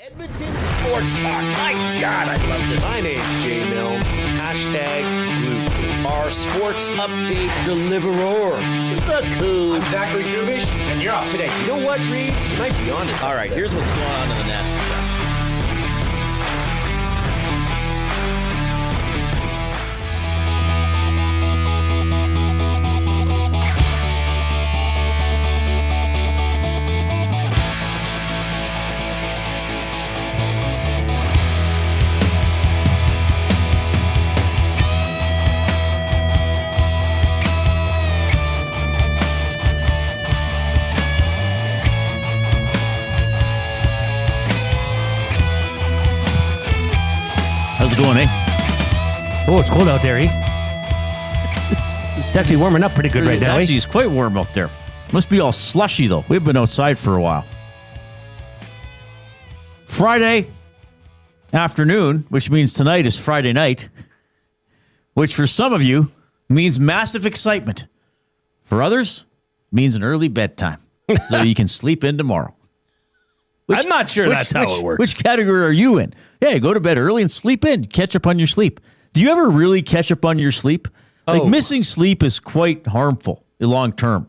Edmonton Sports Talk. My God, I love this. My name's J Milne. #Blue. Our sports update deliverer, the Coon. I'm Zachary Kubish, and you're up today. You know what, Reid? You might be honest. All right, here's what's going on in the nest. How's it going, eh? Oh, it's cold out there, eh? It's actually warming up pretty good right now, Actually, eh? it's quite warm out there. Must be all slushy, though. We've been outside for a while. Friday afternoon, which means tonight is Friday night, which for some of you means massive excitement. For others, means an early bedtime, so you can sleep in tomorrow. I'm not sure that's how it works. Which category are you in? Hey, go to bed early and sleep in. Catch up on your sleep. Do you ever really catch up on your sleep? Like, missing sleep is quite harmful long term.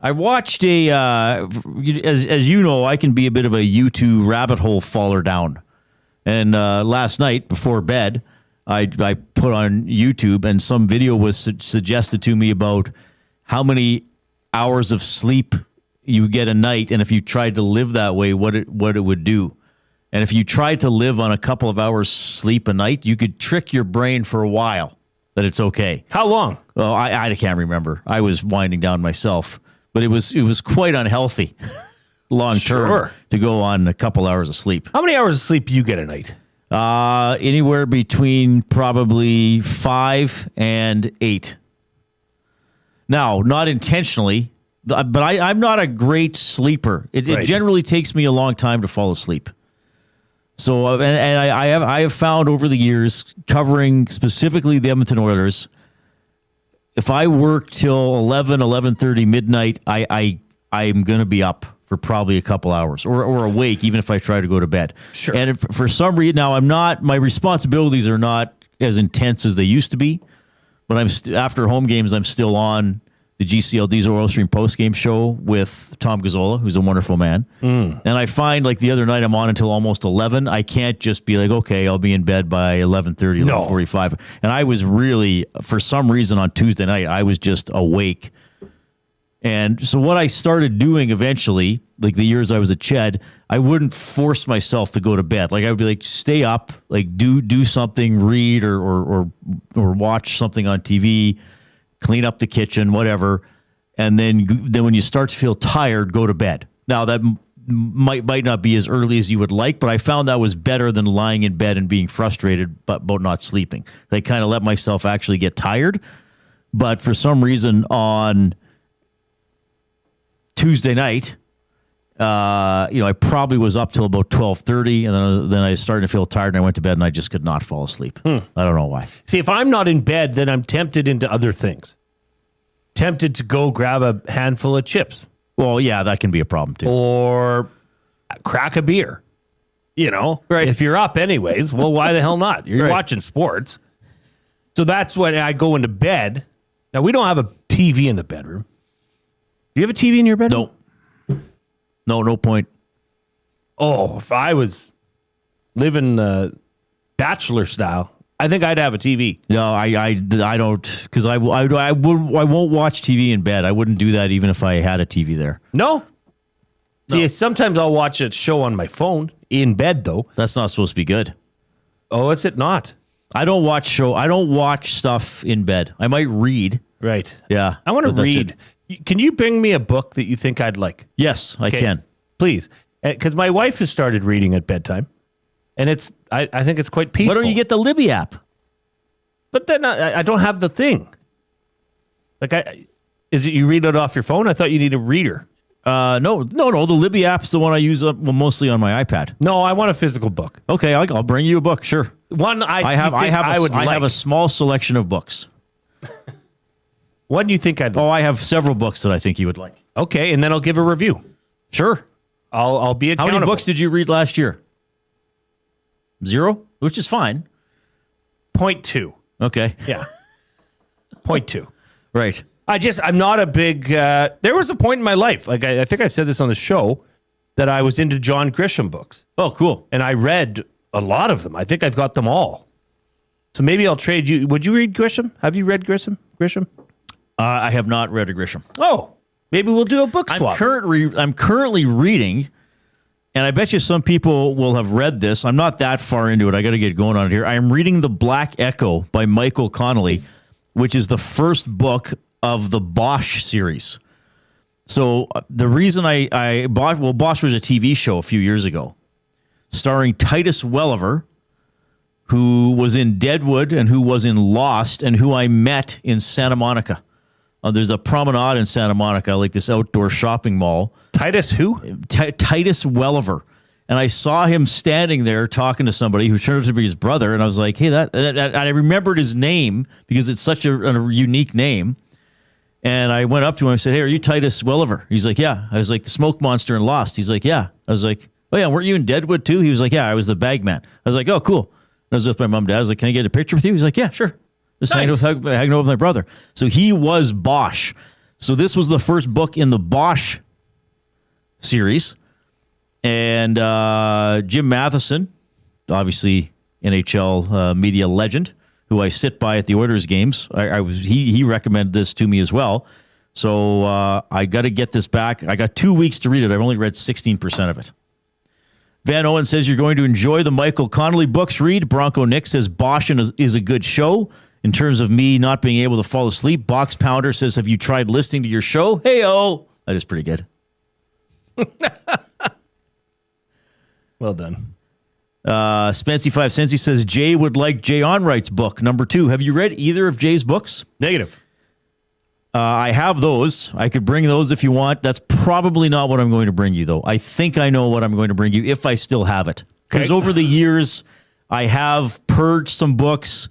I watched as you know, I can be a bit of a YouTube rabbit hole faller down. And last night before bed, I put on YouTube and some video was suggested to me about how many hours of sleep you get a night, and if you tried to live that way, what it would do. And if you tried to live on a couple of hours sleep a night, you could trick your brain for a while that it's okay. How long? Well, I can't remember. I was winding down myself, but it was quite unhealthy long term to go on a couple hours of sleep. How many hours of sleep do you get a night? Anywhere between probably 5 and 8. Now, not intentionally, but I'm not a great sleeper. It generally takes me a long time to fall asleep. So, and I have found over the years, covering specifically the Edmonton Oilers, if I work till 11:30 midnight, I'm going to be up for probably a couple hours or awake, even if I try to go to bed. Sure. And if, for some reason, now my responsibilities are not as intense as they used to be, but after home games, I'm still on the GCLD's Oil Stream postgame show with Tom Gazzola, who's a wonderful man. And I find, like the other night, I'm on until almost 11. I can't just be like, okay, I'll be in bed by 11:30, 11:45. And I was really, for some reason on Tuesday night, I was just awake. And so what I started doing eventually, like the years I was at Ched, I wouldn't force myself to go to bed. Like I would be like, stay up, like do something, read or watch something on TV, clean up the kitchen, whatever, and then when you start to feel tired, go to bed. Now, that might not be as early as you would like, but I found that was better than lying in bed and being frustrated about not sleeping. I kind of let myself actually get tired, but for some reason on Tuesday night, I probably was up till about 12:30, and then I started to feel tired, and I went to bed, and I just could not fall asleep. I don't know why. See, if I'm not in bed, then I'm tempted into other things. Tempted to go grab a handful of chips. Well, yeah, that can be a problem, too. Or crack a beer. Right. If you're up anyways, well, why the hell not? You're watching sports. So that's when I go into bed. Now, we don't have a TV in the bedroom. Do you have a TV in your bedroom? No point. Oh, if I was living bachelor style, I think I'd have a TV. No, I don't, because I won't watch TV in bed. I wouldn't do that even if I had a TV there. No. See, sometimes I'll watch a show on my phone in bed, though. That's not supposed to be good. Oh, is it not? I don't watch stuff in bed. I might read. Right. Yeah. I want to read. Can you bring me a book that you think I'd like? Yes, I can. Please. Because my wife has started reading at bedtime, and I think it's quite peaceful. Why don't you get the Libby app? But then I don't have the thing. Is it you read it off your phone? I thought you need a reader. No. The Libby app's the one I use mostly on my iPad. No, I want a physical book. Okay, I'll bring you a book. Sure. One I have a small selection of books. What do you think I'd like? Oh, I have several books that I think you would like. Okay, and then I'll give a review. Sure. I'll be How accountable. many books did you read last year? 0, which is fine. 0.2. Okay. Yeah. 0.2. Right. I'm not a big, there was a point in my life, like I think I've said this on the show, that I was into John Grisham books. Oh, cool. And I read a lot of them. I think I've got them all. So maybe I'll trade you. Would you read Grisham? Have you read Grisham? I have not read a Grisham. Oh, maybe we'll do a book I'm swap. currently reading, and I bet you some people will have read this. I'm not that far into it. I got to get going on it here. I'm reading The Black Echo by Michael Connolly, which is the first book of the Bosch series. So the reason Bosch was a TV show a few years ago, starring Titus Welliver, who was in Deadwood and who was in Lost and who I met in Santa Monica. There's a promenade in Santa Monica, like this outdoor shopping mall. Titus who? Titus Welliver. And I saw him standing there talking to somebody who turned out to be his brother. And I was like, hey, I remembered his name because it's such a unique name. And I went up to him and I said, hey, are you Titus Welliver? He's like, yeah. I was like, the smoke monster in Lost. He's like, yeah. I was like, oh, yeah, weren't you in Deadwood too? He was like, yeah, I was the bag man. I was like, oh, cool. I was with my mom and dad. I was like, can I get a picture with you? He's like, yeah, sure. Just hanging out with my brother. So he was Bosch. So this was the first book in the Bosch series. And Jim Matheson, obviously NHL media legend, who I sit by at the Oilers games, he recommended this to me as well. So I got to get this back. I got 2 weeks to read it. I've only read 16% of it. Van Owen says you're going to enjoy the Michael Connolly books. Read Bronco Nick says Bosch is a good show. In terms of me not being able to fall asleep, Box Pounder says, have you tried listening to your show? Hey-oh. That is pretty good. Well done. Spency 5 Cents says Jay would like Jay Onright's book, number 2. Have you read either of Jay's books? Negative. I have those. I could bring those if you want. That's probably not what I'm going to bring you, though. I think I know what I'm going to bring you if I still have it. Because over the years, I have purged some books,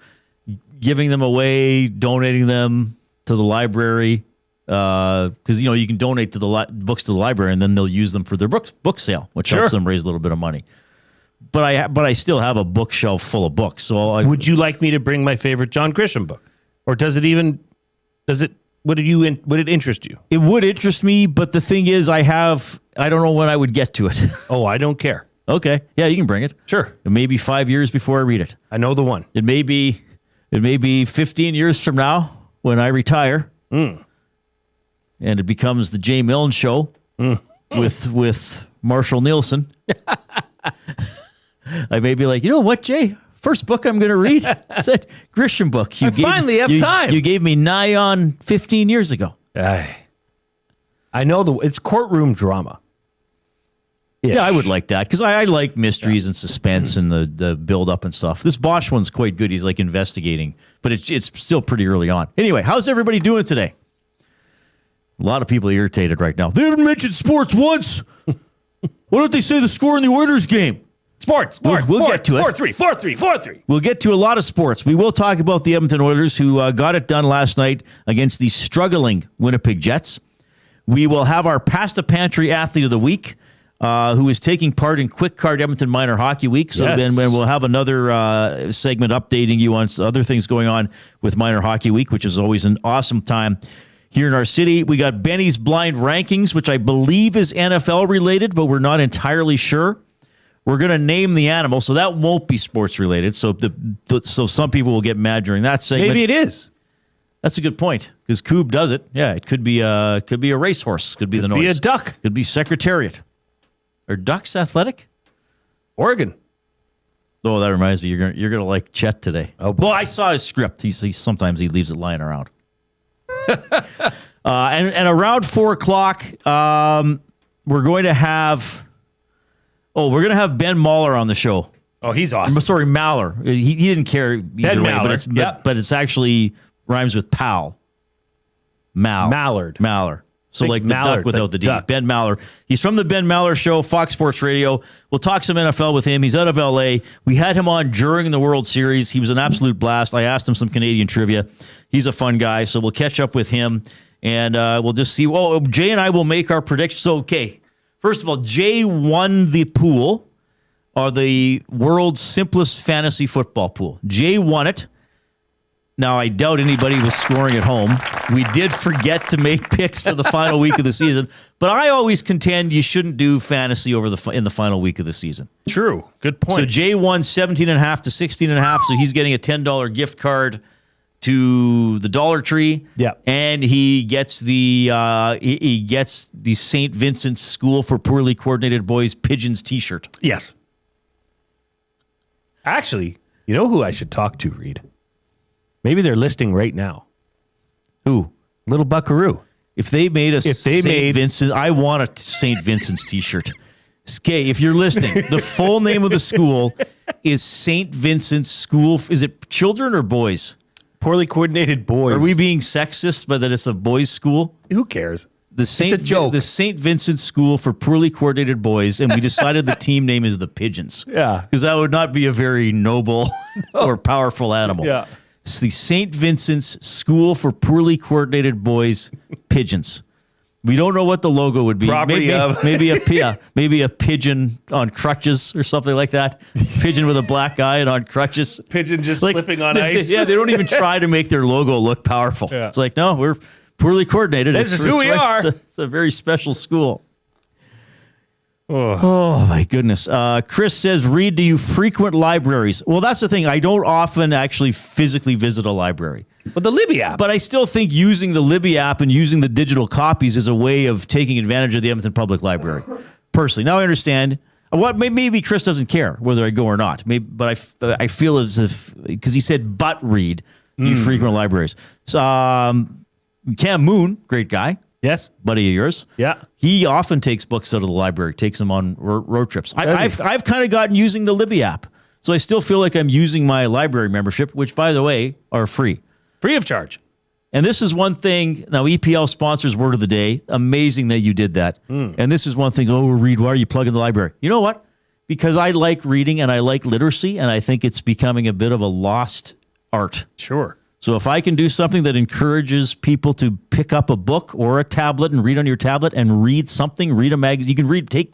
giving them away, donating them to the library. Because, you can donate to the books to the library, and then they'll use them for their book sale, which helps them raise a little bit of money. But I still have a bookshelf full of books. So would you like me to bring my favorite John Grisham book? Or would it interest you? It would interest me, but the thing is, I don't know when I would get to it. Oh, I don't care. Okay. Yeah, you can bring it. Sure. It may be 5 years before I read it. I know the one. It may be 15 years from now when I retire. And it becomes the Jay Milne show with Marshall Nielsen. I may be like, you know what, Jay? First book I'm going to read. It's a Grisham book. I finally have time. You gave me nigh on 15 years ago. I know it's courtroom drama. Yeah, I would like that because I like mysteries and suspense and the build up and stuff. This Bosch one's quite good. He's like investigating, but it's still pretty early on. Anyway, how's everybody doing today? A lot of people are irritated right now. They haven't mentioned sports once. Why don't they say the score in the Oilers game? Sports. We'll get to it. 4-3. We'll get to a lot of sports. We will talk about the Edmonton Oilers who got it done last night against the struggling Winnipeg Jets. We will have our Pasta Pantry Athlete of the Week, who is taking part in Quick Card Edmonton Minor Hockey Week. So then we'll have another segment updating you on other things going on with Minor Hockey Week, which is always an awesome time here in our city. We got Benny's Blind Rankings, which I believe is NFL related, but we're not entirely sure. We're going to name the animal, so that won't be sports related. So some people will get mad during that segment. Maybe it is. That's a good point because Coob does it. Yeah, it could be a racehorse. Could be the noise. Could be a duck. Could be Secretariat. Are ducks athletic? Oregon. Oh, that reminds me. You're gonna like Chet today. Oh, well, I saw his script. He sometimes he leaves it lying around. And around 4:00, we're going to have. Oh, we're going to have Ben Mahler on the show. Oh, he's awesome. Sorry, Maller. He didn't care either way, Maller. but it's actually rhymes with pal. Mallard. So Big like the Mallard, duck without the D. duck. Ben Maller. He's from the Ben Maller Show, Fox Sports Radio. We'll talk some NFL with him. He's out of L.A. We had him on during the World Series. He was an absolute blast. I asked him some Canadian trivia. He's a fun guy, so we'll catch up with him, and we'll just see. Oh, Jay and I will make our predictions. So, okay, First of all, Jay won the pool, or the world's simplest fantasy football pool. Jay won it. Now, I doubt anybody was scoring at home. We did forget to make picks for the final week of the season, but I always contend you shouldn't do fantasy in the final week of the season. True. Good point. So Jay won 17.5 to 16.5, so he's getting a $10 gift card to the Dollar Tree. Yeah. And he gets the St. Vincent's School for Poorly Coordinated Boys Pigeons t-shirt. Yes. Actually, you know who I should talk to, Reid? Maybe they're listing right now. Who? Little Buckaroo. If they made a St. Vincent, I want a St. Vincent's t-shirt. Okay, if you're listening, the full name of the school is St. Vincent's School. Is it children or boys? Poorly Coordinated Boys. Are we being sexist by that it's a boys' school? Who cares? It's a joke. The St. Vincent's School for Poorly Coordinated Boys, and we decided the team name is the Pigeons. Yeah. Because that would not be a very noble or powerful animal. Yeah. It's the St. Vincent's School for Poorly Coordinated Boys Pigeons. We don't know what the logo would be. Maybe a pigeon on crutches or something like that. Pigeon with a black eye and on crutches. Pigeon just slipping on ice. Yeah, they don't even try to make their logo look powerful. Yeah. It's like, no, we're poorly coordinated. This is who we are. It's a very special school. Oh my goodness. Chris says, Reid, do you frequent libraries? Well, that's the thing. I don't often actually physically visit a library. But the Libby app. But I still think using the Libby app and using the digital copies is a way of taking advantage of the Edmonton Public Library. Personally. Now I understand. Maybe Chris doesn't care whether I go or not. But I feel as if, because he said, but Reid, do you frequent libraries? So, Cam Moon, great guy. Yes. Buddy of yours. Yeah. He often takes books out of the library, takes them on road trips. I've kind of gotten using the Libby app. So I still feel like I'm using my library membership, which, by the way, are free. Free of charge. And this is one thing. Now, EPL sponsors Word of the Day. Amazing that you did that. And this is one thing. Oh, Reid, why are you plugging the library? You know what? Because I like reading and I like literacy, and I think it's becoming a bit of a lost art. Sure. So if I can do something that encourages people to pick up a book or a tablet and read on your tablet and read something, read a magazine, you can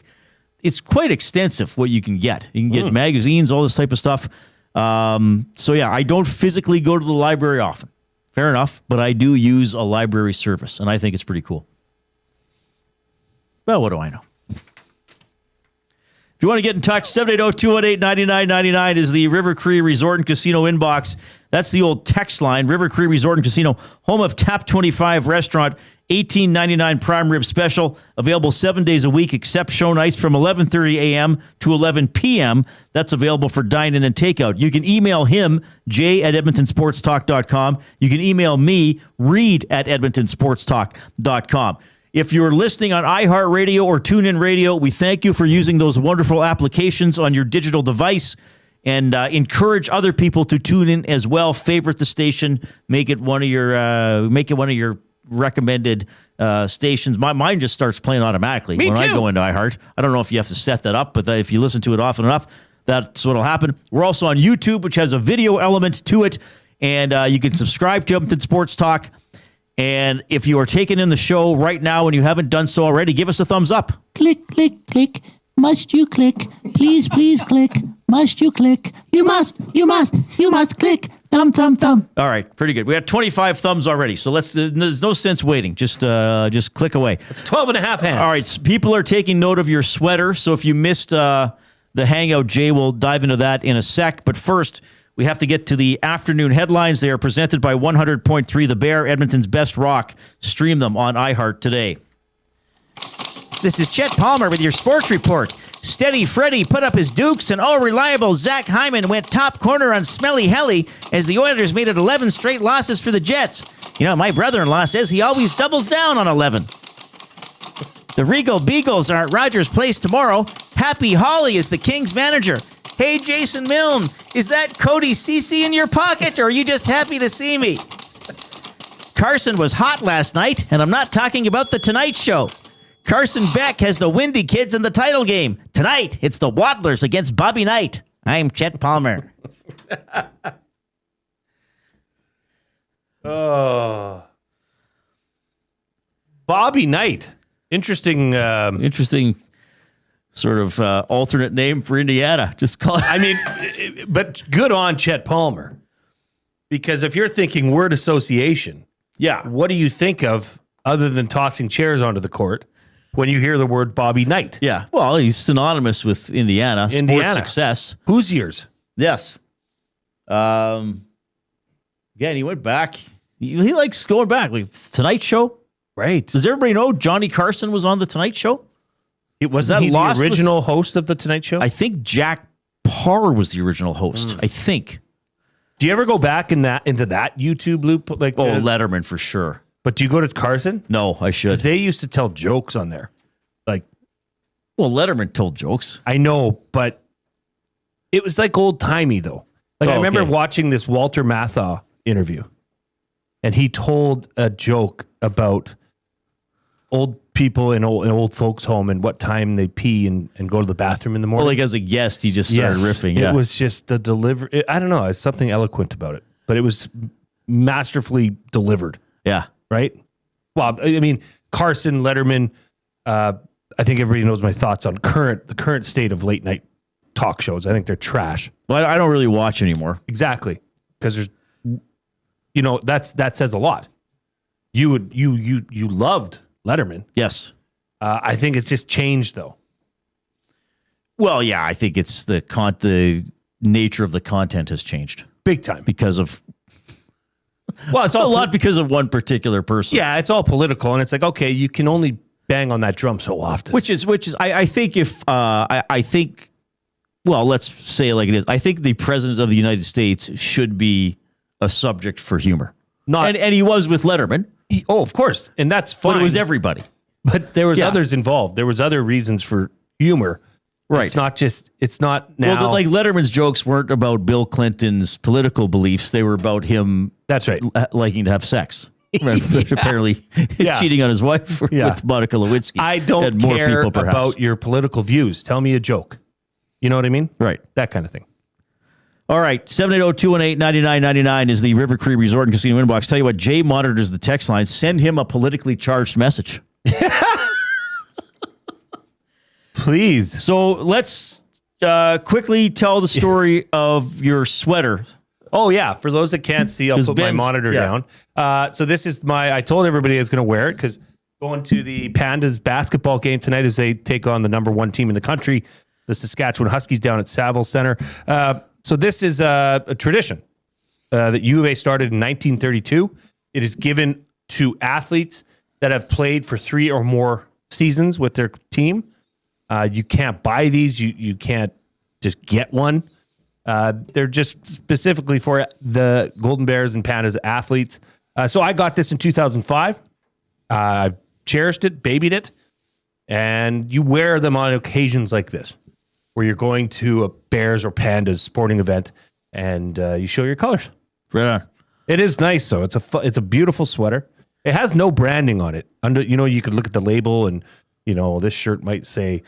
it's quite extensive what you can get. You can get magazines, all this type of stuff. So yeah, I don't physically go to the library often. Fair enough, but I do use a library service, and I think it's pretty cool. Well, what do I know? If you want to get in touch, 780-218-9999 is the River Cree Resort and Casino inbox. That's the old text line. River Cree Resort and Casino, home of Tap 25 Restaurant, $18.99 prime rib special, available 7 days a week, except show nights from 11:30 a.m. to 11 p.m. That's available for dine-in and takeout. You can email him, jay@edmontonsportstalk.com. You can email me, reid@edmontonsportstalk.com. If you're listening on iHeartRadio or TuneIn Radio, we thank you for using those wonderful applications on your digital device, and encourage other people to tune in as well. Favorite the station, make it one of your recommended stations. Mine just starts playing automatically when I go into iHeart. I don't know if you have to set that up, but if you listen to it often enough, that's what'll happen. We're also on YouTube, which has a video element to it, and you can subscribe to Edmonton Sports Talk. And if you are taking in the show right now and you haven't done so already, give us a thumbs up. Click, click, click. Must you click? Please, please click. Must you click? You must click. Thumb, thumb, thumb. All right, pretty good. We had 25 thumbs already, so there's no sense waiting. Just click away. It's 12 and a half hands. All right, so people are taking note of your sweater, so if you missed the hangout, Jay will dive into that in a sec. But first, we have to get to the afternoon headlines. They are presented by 100.3 The Bear, Edmonton's best rock. Stream them on iHeart today. This is Chet Palmer with your sports report. Steady Freddy put up his dukes, and all-reliable Zach Hyman went top corner on Smelly Helly as the Oilers made it 11 straight losses for the Jets. You know, my brother-in-law says he always doubles down on 11. The Regal Beagles are at Rogers Place tomorrow. Happy Holly is the Kings manager. Hey, Jason Milne, is that Cody Ceci in your pocket, or are you just happy to see me? Carson was hot last night, and I'm not talking about The Tonight Show. Carson Beck has the Windy Kids in the title game. Tonight, it's the Waddlers against Bobby Knight. I'm Chet Palmer. Bobby Knight. Interesting Sort of alternate name for Indiana. Just call it. I mean, but good on Chet Palmer. Because if you're thinking word association, Yeah. what do you think of other than tossing chairs onto the court when you hear the word Bobby Knight? Yeah. Well, he's synonymous with Indiana. Sports success. Who's yours? Yes. Yeah, and he went back. He likes going back. Like Tonight Show. Right. Does everybody know Johnny Carson was on the Tonight Show? Was that he lost the original host of the Tonight Show? I think Jack Parr was the original host. I think. Do you ever go back into that YouTube loop? Like, Letterman for sure. But do you go to Carson? No, I should. Because they used to tell jokes on there. Like, well, Letterman told jokes. I know, but it was like old timey though. Like I remember watching this Walter Matthau interview, and he told a joke about old people in old folks' home and what time they pee and go to the bathroom in the morning. Well, like as a guest, he just started riffing. Yeah. It was just the delivery. I don't know. There's something eloquent about it, but it was masterfully delivered. Yeah. Right? Well, I mean, Carson, Letterman, I think everybody knows my thoughts on the current state of late night talk shows. I think they're trash. Well, I don't really watch anymore. Exactly. Because there's, that says a lot. You loved Letterman. Yes. I think it's just changed though. Well, yeah, I think it's the nature of the content has changed Big time. because of Well, it's all a lot because of one particular person. Yeah, it's all political, and it's like, okay, you can only bang on that drum so often. Which is I think if I think, well, let's say it like it is. I think the president of the United States should be a subject for humor. And he was with Letterman. Of course, and that's fine. But it was everybody. But there was others involved. There was other reasons for humor. Right. It's not now. Well, like Letterman's jokes weren't about Bill Clinton's political beliefs. They were about him. That's right. Liking to have sex. Apparently cheating on his wife with Monica Lewinsky. I don't and more care people, about your political views. Tell me a joke. You know what I mean? Right. That kind of thing. All right. 780-218-9999 is the River Cree Resort and Casino inbox. Tell you what, Jay monitors the text line. Send him a politically charged message. Please. So let's quickly tell the story of your sweater. Oh, yeah. For those that can't see, I'll put my monitor down. So this is I told everybody I was going to wear it because going to the Pandas basketball game tonight as they take on the number one team in the country, the Saskatchewan Huskies down at Saville Center. So this is a tradition that UofA started in 1932. It is given to athletes that have played for 3 or more seasons with their team. You can't buy these. You can't just get one. They're just specifically for the Golden Bears and Pandas athletes. So I got this in 2005. I've cherished it, babied it, and you wear them on occasions like this, where you're going to a Bears or Pandas sporting event and you show your colors. Right on. It is nice, though. It's a beautiful sweater. It has no branding on it. You could look at the label and, this shirt might say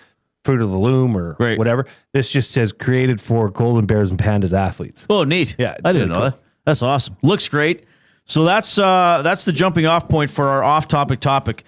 Fruit of the Loom or whatever. This just says created for Golden Bears and Pandas athletes. Oh, neat. Yeah, I didn't know that. That's awesome. Looks great. So that's the jumping off point for our off-topic topic,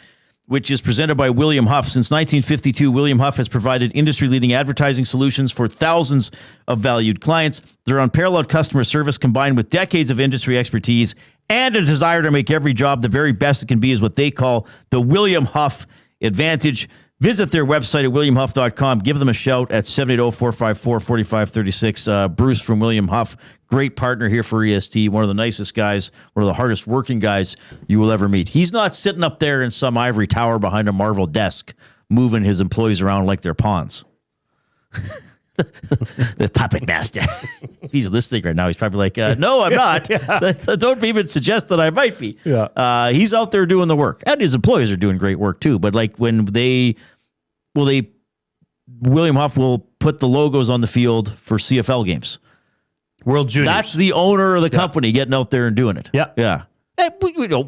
which is presented by William Huff. Since 1952, William Huff has provided industry-leading advertising solutions for thousands of valued clients. Their unparalleled customer service combined with decades of industry expertise and a desire to make every job the very best it can be is what they call the William Huff advantage. Visit their website at williamhuff.com. Give them a shout at 780-454-4536. Bruce from William Huff, great partner here for EST, one of the nicest guys, one of the hardest working guys you will ever meet. He's not sitting up there in some ivory tower behind a Marvel desk moving his employees around like they're pawns. The puppet master. If he's listening right now, he's probably like, no, I'm not. Don't even suggest that I might be. Yeah. He's out there doing the work. And his employees are doing great work too. But like when William Huff will put the logos on the field for CFL games. World Juniors. That's the owner of the company getting out there and doing it. Yeah. Yeah.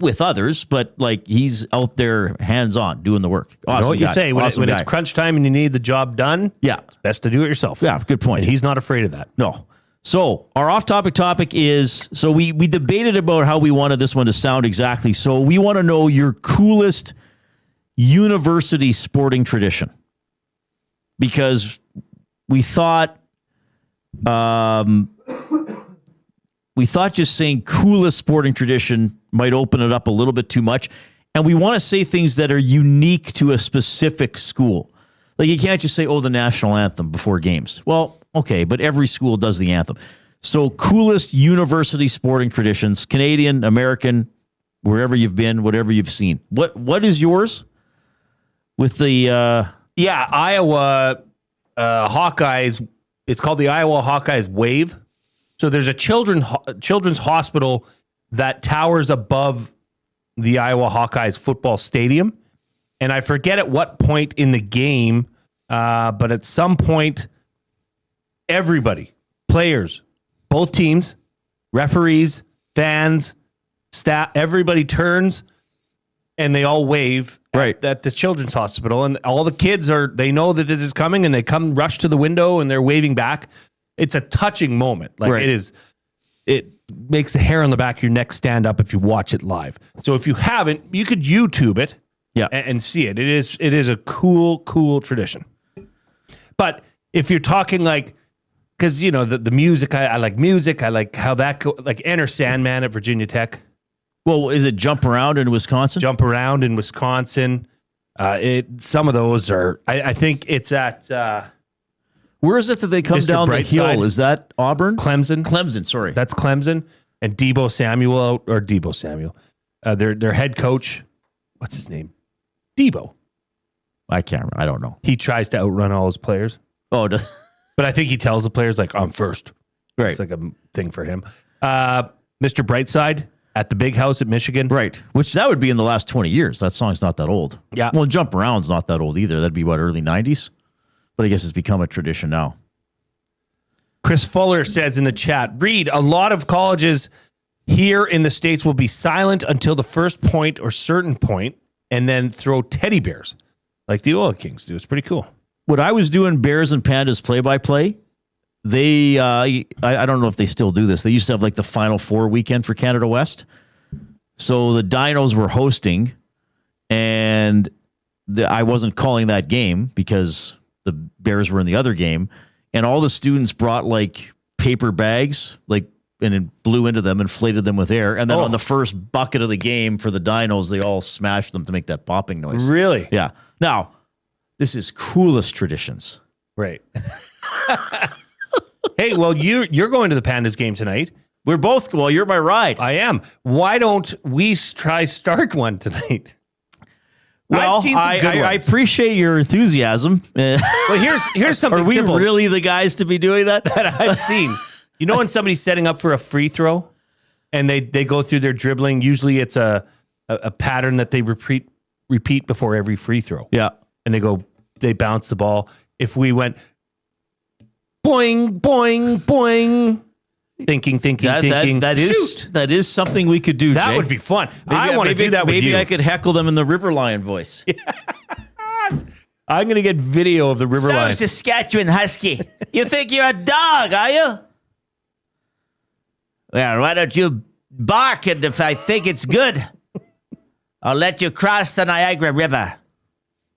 With others, but like he's out there hands-on doing the work. Awesome. You know what you say when Awesome it's crunch time and you need the job done? Yeah. It's best to do it yourself. Yeah, good point. And he's not afraid of that. No. So our off-topic topic is, so we debated about how we wanted this one to sound exactly. So we want to know your coolest university sporting tradition. because we thought just saying coolest sporting tradition might open it up a little bit too much. And we want to say things that are unique to a specific school. Like you can't just say, oh, the national anthem before games. Well, okay, but every school does the anthem. So coolest university sporting traditions, Canadian, American, wherever you've been, whatever you've seen. What is yours with the... Iowa Hawkeyes. It's called the Iowa Hawkeyes Wave. So there's a children's hospital that towers above the Iowa Hawkeyes football stadium. And I forget at what point in the game, but at some point, everybody, players, both teams, referees, fans, staff, everybody turns and they all wave at the children's hospital. And all the kids they know that this is coming and they come rush to the window and they're waving back. It's a touching moment. It makes the hair on the back of your neck stand up if you watch it live. So if you haven't, you could YouTube it and see it. It is a cool tradition. But if you're talking because the music, I like music. I like how that go, like Enter Sandman at Virginia Tech. Well, is it Jump Around in Wisconsin? Jump Around in Wisconsin. Some of those are. I think it's at. Where is it that they come Mr. down Brightside. the hill? Is that Auburn? Clemson, sorry. That's Clemson. And Debo Samuel. Their head coach. What's his name? Debo. I can't remember. I don't know. He tries to outrun all his players. Oh, but I think he tells the players I'm first. Right. It's like a thing for him. Mr. Brightside at the Big House at Michigan. Right. Which that would be in the last 20 years. That song's not that old. Yeah. Well, Jump Around's not that old either. That'd be early 90s? But I guess it's become a tradition now. Chris Fuller says in the chat, Reid, a lot of colleges here in the States will be silent until the first point or certain point and then throw teddy bears like the Oil Kings do. It's pretty cool. When I was doing Bears and Pandas play-by-play, they, I don't know if they still do this. They used to have the Final Four weekend for Canada West. So the Dinos were hosting, and I wasn't calling that game because the Bears were in the other game. And all the students brought paper bags, and it blew into them, inflated them with air. And then on the first bucket of the game for the Dinos, they all smashed them to make that popping noise. Really? Yeah. Now, this is coolest traditions. Right. Hey, well, you're going to the Pandas game tonight. We're both, you're my ride. I am. Why don't we try start one tonight? Well, I've seen some good ones. I appreciate your enthusiasm. Well, here's something Are we simple really the guys to be doing that? that I've seen. You know when somebody's setting up for a free throw and they go through their dribbling, usually it's a pattern that they repeat before every free throw. Yeah. And they bounce the ball. If we went boing, boing, boing, thinking. That is something we could do, That Jay. would be fun. I want to do that with you. Maybe I could heckle them in the River Lion voice. I'm going to get video of the River Lion. Saskatchewan Husky. You think you're a dog, are you? Well, why don't you bark, and if I think it's good, I'll let you cross the Niagara River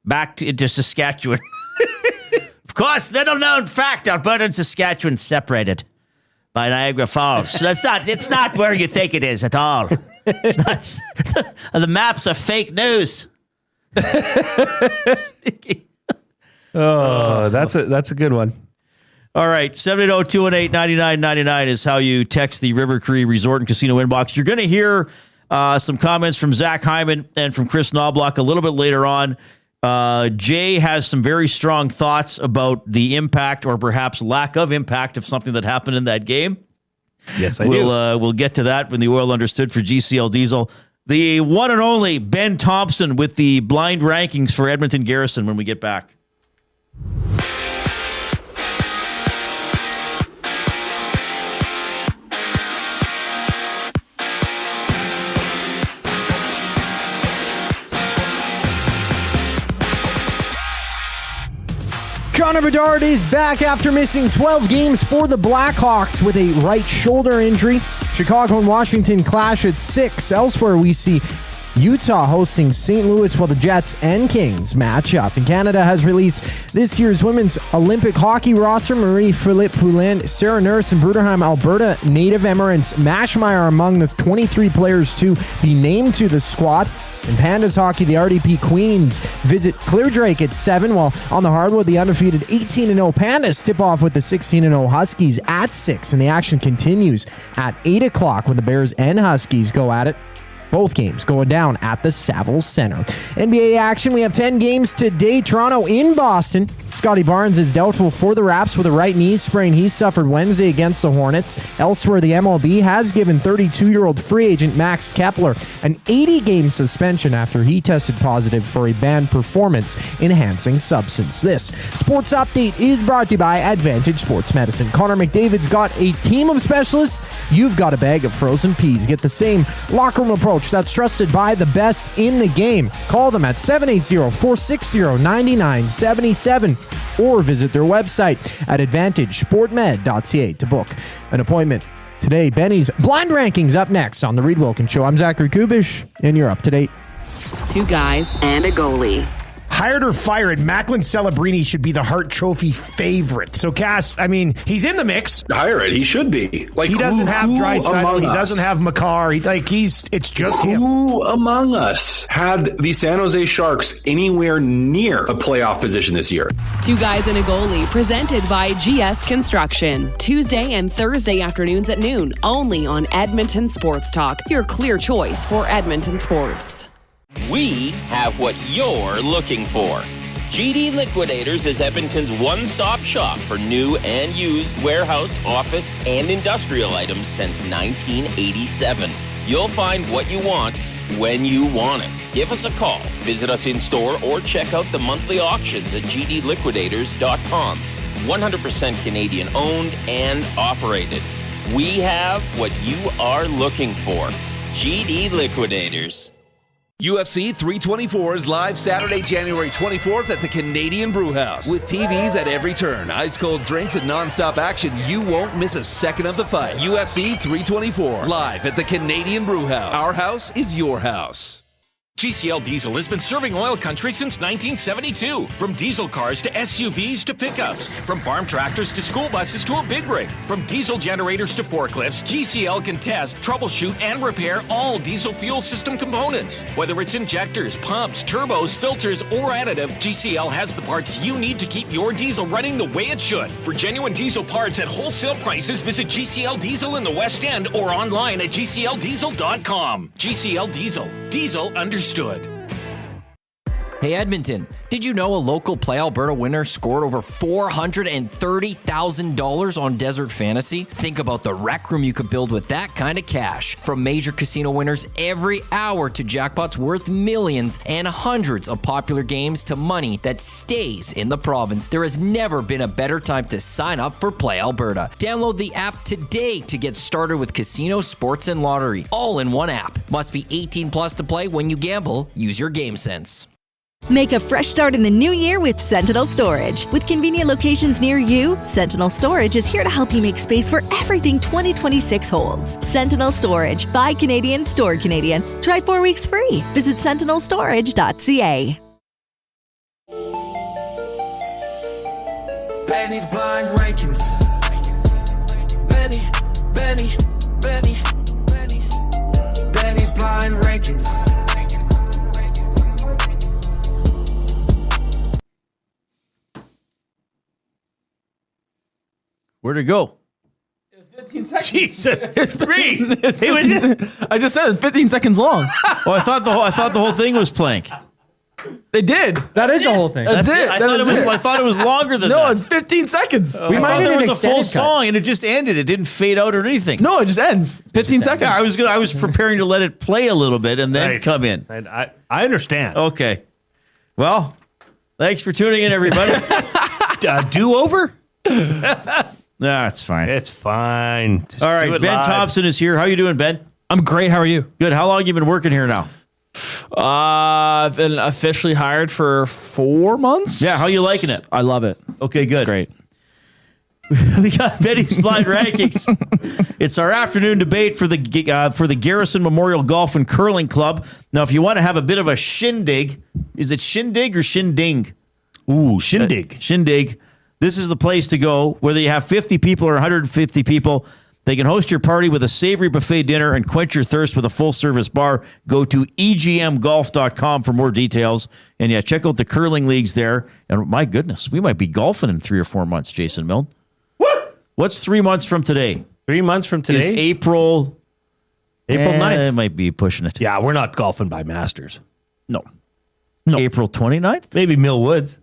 back into Saskatchewan. Of course, little known fact, Alberta and Saskatchewan separated by Niagara Falls. So it's not where you think it is at all. It's not. The maps are fake news. Oh, that's a good one. All right, 780-218-9999 is how you text the River Cree Resort and Casino inbox. You're going to hear some comments from Zach Hyman and from Kris Knoblauch a little bit later on. Jay has some very strong thoughts about the impact or perhaps lack of impact of something that happened in that game. Yes, I do. We'll get to that when the oil understood for GCL Diesel. The one and only Ben Thompson with the blind rankings for Edmonton Garrison when we get back. Connor Bedard is back after missing 12 games for the Blackhawks with a right shoulder injury. Chicago and Washington clash at 6. Elsewhere, we see Utah hosting St. Louis while the Jets and Kings match up. And Canada has released this year's women's Olympic hockey roster. Marie-Philippe Poulin, Sarah Nurse, and Bruderheim, Alberta native Emirates Mashmeyer are among the 23 players to be named to the squad. In Pandas hockey, the RDP Queens visit Clear Drake at 7, while on the hardwood, the undefeated 18-0 Pandas tip off with the 16-0 Huskies at 6, and the action continues at 8 o'clock when the Bears and Huskies go at it. Both games going down at the Savills Center. NBA action, we have 10 games today. Toronto in Boston. Scotty Barnes is doubtful for the Raps with a right knee sprain he suffered Wednesday against the Hornets. Elsewhere, the MLB has given 32-year-old free agent Max Kepler an 80-game suspension after he tested positive for a banned performance-enhancing substance. This sports update is brought to you by Advantage Sports Medicine. Connor McDavid's got a team of specialists. You've got a bag of frozen peas. Get the same locker room approach that's trusted by the best in the game. Call them at 780-460-9977 or visit their website at advantagesportmed.ca to book an appointment today. Benny's blind rankings up next on the Reid Wilkins Show. I'm Zachary Kubish, and you're up to date. Two guys and a goalie. Hired or fired, Macklin Celebrini should be the Hart Trophy favorite. So, Cass, I mean, he's in the mix. Hire it. He should be. Like, he doesn't have Draisaitl. He us? doesn't have Makar. It's just him. Who among us had the San Jose Sharks anywhere near a playoff position this year? Two guys and a goalie, presented by GS Construction. Tuesday and Thursday afternoons at noon, only on Edmonton Sports Talk, your clear choice for Edmonton sports. We have what you're looking for. GD Liquidators is Edmonton's one-stop shop for new and used warehouse, office, and industrial items since 1987. You'll find what you want when you want it. Give us a call, visit us in-store, or check out the monthly auctions at gdliquidators.com. 100% Canadian-owned and operated. We have what you are looking for. GD Liquidators. UFC 324 is live Saturday, January 24th at the Canadian Brewhouse. With TVs at every turn, ice-cold drinks, and non-stop action, you won't miss a second of the fight. UFC 324, live at the Canadian Brewhouse. Our house is your house. GCL Diesel has been serving oil country since 1972. From diesel cars to SUVs to pickups. From farm tractors to school buses to a big rig. From diesel generators to forklifts, GCL can test, troubleshoot, and repair all diesel fuel system components. Whether it's injectors, pumps, turbos, filters, or additive, GCL has the parts you need to keep your diesel running the way it should. For genuine diesel parts at wholesale prices, visit GCL Diesel in the West End or online at gcldiesel.com. GCL Diesel. Diesel understood. Hey Edmonton, did you know a local Play Alberta winner scored over $430,000 on Desert Fantasy? Think about the rec room you could build with that kind of cash. From major casino winners every hour to jackpots worth millions and hundreds of popular games to money that stays in the province, there has never been a better time to sign up for Play Alberta. Download the app today to get started with casino, sports, and lottery, all in one app. Must be 18 plus to play. When you gamble, use your game sense. Make a fresh start in the new year with Sentinel Storage. With convenient locations near you, Sentinel Storage is here to help you make space for everything 2026 holds. Sentinel Storage. Buy Canadian, store Canadian. Try 4 weeks free. Visit sentinelstorage.ca. Benny's blind rankings. Benny's blind rankings. Where'd it go? It was 15 seconds. Jesus, it's me. I just said it's 15 seconds long. Oh, I thought the whole thing was plank. They did. That is the whole thing. That's it. I thought it was longer than no, that. it's 15 seconds. We might have there was a full song and it just ended. It didn't fade out or anything. No, it just ends. 15 seconds. Yeah, I was preparing to let it play a little bit and then come in. I understand. Okay. Well, thanks for tuning in, everybody. Do over? Nah, it's fine. It's fine. Just all right, Ben live. Thompson is here. How you doing, Ben? I'm great. How are you? Good. How long you been working here now? I've been officially hired for 4 months. Yeah, how you liking it? I love it. Okay, good. It's great. We got Benny's Blind Rankings. It's our afternoon debate for the Garrison Memorial Golf and Curling Club. Now, if you want to have a bit of a shindig, is it shindig or shinding? Ooh, shindig. Shindig. This is the place to go. Whether you have 50 people or 150 people, they can host your party with a savory buffet dinner and quench your thirst with a full-service bar. Go to egmgolf.com for more details. And yeah, check out the curling leagues there. And my goodness, we might be golfing in 3 or 4 months, Jason Milne. What's 3 months from today? 3 months from today? Is April 9th. It might be pushing it. Yeah, we're not golfing by Masters. No. April 29th? Maybe Mill Woods.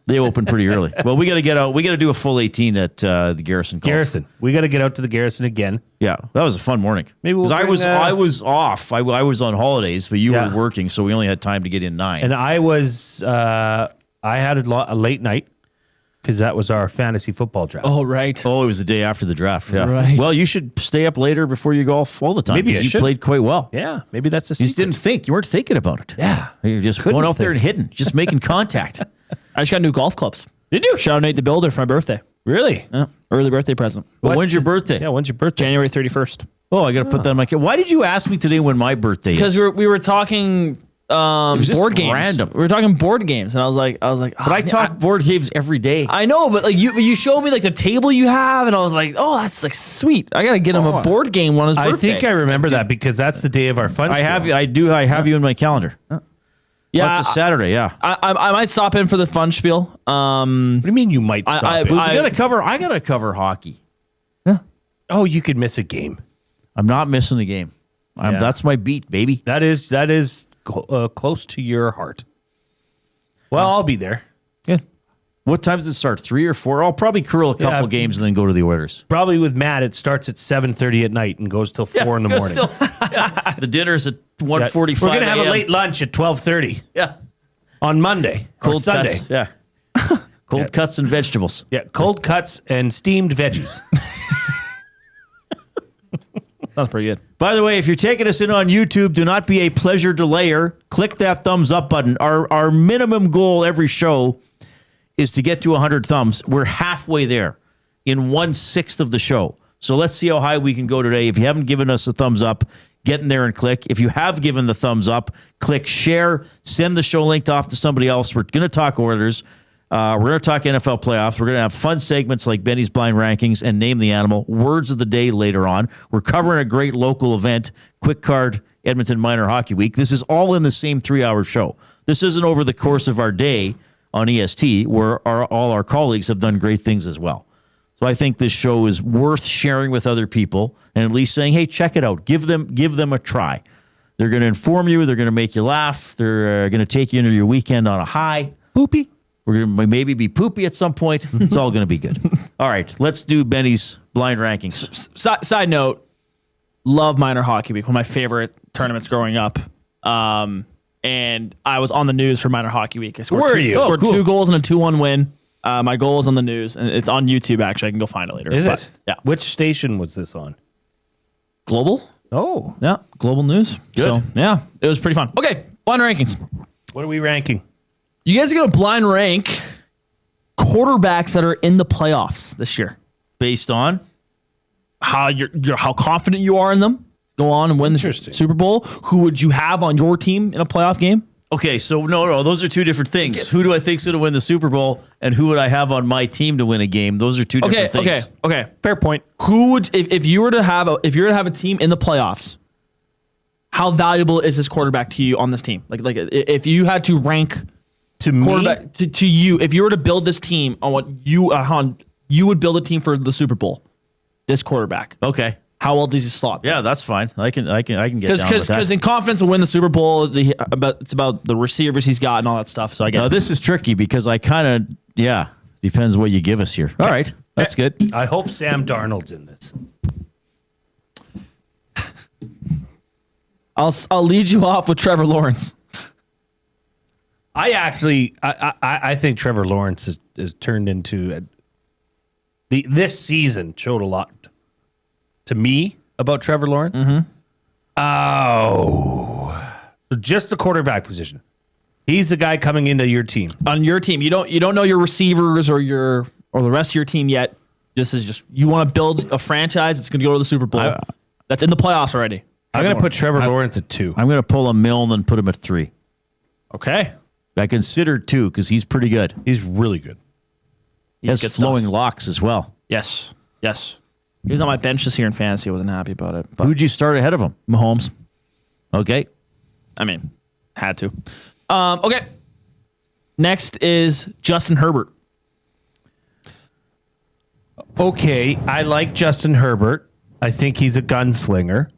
They open pretty early. Well, we got to get out. We got to do a full 18 at the Garrison Golf. Garrison. We got to get out to the Garrison again. Yeah, that was a fun morning. Maybe we'll I was off. I was on holidays, but you were working, so we only had time to get in 9. And I was I had a late night because that was our fantasy football draft. Oh, right. Oh, it was the day after the draft. Yeah. Right. Well, you should stay up later before you golf all the time. Maybe I you should. played quite well. Yeah, maybe that's a You secret. just didn't think. You weren't thinking about it. Yeah. You're just going out there and hitting, just making contact. I just got new golf clubs. Did you? Shout out Nate the Builder for my birthday. Really? Yeah. Early birthday present. Well, when's your birthday? Yeah, when's your birthday? January 31st. Oh, I got to put that on my calendar. Why did you ask me today when my birthday is? Because we were talking was just board games. random. We were talking board games, and I was like, But I talk board games every day. I know, but like you showed me like the table you have, and I was like, oh, that's like sweet. I gotta get him a board game on his birthday. I think I remember that because that's the day of our fun. I have you in my calendar. Yeah, it's a Saturday. Yeah, I might stop in for the fun spiel. What do you mean you might stop? I gotta cover hockey. Yeah. Oh, you could miss a game. I'm not missing a game. That's my beat, baby. That is close to your heart. Well, I'll be there. Good. What time does it start? 3 or 4? I'll probably curl a couple games and then go to the Oilers. Probably with Matt, it starts at 7:30 at night and goes till 4 in the morning. The dinner's at 1:45. We're gonna have a late lunch at 12:30. Yeah, on Monday, cold Sunday. Cuts. Yeah, cold cuts and vegetables. Yeah, cold cuts and steamed veggies. Sounds pretty good. By the way, if you're taking us in on YouTube, do not be a pleasure delayer. Click that thumbs up button. Our minimum goal every show is to get to 100 thumbs. We're halfway there in 1/6 of the show. So let's see how high we can go today. If you haven't given us a thumbs up, get in there and click. If you have given the thumbs up, click share, send the show link off to somebody else. We're going to talk Oilers. We're going to talk NFL playoffs. We're going to have fun segments like Benny's Blind Rankings and Name the Animal. Words of the day later on. We're covering a great local event, Quick Card Edmonton Minor Hockey Week. This is all in the same 3-hour show. This isn't over the course of our day on EST, where all our colleagues have done great things as well. So I think this show is worth sharing with other people and at least saying, hey, check it out. Give them a try. They're going to inform you. They're going to make you laugh. They're going to take you into your weekend on a high. Poopy. We're going to maybe be poopy at some point. It's all going to be good. All right, let's do Benny's blind rankings. Side note, love Minor Hockey Week, one of my favorite tournaments growing up. And I was on the news for Minor Hockey Week. I scored Where are you? I scored cool. 2 goals and a 2-1 win. My goal is on the news, and it's on YouTube, actually. I can go find it later. Is it? Yeah. Which station was this on? Global? Oh. Yeah, Global News. Good. So, yeah, it was pretty fun. Okay, blind rankings. What are we ranking? You guys are going to blind rank quarterbacks that are in the playoffs this year. Based on? How confident you are in them. Go on and win the Super Bowl. Who would you have on your team in a playoff game? Okay, so no, those are two different things. Who do I think's going to win the Super Bowl, and who would I have on my team to win a game? Those are two different things. Okay. Fair point. Who would if you were to have a team in the playoffs? How valuable is this quarterback to you on this team? Like if you had to rank to quarterback to you, if you were to build this team on what you would build a team for the Super Bowl, this quarterback. Okay. How well does he slot? Yeah, that's fine. I can get down with that. Because in confidence to win the Super Bowl, it's about the receivers he's got and all that stuff. So I get this is tricky because I kind of depends what you give us here. All right, that's good. I hope Sam Darnold's in this. I'll lead you off with Trevor Lawrence. I think Trevor Lawrence has turned into this season showed a lot to me about Trevor Lawrence. Mm-hmm. Oh, so just the quarterback position. He's the guy coming into your team. On your team, you don't know your receivers or the rest of your team yet. This is just, you want to build a franchise that's going to go to the Super Bowl. That's in the playoffs already. I'm going to put Trevor Lawrence at 2. I'm going to pull a Milne and put him at 3. Okay. I consider 2 because he's pretty good. He's really good. He has flowing locks as well. Yes. Yes. He was on my bench this year in fantasy. I wasn't happy about it. But who'd you start ahead of him? Mahomes. Okay. I mean, had to. Okay. Next is Justin Herbert. Okay, I like Justin Herbert. I think he's a gunslinger.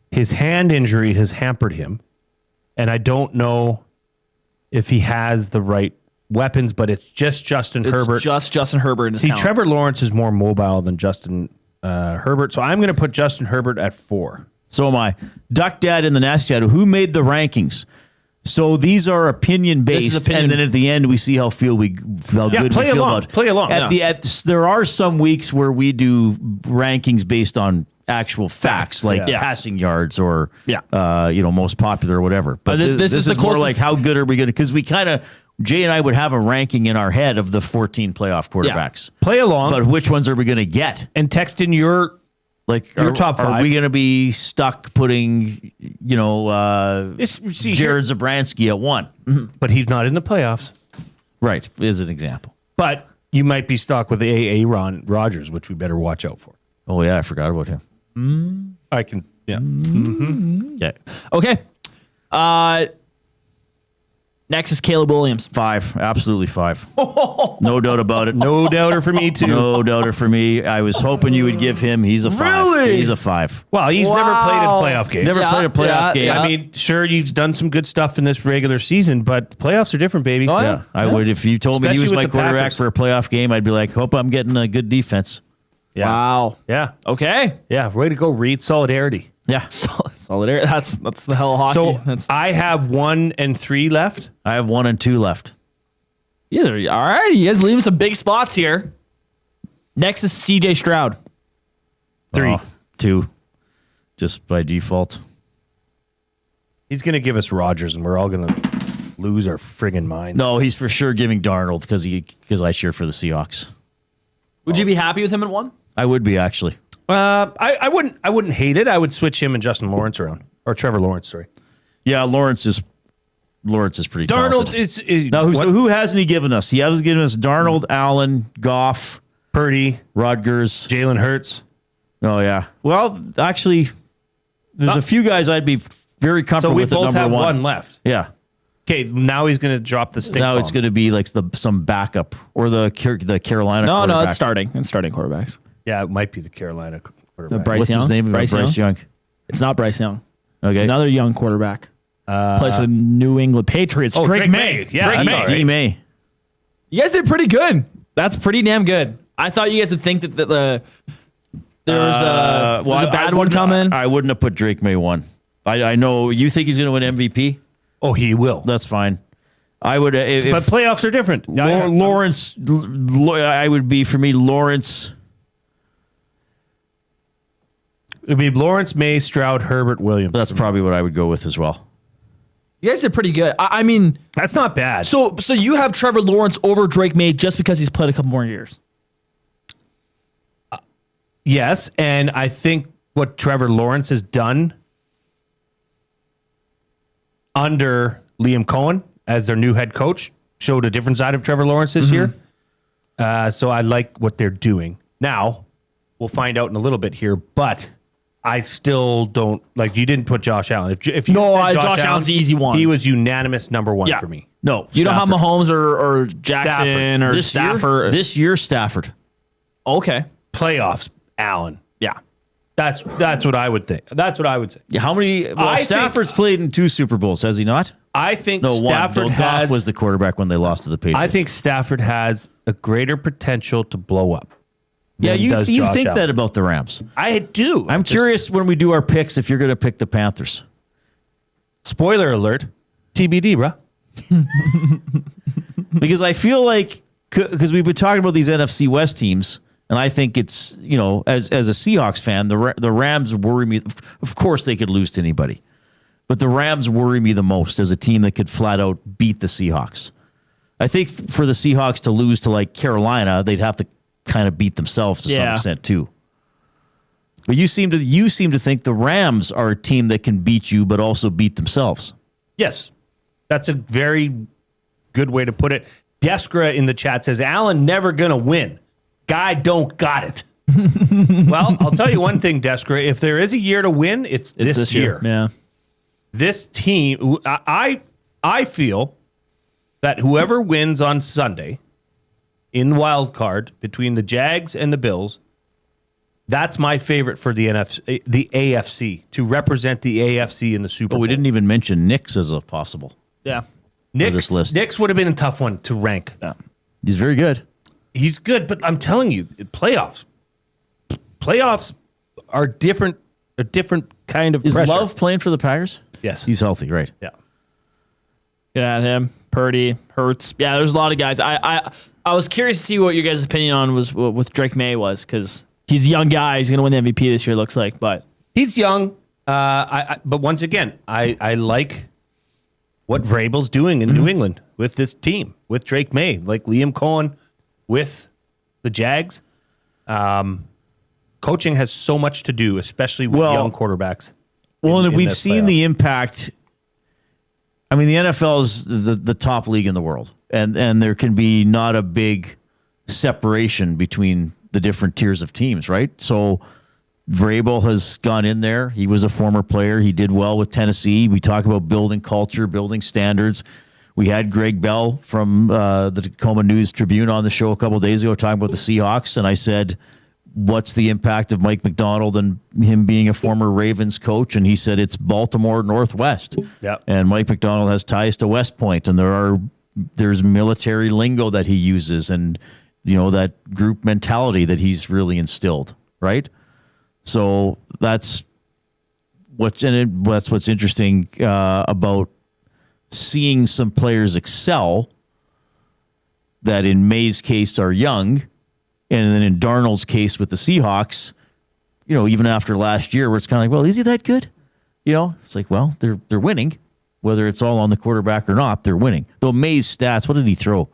His hand injury has hampered him, and I don't know if he has the right weapons, but it's just Justin Herbert. It's just Justin Herbert. See, Trevor Lawrence is more mobile than Justin Herbert, so I'm going to put Justin Herbert at 4. So am I. Duck Dad in the Nasty Dad, who made the rankings? So these are opinion based, and then at the end we see how good we feel about it. Play along. There are some weeks where we do rankings based on actual facts, like passing yards or most popular or whatever. But this is the more like how good are we going to? Because we kind of Jay and I would have a ranking in our head of the 14 playoff quarterbacks. Yeah. Play along, but which ones are we going to get? And text in your top 5. Are we going to be stuck putting, Jared Zabransky at 1? Mm-hmm. But he's not in the playoffs. Right, as an example. But you might be stuck with Aaron Rodgers, which we better watch out for. Oh, yeah, I forgot about him. I can, yeah. Mm-hmm. Yeah. Okay. Next is Caleb Williams. 5. Absolutely 5. No doubt about it. No doubter for me, too. No doubter for me. I was hoping you would give him. He's a 5. Really? He's a 5. Well, he's never played a playoff game. Never played a playoff game. I mean, sure, you've done some good stuff in this regular season, but the playoffs are different, baby. Oh, yeah. I would. If you told me he was my quarterback for a playoff game, I'd be like, hope I'm getting a good defense. Yeah. Wow. Yeah. Okay. Yeah. Way to go, Reid. Solidarity. Yeah. Solidarity. That's the hell of hockey. So I have 1 and 3 left. I have 1 and 2 left. You guys are all right. You guys leaving some big spots here. Next is CJ Stroud. 3. 2. Just by default. He's going to give us Rodgers, and we're all going to lose our friggin' minds. No, he's for sure giving Darnold because I cheer for the Seahawks. Would you be happy with him at 1? I would be, actually. I wouldn't hate it. I would switch him and Justin Lawrence around, or Trevor Lawrence. Sorry. Yeah, Lawrence is pretty Darnold talented. is now, who hasn't he given us? He has given us Darnold, Allen, Goff, Purdy, Rodgers, Jalen Hurts. Oh yeah. Well, actually, there's a few guys I'd be very comfortable with. So we both at number have 1. one left. Yeah. Okay, now he's going to drop the stick. Now bomb. it's going to be like some backup or the Carolina. No, it's starting. It's starting quarterbacks. Yeah, it might be the Carolina quarterback. Bryce What's Young? his name? Bryce Young. It's not Bryce Young. Okay. It's another young quarterback. Plays for the New England Patriots. Drake May. Yeah, Drake May. D. May. You guys did pretty good. That's pretty damn good. I thought you guys would think that there was a bad one coming. I wouldn't have put Drake May 1. I know you think he's going to win MVP. Oh, he will. That's fine. I would. But playoffs are different. Lawrence, I would be for me. Lawrence. It'd be Lawrence, May, Stroud, Herbert, Williams. That's probably what I would go with as well. You guys did pretty good. I mean, that's not bad. So you have Trevor Lawrence over Drake May just because he's played a couple more years. Yes, and I think what Trevor Lawrence has done under Liam Cohen as their new head coach showed a different side of Trevor Lawrence this year. So I like what they're doing. Now, we'll find out in a little bit here, but I still don't like. You didn't put Josh Allen. If you said Josh Allen's the easy one. He was unanimous number 1 for me. No, you don't have Mahomes or Jackson or Stafford. This year, Stafford. Okay, playoffs, Allen. Yeah, that's what I would think. That's what I would say. Yeah, how many? Well, Stafford's played in 2 Super Bowls, has he not? I think Stafford Goff was the quarterback when they lost to the Patriots. I think Stafford has a greater potential to blow up. Yeah, you think that about the Rams. I do. I'm curious when we do our picks if you're going to pick the Panthers. Spoiler alert, TBD, bro. Because I feel like, because we've been talking about these NFC West teams, and I think it's, as a Seahawks fan, the Rams worry me. Of course, they could lose to anybody. But the Rams worry me the most as a team that could flat out beat the Seahawks. I think for the Seahawks to lose to like Carolina, they'd have to kind of beat themselves to some extent too. But you seem to think the Rams are a team that can beat you, but also beat themselves. Yes, that's a very good way to put it. Deskra in the chat says, Allen never going to win. Guy don't got it. Well, I'll tell you one thing, Deskra. If there is a year to win, it's this year. Yeah. This team, I feel that whoever wins on Sunday in wild card between the Jags and the Bills, that's my favorite for the AFC, to represent the AFC in the Super Bowl. We didn't even mention Knicks as a possible. Yeah. Knicks would have been a tough one to rank. Yeah. He's very good. He's good, but I'm telling you, playoffs are different. A different kind of pressure. Is Love playing for the Packers? Yes, he's healthy, right? Yeah. Get at him, Purdy, Hurts. Yeah, there's a lot of guys. I was curious to see what your guys' opinion on was with Drake May was, because he's a young guy. He's going to win the MVP this year, looks like, but he's young. But once again, I like what Vrabel's doing in New England with this team, with Drake May, like Liam Cohen with the Jags. Coaching has so much to do, especially with young quarterbacks. And we've seen the impact. I mean, the NFL is the top league in the world, and there can be not a big separation between the different tiers of teams, right? So Vrabel has gone in there. He was a former player. He did well with Tennessee. We talk about building culture, building standards. We had Greg Bell from the Tacoma News-Tribune on the show a couple of days ago talking about the Seahawks, and I said, what's the impact of Mike McDonald and him being a former Ravens coach? And he said it's Baltimore Northwest. Yep. And Mike McDonald has ties to West Point, and there's military lingo that he uses, and that group mentality that he's really instilled, right? So that's what's interesting about seeing some players excel that in May's case are young. And then in Darnold's case with the Seahawks, even after last year, where it's kind of like, well, is he that good? It's like, well, they're winning, whether it's all on the quarterback or not. They're winning. Though May's stats, what did he throw?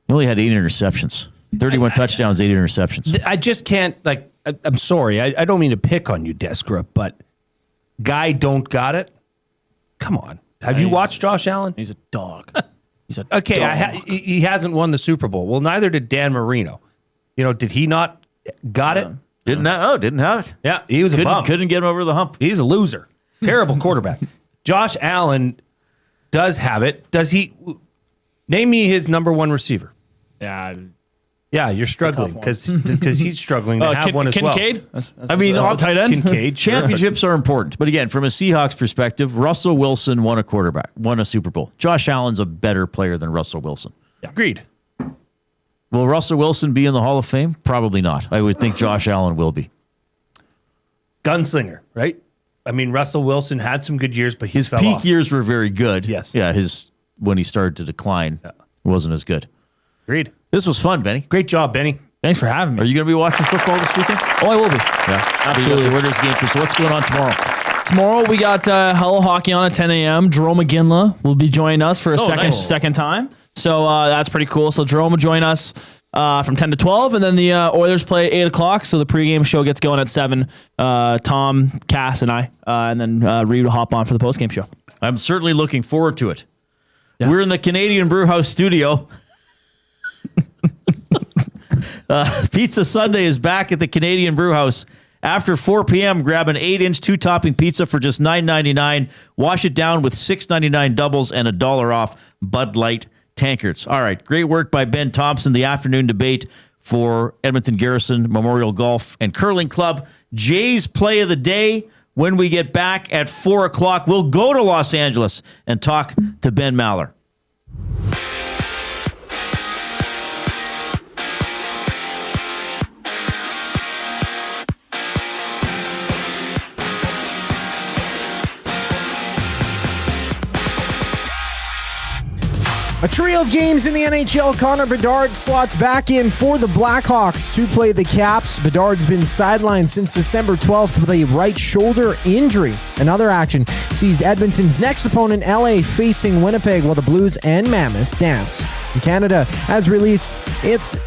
He only had 8 interceptions, 31 touchdowns, 8 interceptions. I just can't. I'm sorry, I don't mean to pick on you, Deskra, but guy don't got it. Come on, have you watched Josh Allen? He's a dog. He's a okay. dog. He hasn't won the Super Bowl. Well, neither did Dan Marino. Did he not got it? Didn't have it. Yeah, he was a bum. Couldn't get him over the hump. He's a loser. Terrible quarterback. Josh Allen does have it. Does he? Name me his number one receiver. Yeah, you're struggling because he's struggling to have one as well. Kincaid? Tight end. Kincaid. Championships are important, but again, from a Seahawks perspective, Russell Wilson won a Super Bowl. Josh Allen's a better player than Russell Wilson. Yeah. Agreed. Will Russell Wilson be in the Hall of Fame? Probably not. I would think Josh Allen will be. Gunslinger, right? I mean, Russell Wilson had some good years, but his peak off. years were very good. Yes. Yeah, when he started to decline, wasn't as good. Agreed. This was fun, Benny. Great job, Benny. Thanks for having me. Are you going to be watching football this weekend? Oh, I will be. Yeah, absolutely. The Winners game. So what's going on tomorrow? Tomorrow we got Hello Hockey on at 10 a.m. Jerome McGinley will be joining us for a second time. So that's pretty cool. So Jerome will join us from 10 to 12, and then the Oilers play 8 o'clock. So the pregame show gets going at 7. Tom, Cass, and I, and then Reid will hop on for the postgame show. I'm certainly looking forward to it. Yeah. We're in the Canadian Brewhouse studio. Pizza Sunday is back at the Canadian Brewhouse. After 4 p.m., grab an 8-inch 2-topping pizza for just $9.99. Wash it down with $6.99 doubles and $1 off Bud Light tankards. All right, great work by Ben Thompson. The afternoon debate for Edmonton Garrison Memorial Golf and Curling Club. Jay's play of the day. When we get back at 4 o'clock, we'll go to Los Angeles and talk to Ben Maller. A trio of games in the NHL. Connor Bedard slots back in for the Blackhawks to play the Caps. Bedard's been sidelined since December 12th with a right shoulder injury. Another action sees Edmonton's next opponent, LA, facing Winnipeg while the Blues and Mammoth dance. And Canada has released its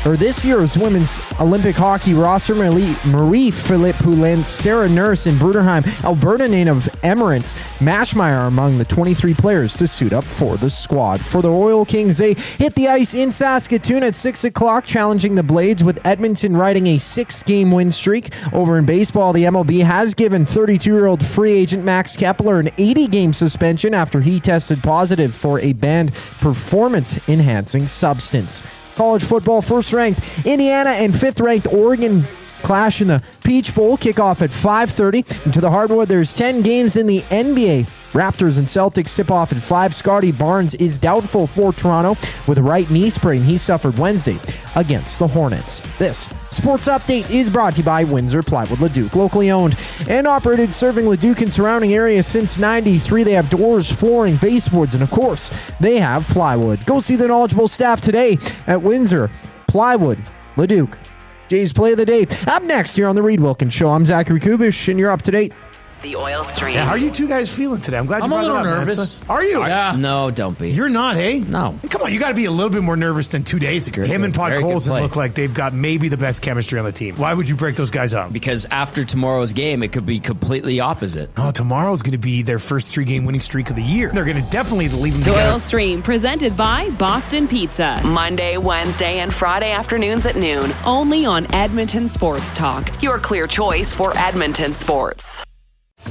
This year's women's Olympic hockey roster, Marie-Philippe Poulin, Sarah Nurse, and Bruderheim, Alberta native Emirates Mashmeyer are among the 23 players to suit up for the squad. For the Oil Kings, they hit the ice in Saskatoon at 6 o'clock, challenging the Blades, with Edmonton riding a 6-game win streak. Over in baseball, the MLB has given 32-year-old free agent Max Kepler an 80-game suspension after he tested positive for a banned performance-enhancing substance. College football, first-ranked Indiana and fifth-ranked Oregon clash in the Peach Bowl. Kickoff at 5:30. And to the hardwood, there's 10 games in the NBA. Raptors and Celtics tip off at 5. Scotty Barnes is doubtful for Toronto with a right knee sprain he suffered Wednesday against the Hornets. This sports update is brought to you by Windsor Plywood Leduc. Locally owned and operated, serving Leduc and surrounding areas since '93. They have doors, flooring, baseboards, and of course, they have plywood. Go see the knowledgeable staff today at Windsor Plywood Leduc. Jay's Play of the Day. Up next here on the Reid Wilkins Show. I'm Zachary Kubish, and you're up to date. The Oil Stream. Yeah, how are you two guys feeling today? I'm glad you brought it up. I'm a little nervous. Are you? Yeah. No, don't be. You're not, eh? No. Come on, you got to be a little bit more nervous than 2 days ago. Him and Podkolzin look like they've got maybe the best chemistry on the team. Why would you break those guys up? Because after tomorrow's game, it could be completely opposite. Oh, tomorrow's going to be their first 3-game winning streak of the year. They're going to definitely leave them The together. Oil Stream, presented by Boston Pizza. Monday, Wednesday, and Friday afternoons at noon. Only on Edmonton Sports Talk. Your clear choice for Edmonton sports.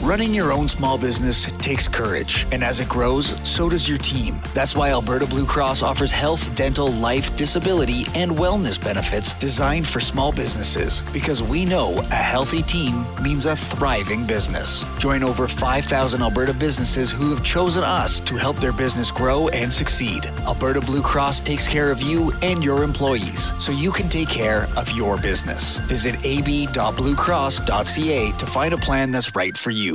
Running your own small business takes courage, and as it grows, so does your team. That's why Alberta Blue Cross offers health, dental, life, disability, and wellness benefits designed for small businesses. Because we know a healthy team means a thriving business. Join over 5,000 Alberta businesses who have chosen us to help their business grow and succeed. Alberta Blue Cross takes care of you and your employees, so you can take care of your business. Visit ab.bluecross.ca to find a plan that's right for you.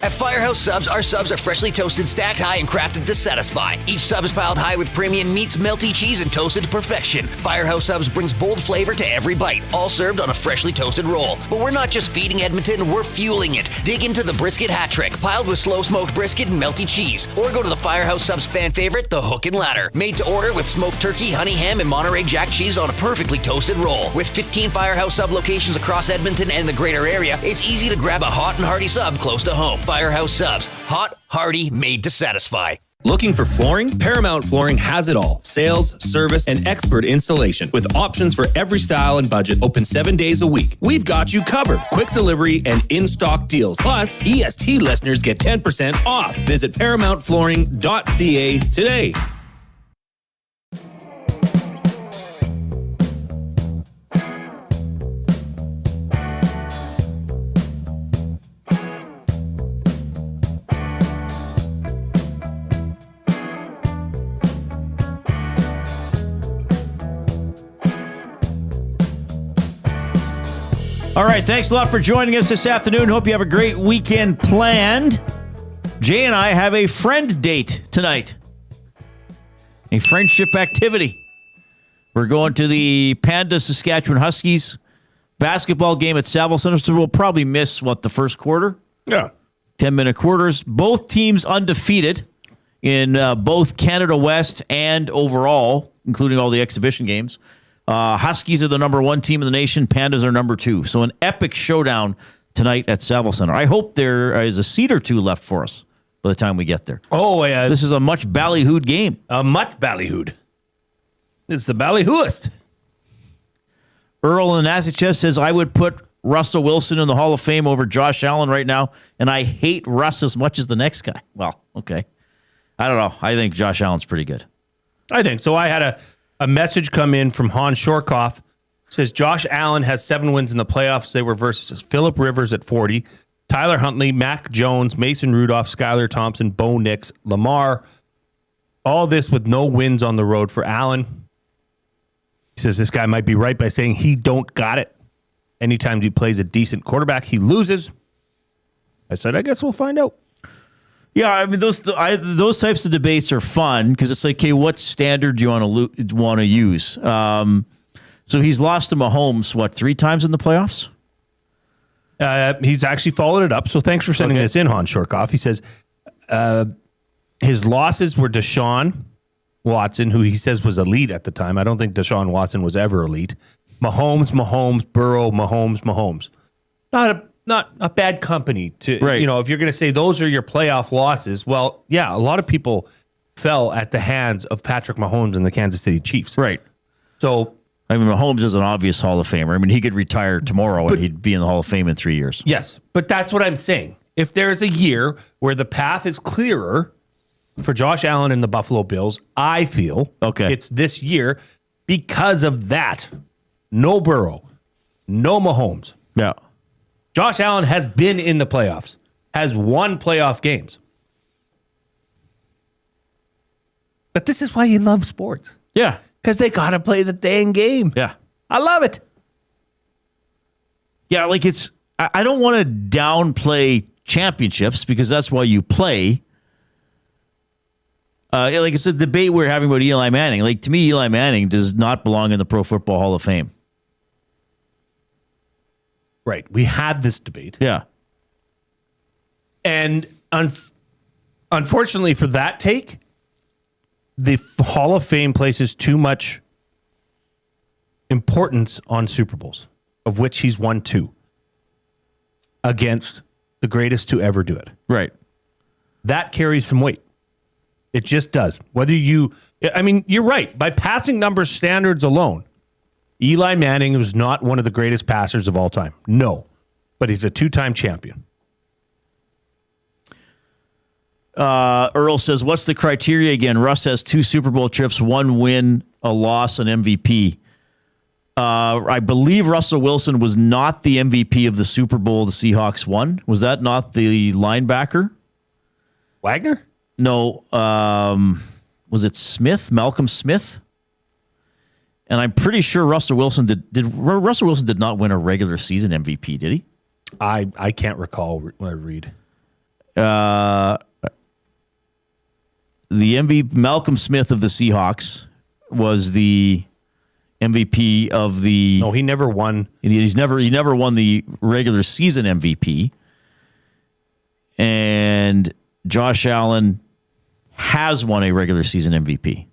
At Firehouse Subs, our subs are freshly toasted, stacked high, and crafted to satisfy. Each sub is piled high with premium meats, melty cheese, and toasted to perfection. Firehouse Subs brings bold flavor to every bite, all served on a freshly toasted roll. But we're not just feeding Edmonton, we're fueling it. Dig into the brisket hat trick, piled with slow-smoked brisket and melty cheese. Or go to the Firehouse Subs fan favorite, the Hook and Ladder. Made to order with smoked turkey, honey ham, and Monterey Jack cheese on a perfectly toasted roll. With 15 Firehouse Sub locations across Edmonton and the greater area, it's easy to grab a hot and hearty sub close to home. Firehouse Subs. Hot, hearty, made to satisfy. Looking for flooring? Paramount Flooring has it all. Sales, service, and expert installation. With options for every style and budget, open 7 days a week. We've got you covered. Quick delivery and in-stock deals. Plus, EST listeners get 10% off. Visit ParamountFlooring.ca today. All right, thanks a lot for joining us this afternoon. Hope you have a great weekend planned. Jay and I have a friend date tonight. A friendship activity. We're going to the Panda Saskatchewan Huskies basketball game at Saville Center. So we'll probably miss, the first quarter? Yeah. 10-minute quarters. Both teams undefeated in both Canada West and overall, including all the exhibition games. Huskies are the number 1 team in the nation. Pandas are number 2. So an epic showdown tonight at Saville Center. I hope there is a seat or two left for us by the time we get there. Oh, yeah. This is a much ballyhooed game. A much ballyhooed. It's the ballyhooest. Earl in Natchez says, I would put Russell Wilson in the Hall of Fame over Josh Allen right now, and I hate Russ as much as the next guy. Well, okay. I don't know. I think Josh Allen's pretty good. I think so. I had a message come in from Hans Shorkoff. Says Josh Allen has 7 wins in the playoffs. They were versus Phillip Rivers at 40, Tyler Huntley, Mac Jones, Mason Rudolph, Skylar Thompson, Bo Nix, Lamar. All this with no wins on the road for Allen. He says this guy might be right by saying he don't got it. Anytime he plays a decent quarterback, he loses. I said, I guess we'll find out. Yeah, I mean those types of debates are fun because it's like, okay, what standard do you want to use? So he's lost to Mahomes 3 times in the playoffs? He's actually followed it up. So thanks for sending this in, Hans Shorkoff. He says his losses were Deshaun, Watson, who he says was elite at the time. I don't think Deshaun Watson was ever elite. Mahomes, Burrow, Mahomes. Not a bad company to, Right. if you're going to say those are your playoff losses. Well, yeah, a lot of people fell at the hands of Patrick Mahomes and the Kansas City Chiefs. Right. So, I mean, Mahomes is an obvious Hall of Famer. I mean, he could retire tomorrow and he'd be in the Hall of Fame in 3 years. yes, but that's what I'm saying. If there's a year where the path is clearer for Josh Allen and the Buffalo Bills, I feel it's this year because of that. No Burrow, no Mahomes. Yeah. Josh Allen has been in the playoffs, has won playoff games. But this is why you love sports. Yeah. Because they got to play the dang game. Yeah. I love it. Yeah, like I don't want to downplay championships because that's why you play. Like it's a debate we're having about Eli Manning. Like, to me, Eli Manning does not belong in the Pro Football Hall of Fame. Right. We had this debate. Yeah. And unfortunately for that take, the Hall of Fame places too much importance on Super Bowls, of which he's won 2 against the greatest to ever do it. Right. That carries some weight. It just does. You're right. By passing numbers standards alone, Eli Manning was not one of the greatest passers of all time. No. But he's a 2-time champion. Earl says, what's the criteria again? Russ has 2 Super Bowl trips, 1 win, a loss, an MVP. I believe Russell Wilson was not the MVP of the Super Bowl the Seahawks won. Was that not the linebacker? Wagner? No. Was it Smith? Malcolm Smith? And I'm pretty sure Russell Wilson Russell Wilson did not win a regular season MVP, did he? I can't recall, Reid. The MVP, Malcolm Smith of the Seahawks, was the MVP of the. No, he never won. He never won the regular season MVP. And Josh Allen has won a regular season MVP.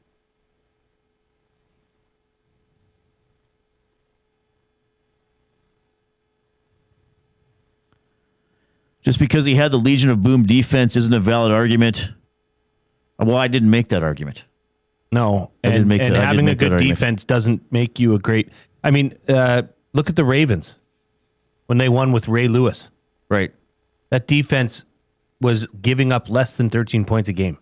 Just because he had the Legion of Boom defense isn't a valid argument. Well, I didn't make that argument. No, and having a good defense doesn't make you a great. I mean, look at the Ravens when they won with Ray Lewis. Right. That defense was giving up less than 13 points a game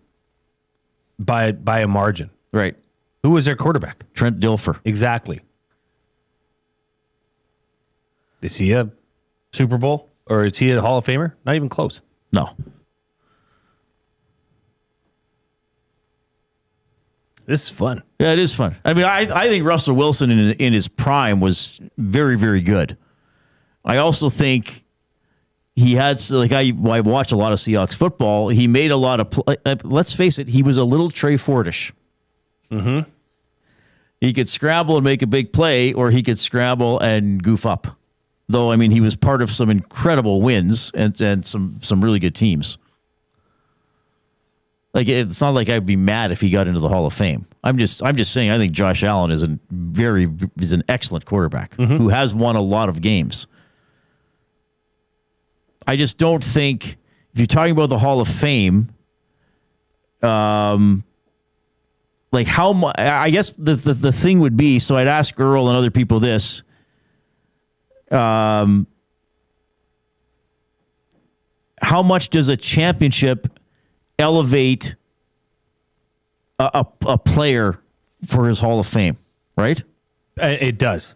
by a margin. Right. Who was their quarterback? Trent Dilfer. Exactly. Is he a Super Bowl or is he a Hall of Famer? Not even close. No. This is fun. Yeah, it is fun. I mean, I think Russell Wilson in his prime was very, very good. I also think he had, like, I watch a lot of Seahawks football. He made a lot of, let's face it, he was a little Trey Fordish. Mm-hmm. He could scramble and make a big play, or he could scramble and goof up. Though, I mean, he was part of some incredible wins and some really good teams. Like, it's not like I'd be mad if he got into the Hall of Fame. I'm just saying I think Josh Allen is an excellent quarterback who has won a lot of games. I just don't think, if you're talking about the Hall of Fame, like how much, I guess the thing would be, so I'd ask Earl and other people this, how much does a championship elevate a player for his Hall of Fame, right? It does.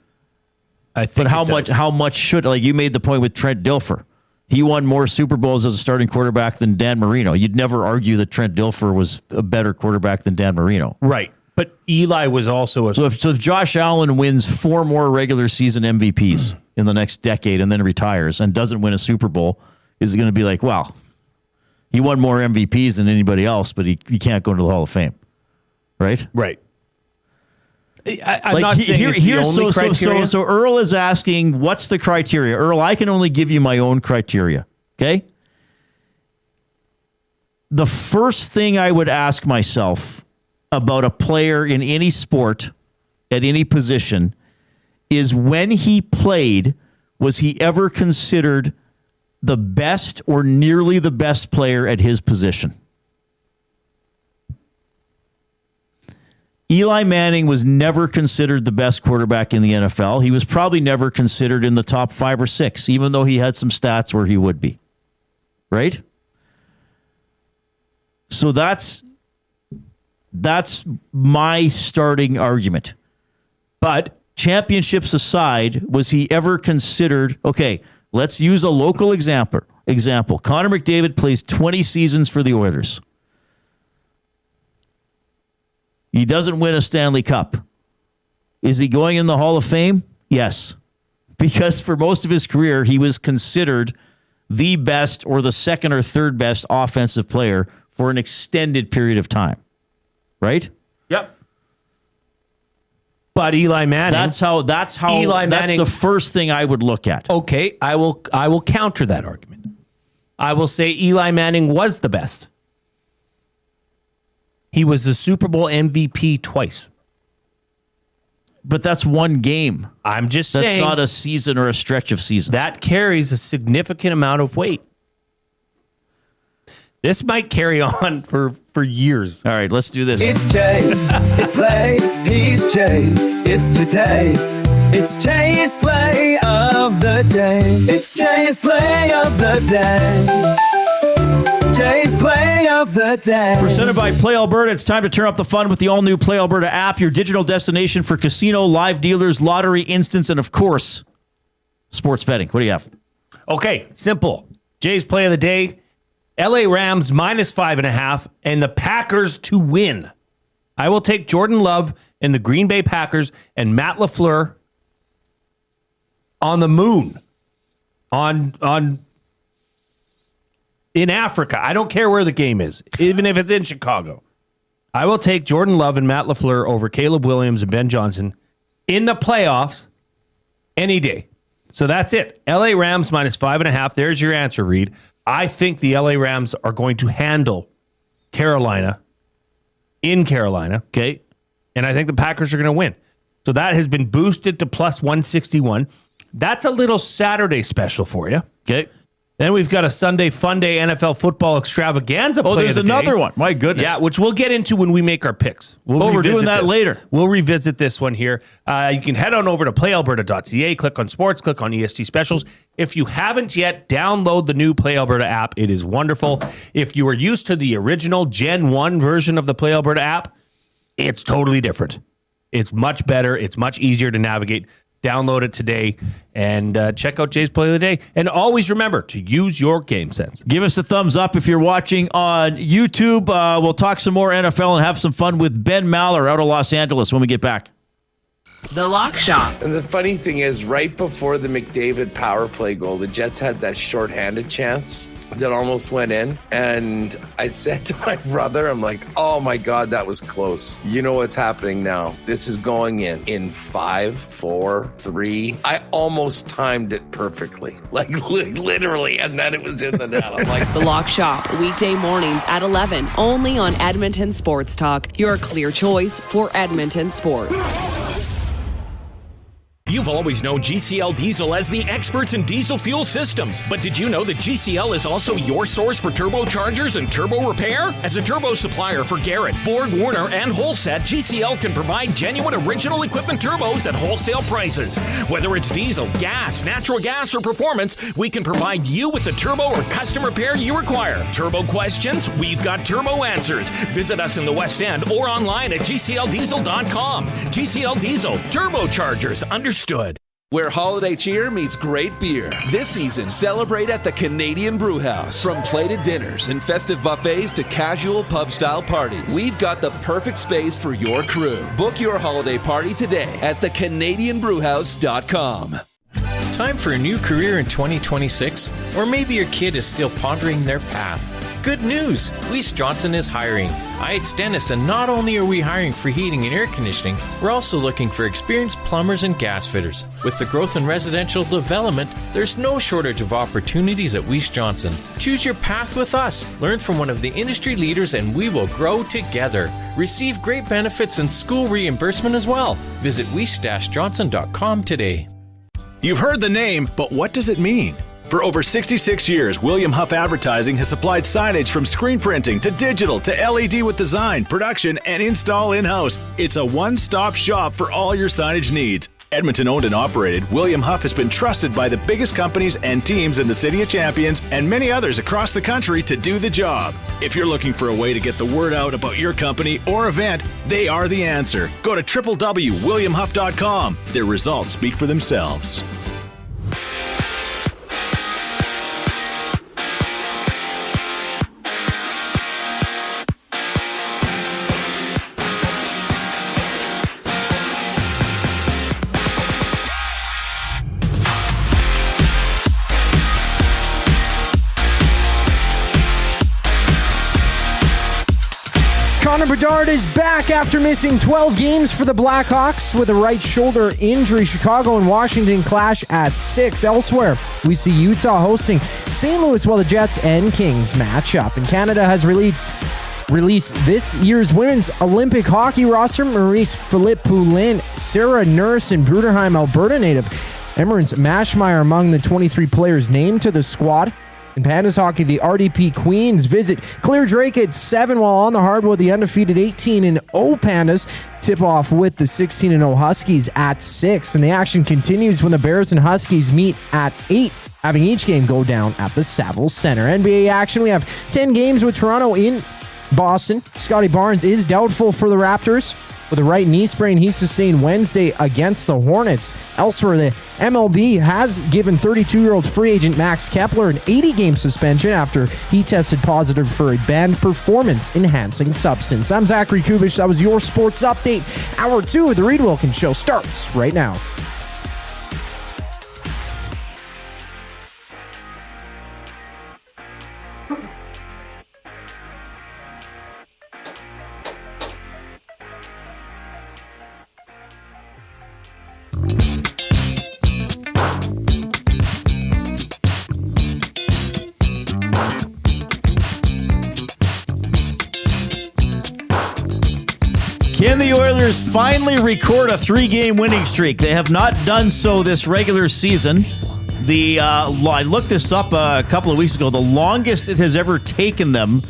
I think. But how much should, like, you made the point with Trent Dilfer. He won more Super Bowls as a starting quarterback than Dan Marino. You'd never argue that Trent Dilfer was a better quarterback than Dan Marino. Right. But Eli was also a... So if Josh Allen wins 4 more regular season MVPs in the next decade and then retires and doesn't win a Super Bowl, is it going to be like, well, he won more MVPs than anybody else, but he can't go into the Hall of Fame, right? Right. I'm not saying it's the only criteria. So Earl is asking, what's the criteria? Earl, I can only give you my own criteria, okay? The first thing I would ask myself about a player in any sport at any position is when he played, was he ever considered the best or nearly the best player at his position? Eli Manning was never considered the best quarterback in the NFL. He was probably never considered in the top 5 or 6, even though he had some stats where he would be. Right? So that's my starting argument. But championships aside, was he ever considered, okay, let's use a local example. Connor McDavid plays 20 seasons for the Oilers. He doesn't win a Stanley Cup. Is he going in the Hall of Fame? Yes. Because for most of his career, he was considered the best or the second or third best offensive player for an extended period of time. Right? Yep. But Eli Manning. That's the first thing I would look at. Okay, I will counter that argument. I will say Eli Manning was the best. He was the Super Bowl MVP twice. But that's one game. I'm just saying. That's not a season or a stretch of seasons. That carries a significant amount of weight. This might carry on for years. All right, let's do this. It's Jay. It's play. He's Jay. It's today. It's Jay's play of the day. It's Jay's play of the day. Jay's play of the day. Presented by Play Alberta. It's time to turn up the fun with the all-new Play Alberta app, your digital destination for casino, live dealers, lottery, instants, and of course, sports betting. What do you have? Okay, simple. Jay's play of the day. LA Rams -5.5 and the Packers to win. I will take Jordan Love and the Green Bay Packers and Matt LaFleur on the moon. In Africa. I don't care where the game is, even if it's in Chicago. I will take Jordan Love and Matt LaFleur over Caleb Williams and Ben Johnson in the playoffs any day. So that's it. LA Rams -5.5. There's your answer, Reid. I think the LA Rams are going to handle Carolina in Carolina. Okay. And I think the Packers are going to win. So that has been boosted to +161. That's a little Saturday special for you. Okay. Then we've got a Sunday Fun Day NFL football extravaganza. Oh, there's another one. My goodness. Yeah, which we'll get into when we make our picks. We're doing that later. We'll revisit this one here. You can head on over to playalberta.ca, click on sports, click on EST specials. If you haven't yet, download the new Play Alberta app. It is wonderful. If you are used to the original Gen 1 version of the Play Alberta app, it's totally different. It's much better. It's much easier to navigate. Download it today and check out Jay's Play of the Day. And always remember to use your game sense. Give us a thumbs up if you're watching on YouTube. We'll talk some more NFL and have some fun with Ben Maller out of Los Angeles when we get back. The Lock Shop. And the funny thing is, right before the McDavid power play goal, the Jets had that shorthanded chance that almost went in. And I said to my brother, I'm like, oh my God, that was close. You know what's happening now? This is going in 5, 4, 3. I almost timed it perfectly. Like literally. And then it was in the net. I'm like, The Lock Shop, weekday mornings at 11, only on Edmonton Sports Talk, your clear choice for Edmonton sports. You've always known GCL Diesel as the experts in diesel fuel systems. But did you know that GCL is also your source for turbochargers and turbo repair? As a turbo supplier for Garrett, Borg Warner, and Holset, GCL can provide genuine original equipment turbos at wholesale prices. Whether it's diesel, gas, natural gas, or performance, we can provide you with the turbo or custom repair you require. Turbo questions? We've got turbo answers. Visit us in the West End or online at GCLDiesel.com. GCL Diesel, turbochargers, understood. Where holiday cheer meets great beer. This season, celebrate at the Canadian Brewhouse. From plated dinners and festive buffets to casual pub-style parties, we've got the perfect space for your crew. Book your holiday party today at thecanadianbrewhouse.com. Time for a new career in 2026? Or maybe your kid is still pondering their path. good news. Weiss Johnson is hiring. It's Dennis, and not only are we hiring for heating and air conditioning, we're also looking for experienced plumbers and gas fitters. With the growth in residential development, there's no shortage of opportunities at Weiss Johnson. Choose your path with us. Learn from one of the industry leaders, and we will grow together. Receive great benefits and school reimbursement as well. Visit weiss-johnson.com today. You've heard the name, but what does it mean? For over 66 years, William Huff Advertising has supplied signage from screen printing to digital to LED with design, production, and install in-house. It's a one-stop shop for all your signage needs. Edmonton owned and operated, William Huff has been trusted by the biggest companies and teams in the City of Champions and many others across the country to do the job. If you're looking for a way to get the word out about your company or event, they are the answer. Go to www.williamhuff.com. Their results speak for themselves. Connor Bedard is back after missing 12 games for the Blackhawks with a right shoulder injury. Chicago and Washington clash at 6. Elsewhere, we see Utah hosting St. Louis while the Jets and Kings match up. And Canada has released this year's women's Olympic hockey roster. Marie-Philippe Poulin, Sarah Nurse, and Bruderheim, Alberta native Emmerance Mashmeyer among the 23 players named to the squad. In Pandas hockey, the RDP Queens visit Clear Drake at 7, while on the hardwood, the undefeated 18-0 Pandas tip off with the 16-0 Huskies at 6. And the action continues when the Bears and Huskies meet at 8, having each game go down at the Saville Center. NBA action, we have 10 games with Toronto in Boston. Scotty Barnes is doubtful for the Raptors with a right knee sprain he sustained Wednesday against the Hornets. Elsewhere, the MLB has given 32-year-old free agent Max Kepler an 80-game suspension after he tested positive for a banned performance-enhancing substance. I'm Zachary Kubish. That was your sports update. Hour 2 of the Reid Wilkins Show starts right now. Can the Oilers finally record a 3-game winning streak? They have not done so this regular season. I looked this up a couple of weeks ago. The longest it has ever taken them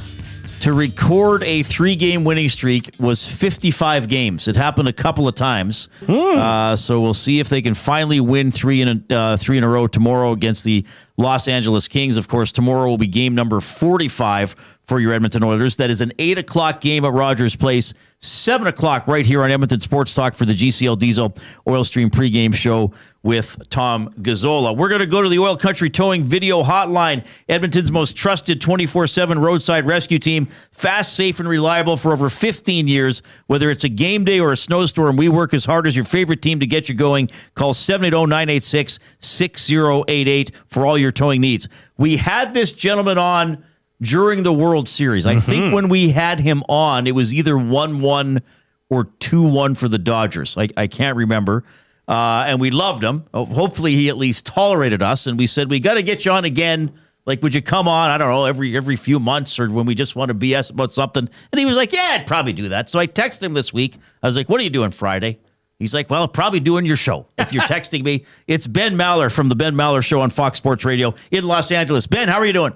to record a 3-game winning streak was 55 games. It happened a couple of times. So we'll see if they can finally win three in a row tomorrow against the Los Angeles Kings. Of course, tomorrow will be game number 45 for your Edmonton Oilers. That is an 8 o'clock game at Rogers Place, 7 o'clock right here on Edmonton Sports Talk for the GCL Diesel Oil Stream pregame show with Tom Gazzola. We're going to go to the Oil Country Towing Video Hotline, Edmonton's most trusted 24/7 roadside rescue team, fast, safe, and reliable for over 15 years. Whether it's a game day or a snowstorm, we work as hard as your favorite team to get you going. Call 780-986-6088 for all your towing needs. We had this gentleman on during the World Series. I think when we had him on, it was either 1-1 or 2-1 for the Dodgers. I can't remember. And we loved him. Hopefully he at least tolerated us. And we said, we got to get you on again. Like, would you come on, I don't know, every few months or when we just want to BS about something? And he was like, yeah, I'd probably do that. So I texted him this week. I was like, what are you doing Friday? He's like, well, probably doing your show. If you're texting me, it's Ben Maller from the Ben Maller Show on Fox Sports Radio in Los Angeles. Ben, how are you doing?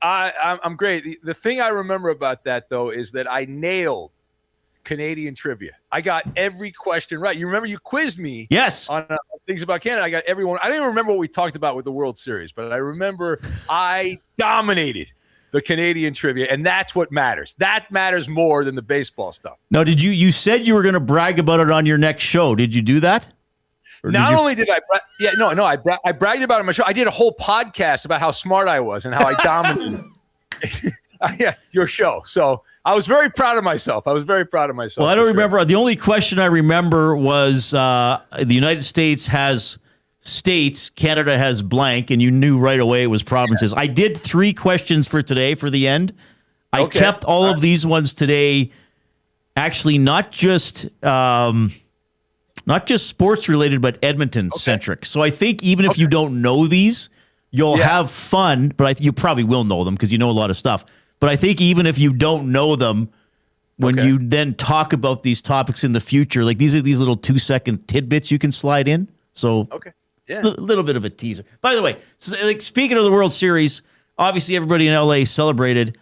I'm great. The thing I remember about that, though, is that I nailed Canadian trivia. I got every question right. You remember you quizzed me on things about Canada. I got everyone. I didn't remember what we talked about with the World Series, but I remember I dominated the Canadian trivia, and that's what matters. That matters more than the baseball stuff. Now, you said you were going to brag about it on your next show. Did you do that? Not only did I bragged about it on my show. I did a whole podcast about how smart I was and how I dominated your show. So I was very proud of myself. Well, I don't remember. The only question I remember was the United States has states, Canada has blank, and you knew right away it was provinces. I did 3 questions for today for the end. I kept all of these ones today, actually not just sports related, but Edmonton centric. So I think even if you don't know these, you'll have fun, but you probably will know them because you know a lot of stuff. But I think even if you don't know them, when you then talk about these topics in the future, like these are these little 2-second tidbits you can slide in. So a little bit of a teaser. By the way, so, like, speaking of the World Series, obviously everybody in LA celebrated,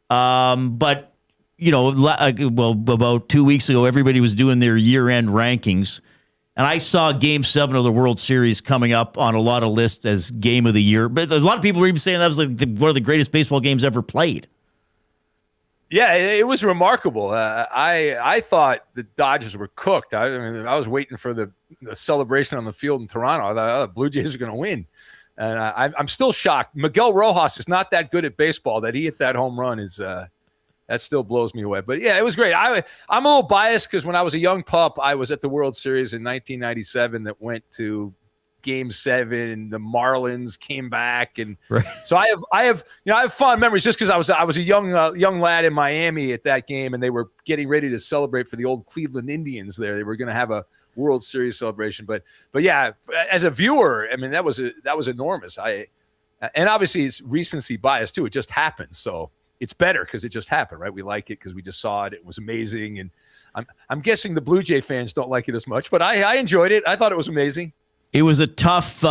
but about 2 weeks ago, everybody was doing their year-end rankings, and I saw Game 7 of the World Series coming up on a lot of lists as Game of the Year. But a lot of people were even saying that was like one of the greatest baseball games ever played. Yeah, it was remarkable. I thought the Dodgers were cooked. I mean, I was waiting for the celebration on the field in Toronto. I thought, the Blue Jays are going to win. And I'm still shocked. Miguel Rojas is not that good at baseball. That he hit that home run that still blows me away. But, yeah, it was great. I'm a little biased because when I was a young pup, I was at the World Series in 1997 that went to Game 7. The Marlins came back, and so I have fond memories just because I was a young lad in Miami at that game, and they were getting ready to celebrate for the old Cleveland Indians. There, they were going to have a World Series celebration, but yeah, as a viewer, I mean that was enormous. And obviously it's recency bias too. It just happened, so it's better because it just happened, right? We like it because we just saw it. It was amazing, and I'm guessing the Blue Jay fans don't like it as much, but I enjoyed it. I thought it was amazing. It was a tough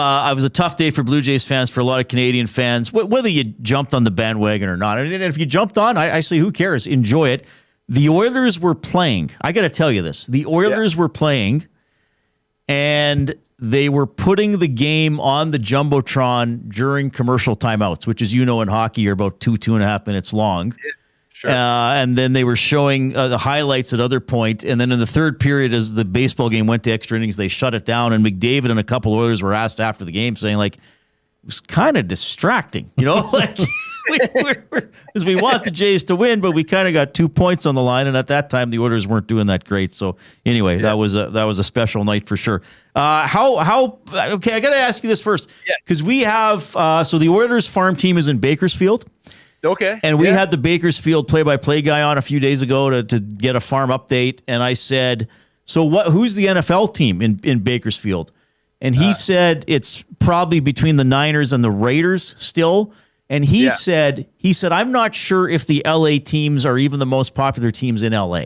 day for Blue Jays fans, for a lot of Canadian fans, whether you jumped on the bandwagon or not. And if you jumped on, I say, who cares? Enjoy it. The Oilers were playing. I got to tell you this. The Oilers were playing, and they were putting the game on the Jumbotron during commercial timeouts, which, as you know, in hockey are about 2.5 minutes long. Yeah. Sure. And then they were showing the highlights at other point. And then in the third period, as the baseball game went to extra innings, they shut it down. And McDavid and a couple of Oilers were asked after the game, saying, like, it was kind of distracting, like because we want the Jays to win, but we kind of got 2 points on the line. And at that time, the Oilers weren't doing that great. So anyway, that was a special night for sure. Okay, I got to ask you this first, because we have so the Oilers farm team is in Bakersfield. Okay. And we had the Bakersfield play-by-play guy on a few days ago to get a farm update. And I said, so who's the NFL team in Bakersfield? And he said it's probably between the Niners and the Raiders still. And he said, I'm not sure if the LA teams are even the most popular teams in LA.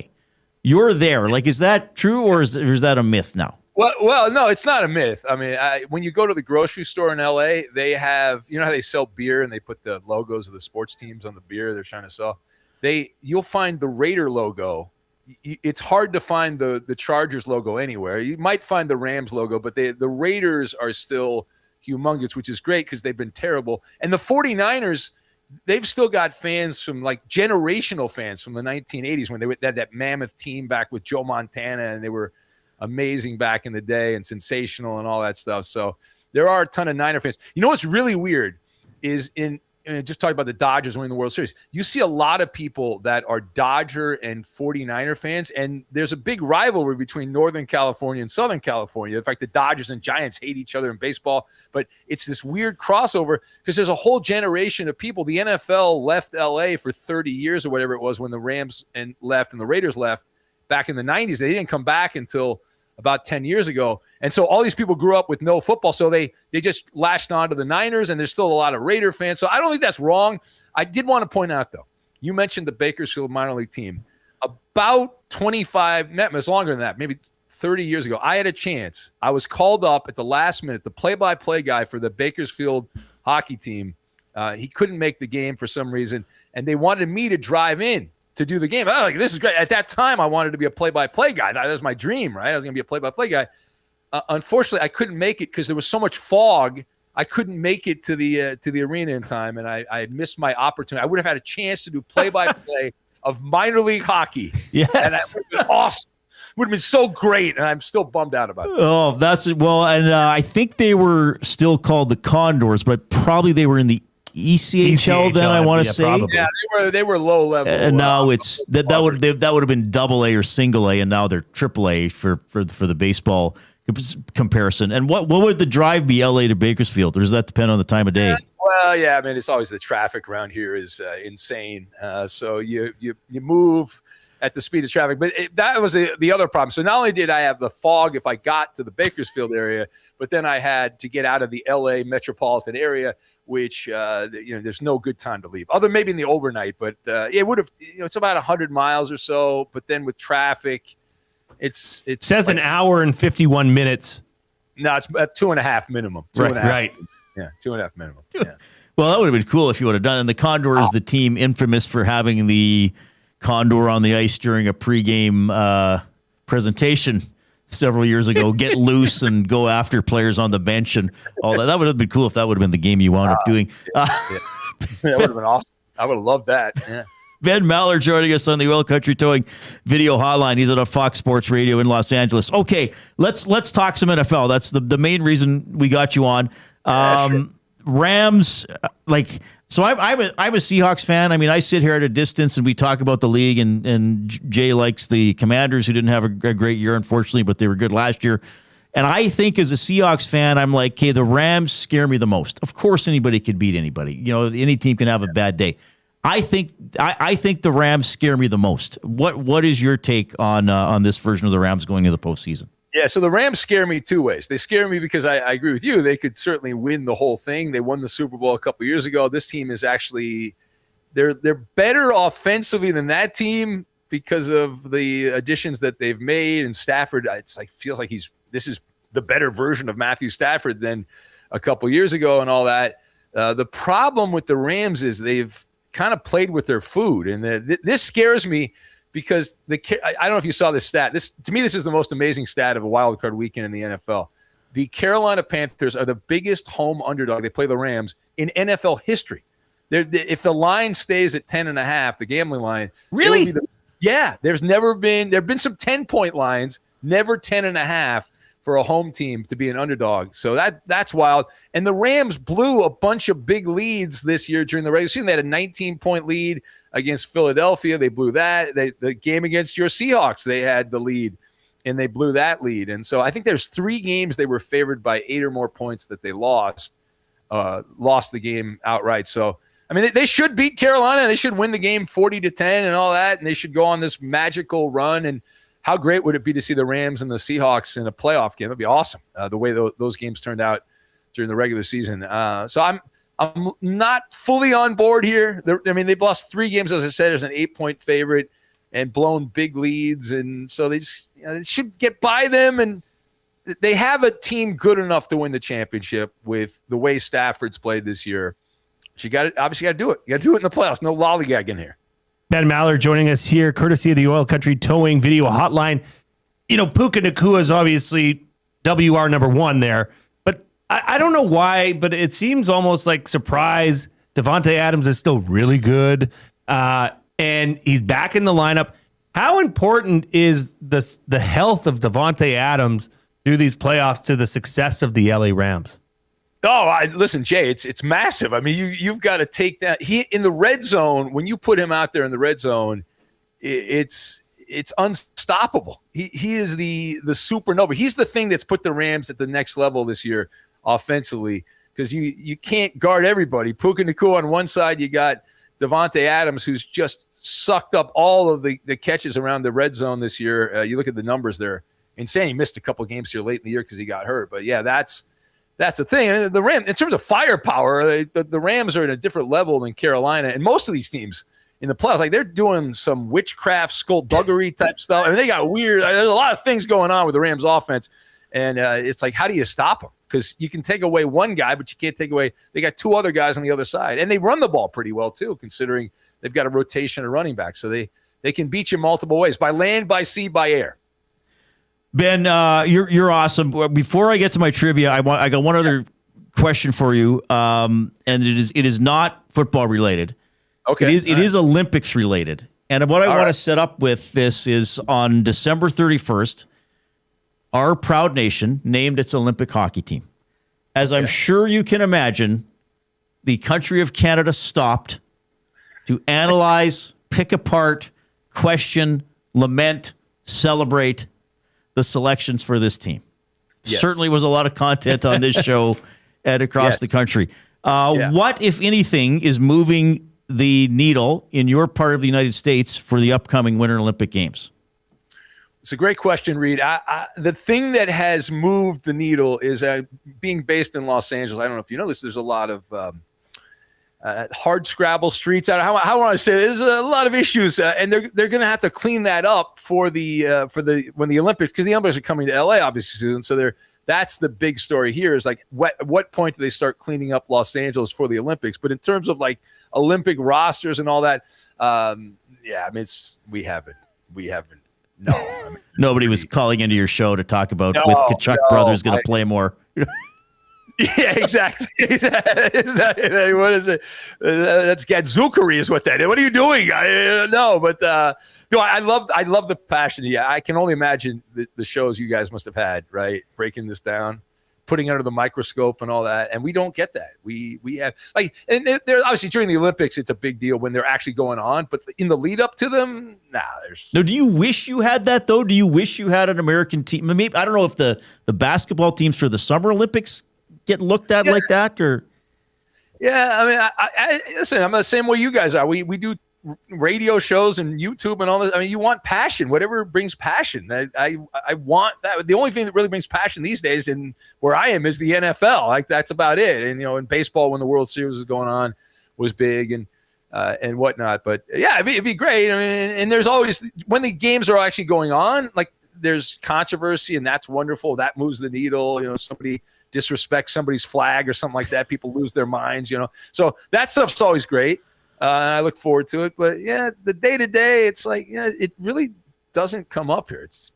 You're there. Like, is that true, or is that a myth now? Well, no, it's not a myth. I mean, when you go to the grocery store in LA, they have, how they sell beer and they put the logos of the sports teams on the beer they're trying to sell. You'll find the Raider logo. It's hard to find the Chargers logo anywhere. You might find the Rams logo, but the Raiders are still humongous, which is great because they've been terrible. And the 49ers, they've still got fans from, like, generational fans from the 1980s when they had that mammoth team back with Joe Montana, and they were amazing back in the day and sensational and all that stuff. So there are a ton of Niner fans. You know what's really weird is just talking about the Dodgers winning the World Series. You see a lot of people that are Dodger and 49er fans, and there's a big rivalry between Northern California and Southern California. In fact, the Dodgers and Giants hate each other in baseball, but it's this weird crossover because there's a whole generation of people. The NFL left LA for 30 years or whatever it was when the Rams left and the Raiders left back in the 90s. They didn't come back until about 10 years ago. And so all these people grew up with no football. So they just latched on to the Niners, and there's still a lot of Raider fans. So I don't think that's wrong. I did want to point out, though, you mentioned the Bakersfield minor league team. About 25, maybe longer than that, maybe 30 years ago, I had a chance. I was called up at the last minute, the play-by-play guy for the Bakersfield hockey team. He couldn't make the game for some reason, and they wanted me to drive in to do the game. Oh, like, this is great. At that time, I wanted to be a play-by-play guy. That was my dream, right? I was going to be a play-by-play guy. Unfortunately, I couldn't make it because there was so much fog. I couldn't make it to the arena in time, and I missed my opportunity. I would have had a chance to do play-by-play of minor league hockey. Yes. And that would have been awesome. Would have been so great, and I'm still bummed out about it. Oh, and I think they were still called the Condors, but probably they were in the ECHL then, I want to say. Probably. Yeah, they were low level. And now it's that would have been double A or single A, and now they're triple A for the baseball comparison. And what would the drive be, LA to Bakersfield, or does that depend on the time of day? Well, yeah, I mean, it's always the traffic around here is insane. So you move at the speed of traffic, but that was the other problem. So not only did I have the fog if I got to the Bakersfield area, but then I had to get out of the LA metropolitan area, which there's no good time to leave, other maybe in the overnight. But it would have, it's about 100 miles or so. But then with traffic, it says like, an hour and 51 minutes. No, it's 2.5 minimum. Right. Yeah, 2.5 minimum. Yeah. Well, that would have been cool if you would have done it. And the Condor is the team infamous for having the Condor on the ice during a pregame presentation several years ago, get loose and go after players on the bench and all that. That would have been cool if that would have been the game you wound up doing. That would have been awesome. I would have loved that. Yeah. Ben Maller joining us on the Oil Country Towing video hotline. He's at a Fox Sports Radio in Los Angeles. Okay, let's talk some NFL. That's the main reason we got you on. Sure. Rams, so I'm a Seahawks fan. I mean, I sit here at a distance and we talk about the league, and Jay likes the Commanders, who didn't have a great year, unfortunately, but they were good last year. And I think as a Seahawks fan, I'm like, okay, the Rams scare me the most. Of course, anybody could beat anybody. Any team can have a bad day. I think the Rams scare me the most. What is your take on this version of the Rams going into the postseason? Yeah, so the Rams scare me two ways. They scare me because I agree with you. They could certainly win the whole thing. They won the Super Bowl a couple years ago. This team is actually they're better offensively than that team because of the additions that they've made. And Stafford, feels like this is the better version of Matthew Stafford than a couple years ago and all that. The problem with the Rams is they've kind of played with their food, and this scares me because I don't know if you saw this stat. To me, this is the most amazing stat of a wild card weekend in the NFL. The Carolina Panthers are the biggest home underdog. They play the Rams in NFL history. If the line stays at 10.5, the gambling line, really, there've been some 10-point lines, never 10.5. For a home team to be an underdog. So that's wild. And the Rams blew a bunch of big leads this year during the regular season. They had a 19-point lead against Philadelphia. They blew that. The game against your Seahawks, they had the lead, and they blew that lead. And so I think there's 3 games they were favored by 8 or more points that they lost the game outright. So, I mean, they should beat Carolina. They should win the game 40-10 and all that, and they should go on this magical run. And how great would it be to see the Rams and the Seahawks in a playoff game? That'd be awesome. The way those games turned out during the regular season. So I'm not fully on board here. They've lost 3 games, as I said, as an 8-point favorite and blown big leads, and so they should get by them. And they have a team good enough to win the championship with the way Stafford's played this year. You obviously got to do it. You got to do it in the playoffs. No lollygagging here. Ben Maller joining us here, courtesy of the Oil Country Towing video hotline. Puka Nacua is obviously WR number 1 there, but I don't know why, but it seems almost like surprise. Davante Adams is still really good, and he's back in the lineup. How important is the health of Davante Adams through these playoffs to the success of the LA Rams? Oh, listen, Jay, it's massive. I mean, you've got to take that. He in the red zone, when you put him out there in the red zone, it's unstoppable. He is the supernova. He's the thing that's put the Rams at the next level this year offensively, because you can't guard everybody. Puka Nacua on one side, you got Davante Adams, who's just sucked up all of the catches around the red zone this year. You look at the numbers, they're insane. He missed a couple games here late in the year because he got hurt. But yeah, that's the thing. And the Rams, in terms of firepower, the Rams are at a different level than Carolina. And most of these teams in the playoffs, they're doing some witchcraft, skullduggery type stuff. I mean, they got weird. There's a lot of things going on with the Rams offense. And it's like, how do you stop them? Because you can take away one guy, but you can't take away. They got 2 other guys on the other side. And they run the ball pretty well, too, considering they've got a rotation of running backs. So they can beat you multiple ways, by land, by sea, by air. Ben, you're awesome. Before I get to my trivia, I got one other question for you, and it is not football related. Okay, it is Olympics related. And what I want to set up with this is on December 31st, our proud nation named its Olympic hockey team. As I'm sure you can imagine, the country of Canada stopped to analyze, pick apart, question, lament, celebrate the selections for this team. Certainly was a lot of content on this show and across the country. What, if anything, is moving the needle in your part of the United States for the upcoming Winter Olympic Games? It's a great question, Reid. The thing that has moved the needle is being based in Los Angeles. I don't know if you know this. There's a lot of hard scrabble streets. How want I say it? There's a lot of issues, and they're going to have to clean that up for the when the Olympics, because the Olympics are coming to LA obviously soon. So that's the big story here is like what point do they start cleaning up Los Angeles for the Olympics? But in terms of like Olympic rosters and all that, we haven't. No, nobody was calling into your show to talk about with Kachuk brothers going to play more. Yeah, exactly. What is it? That's Gadzookery is what that is. What are you doing? I love the passion. Yeah, I can only imagine the shows you guys must have had, right? Breaking this down, putting under the microscope and all that. And we don't get that. We have and they're obviously during the Olympics, it's a big deal when they're actually going on. But in the lead up to them, there's no. Do you wish you had that though? Do you wish you had an American team? Maybe, I don't know if the basketball teams for the Summer Olympics get looked at like that, or I listen, I'm the same way you guys are. We do radio shows and YouTube and all this. I mean, you want passion, whatever brings passion. I want that. The only thing that really brings passion these days, and where I am, is the NFL. Like that's about it. And in baseball, when the World Series was going on, was big and whatnot. But yeah, it'd be great. I mean, and there's always when the games are actually going on, like there's controversy, and that's wonderful. That moves the needle. Somebody disrespect somebody's flag or something like that, people lose their minds, So that stuff's always great. I look forward to it. But yeah, the day-to-day, it's like, it really doesn't come up here. It's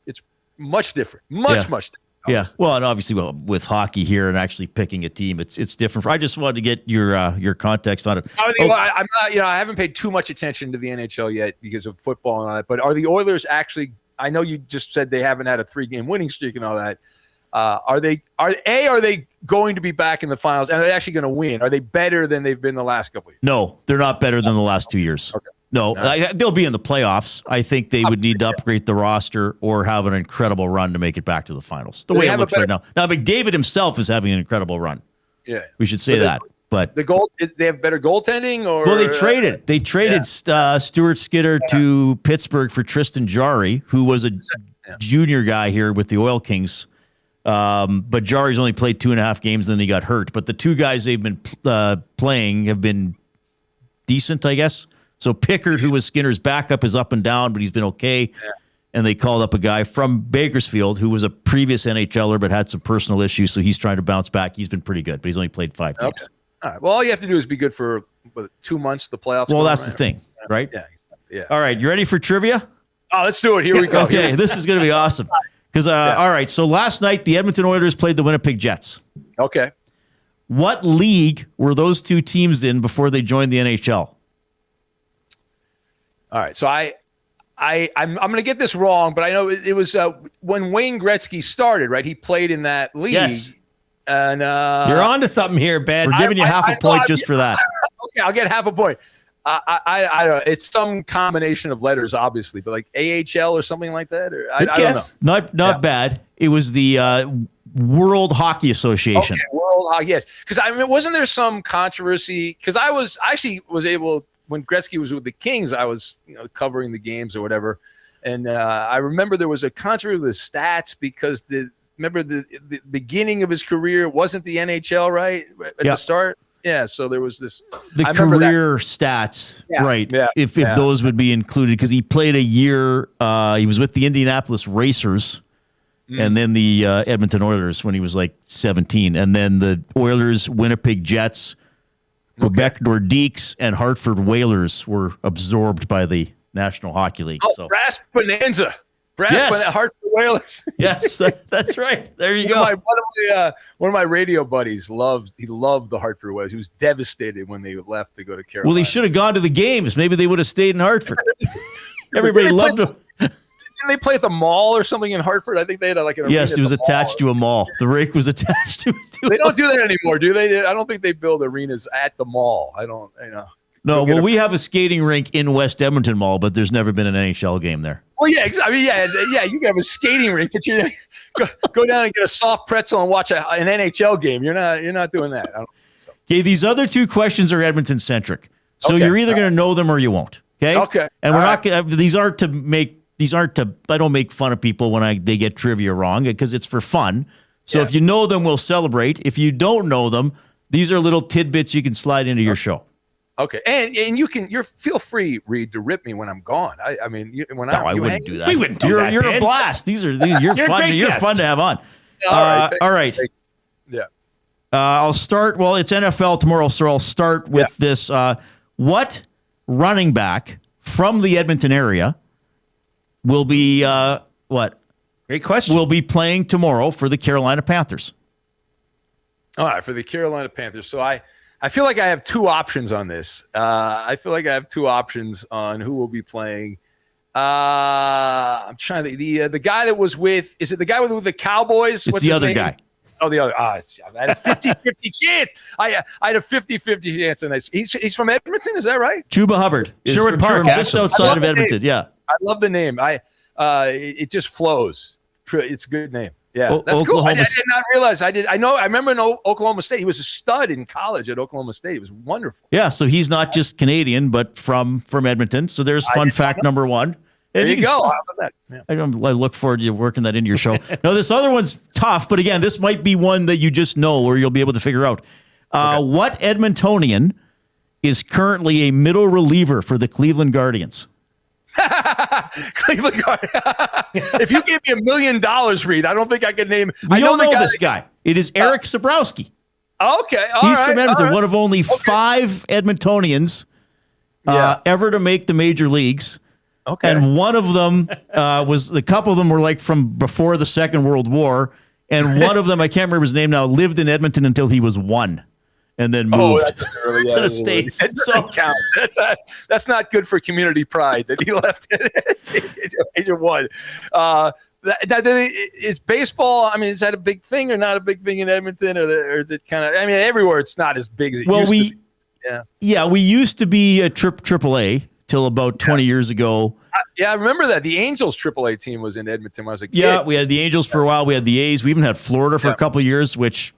much different. Much different. Yeah. Well, and obviously with hockey here and actually picking a team, it's different. I just wanted to get your context on it. I'm not, I haven't paid too much attention to the NHL yet because of football and all that. But are the Oilers actually, I know you just said they haven't had a 3-game winning streak and all that. Are they going to be back in the finals? And are they actually going to win? Are they better than they've been the last couple of years? No, they're not better than the last 2 years. Okay. No, they'll be in the playoffs. I think they would need to upgrade the roster or have an incredible run to make it back to the finals. The way it looks right now. Now, McDavid himself is having an incredible run. Yeah, we should say that. But they have better goaltending, or they traded Stuart Skinner to Pittsburgh for Tristan Jarry, who was a junior guy here with the Oil Kings. But Jarry's only played 2.5 games, and then he got hurt. But the two guys they've been playing have been decent, I guess. So Pickard, who was Skinner's backup, is up and down, but he's been okay. Yeah. And they called up a guy from Bakersfield who was a previous NHLer but had some personal issues, so he's trying to bounce back. He's been pretty good, but he's only played 5 games. Okay. All right. Well, all you have to do is be good for 2 months, the playoffs. Well, that's the thing, right? Yeah. All right, you ready for trivia? Oh, let's do it. Here we go. Okay, this is going to be awesome. Because, all right, so last night the Edmonton Oilers played the Winnipeg Jets. Okay. What league were those two teams in before they joined the NHL? All right, so I'm going to get this wrong, but I know it was when Wayne Gretzky started, right? He played in that league. Yes. And you're on to something here, Ben. We're giving you half a point just for that. Okay, I'll get half a point. I don't know. It's some combination of letters, obviously, but like AHL or something like that. Or I don't know. Not bad. It was the World Hockey Association. Okay, World Hockey, yes. Because wasn't there some controversy? Because I was able, when Gretzky was with the Kings, I was covering the games or whatever, and I remember there was a controversy with the stats because the beginning of his career wasn't the NHL, right? At the start. Yeah, so there was this. The career stats, right? Yeah, if those would be included, because he played a year. He was with the Indianapolis Racers, and then the Edmonton Oilers when he was like 17, and then the Oilers, Winnipeg Jets, Quebec Nordiques, and Hartford Whalers were absorbed by the National Hockey League. Oh, so. Brass Bonanza. Hartford Whalers. Yes, that's right. There you go. One of my radio buddies loved the Hartford Whalers. He was devastated when they left to go to Carolina. Well, he should have gone to the games. Maybe they would have stayed in Hartford. Everybody loved him. Didn't they play at the mall or something in Hartford? I think they had like an Yes, it was attached to a mall. The rink was attached to They don't do that anymore, do they? I don't think they build arenas at the mall. No, well, we have a skating rink in West Edmonton Mall, but there's never been an NHL game there. Well, yeah, I mean, yeah. You can have a skating rink, but you go down and get a soft pretzel and watch an NHL game. You're not doing that. I don't think so. Okay, these other two questions are Edmonton centric, so Okay. you're either going to know them or you won't. Okay. Okay. And we're not going to. These aren't to. I don't make fun of people when they get trivia wrong because it's for fun. So if you know them, we'll celebrate. If you don't know them, these are little tidbits you can slide into your show. Okay, and you're feel free, Reid, to rip me when I'm gone. I mean, when I wouldn't do that. We wouldn't do you're, that. You're Ben. a blast. You're fun. You're fun to have on. All right. Yeah. I'll start. Well, it's NFL tomorrow, so I'll start with this. What running back from the Edmonton area will be what? Great question. Will be playing tomorrow for the Carolina Panthers? All right, for the Carolina Panthers. So I feel like I have two options on this. I feel like I have two options on who will be playing. I'm trying to the guy that was with. Is it the guy with the Cowboys? It's the other guy. Oh, the other. I had a 50-50 chance. I had a 50-50 chance on this. He's from Edmonton. Is that right? Chuba Hubbard. Sherwood Park, Park, just outside of Edmonton. Yeah. I love the name. It just flows. It's a good name. Yeah, that's cool. I did not realize. I remember in Oklahoma State. He was a stud in college at Oklahoma State. It was wonderful. Yeah, so he's not just Canadian, but from Edmonton. So there's fun fact number one. There you go. How about that? Yeah. I look forward to you working that into your show. No, this other one's tough, but again, this might be one that you just know or you'll be able to figure out. What Edmontonian is currently a middle reliever for the Cleveland Guardians? Cleveland Guardians. If you gave me $1 million, Reid, I don't think I could name. I know this guy. It is Eric Sabrowski. Okay, he's from Edmonton. One of only 5 Edmontonians ever to make the major leagues. Okay, and one of them was a couple of them were like from before the Second World War, and one of them I can't remember his name now lived in Edmonton until he was 1. And then moved to the States. So that's not good for community pride that he left age of 1. Is baseball? I mean, is that a big thing or not a big thing in Edmonton, or is it kind of? I mean, everywhere it's not as big as it used to be. Yeah, we used to be a AAA till about 20 years ago. I remember that the Angels AAA team was in Edmonton when I was a kid. Yeah, we had the Angels for a while. We had the A's. We even had Florida for a couple of years, which.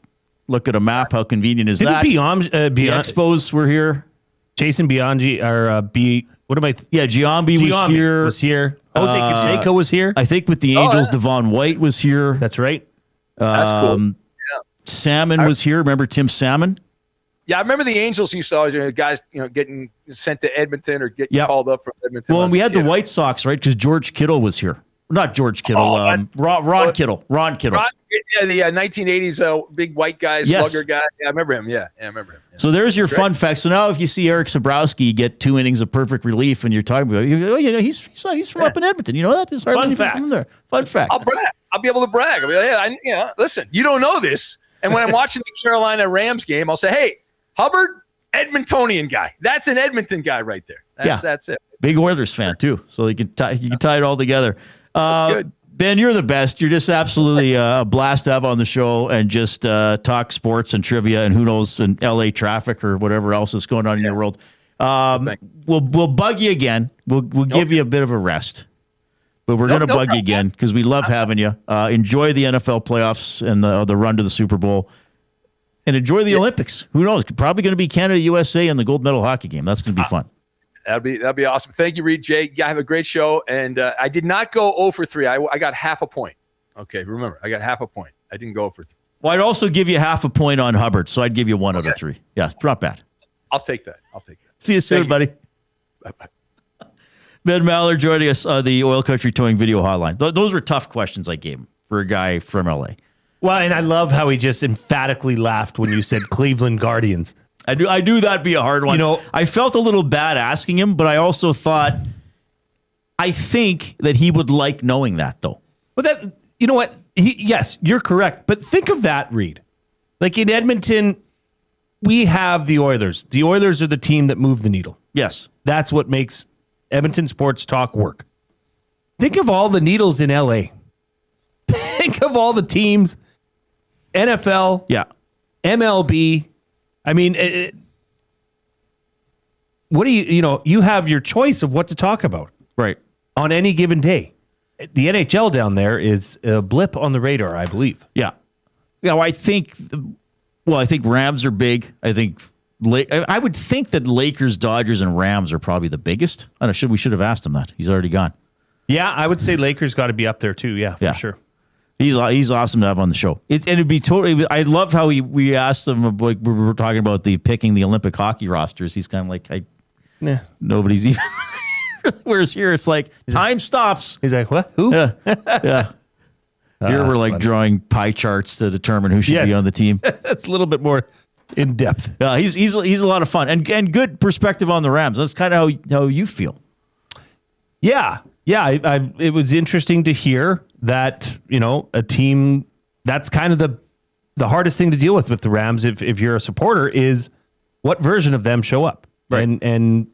Look at a map. How convenient is that? The Expos were here. Jason Bianchi Giambi was here. Jose Canseco was here. I think with the Angels, Devon White was here. That's right. That's cool. Salmon was here. Remember Tim Salmon? Yeah, I remember the Angels used to always guys getting sent to Edmonton or getting called up from Edmonton. Well, and we had the White Sox, right? Because George Kittle was here. Not George Kittle. Ron Kittle. Ron Kittle. The 1980s big white guy, slugger guy. Yeah, I remember him. Yeah, I remember him. Yeah. So there's your fun fact. So now if you see Eric Sabrowski get 2 innings of perfect relief and you're talking about, he's from up in Edmonton. You know that? There's hardly anyone from there. Fun fact. I'll brag. I'll be able to brag. I'll be like, listen, you don't know this. And when I'm watching the Carolina Rams game, I'll say, hey, Hubbard, Edmontonian guy. That's an Edmonton guy right there. That's it. Big Oilers fan too. So you can tie it all together. That's good. Ben, you're the best. You're just absolutely a blast to have on the show and just talk sports and trivia and who knows in LA traffic or whatever else is going on in your world. We'll bug you again. We'll give you a bit of a rest, but we're going to bug you again because we love having you. Enjoy the NFL playoffs and the run to the Super Bowl, and enjoy the Olympics. Who knows? Probably going to be Canada, USA, and the gold medal hockey game. That's going to be fun. That'd be awesome. Thank you, Reid. Jay, have a great show. And I did not go 0 for 3. I got half a point. Okay, remember, I got half a point. I didn't go 0 for 3. Well, I'd also give you half a point on Hubbard, so I'd give you 1 out of 3. Yeah, not bad. I'll take that. See you soon, buddy. Bye-bye. Ben Maller joining us on the Oil Country Towing video hotline. Those were tough questions I gave him for a guy from LA. Well, and I love how he just emphatically laughed when you said Cleveland Guardians. I knew that'd be a hard one. I felt a little bad asking him, but I also thought, I think that he would like knowing that, though. But you know what? Yes, you're correct. But think of that, Reid. Like in Edmonton, we have the Oilers. The Oilers are the team that move the needle. Yes. That's what makes Edmonton Sports Talk work. Think of all the needles in LA. Think of all the teams, NFL, MLB. I mean, what do you have your choice of what to talk about. Right. On any given day. The NHL down there is a blip on the radar, I believe. Yeah. Yeah, well, I think Rams are big. I think I would think that Lakers, Dodgers, and Rams are probably the biggest. I don't know, we should have asked him that. He's already gone. Yeah, I would say Lakers got to be up there too. Yeah, for sure. He's awesome to have on the show. It'd be totally. I love how we asked him, like we were talking about picking the Olympic hockey rosters. He's kind of like, nobody's even. Whereas here it's like time stops. He's like, what? Who? Yeah. Here we're like drawing pie charts to determine who should be on the team. That's a little bit more in depth. Yeah, he's a lot of fun and good perspective on the Rams. That's kind of how you feel. Yeah. It was interesting to hear that a team that's kind of the hardest thing to deal with the Rams. If you're a supporter, is what version of them show up, right? And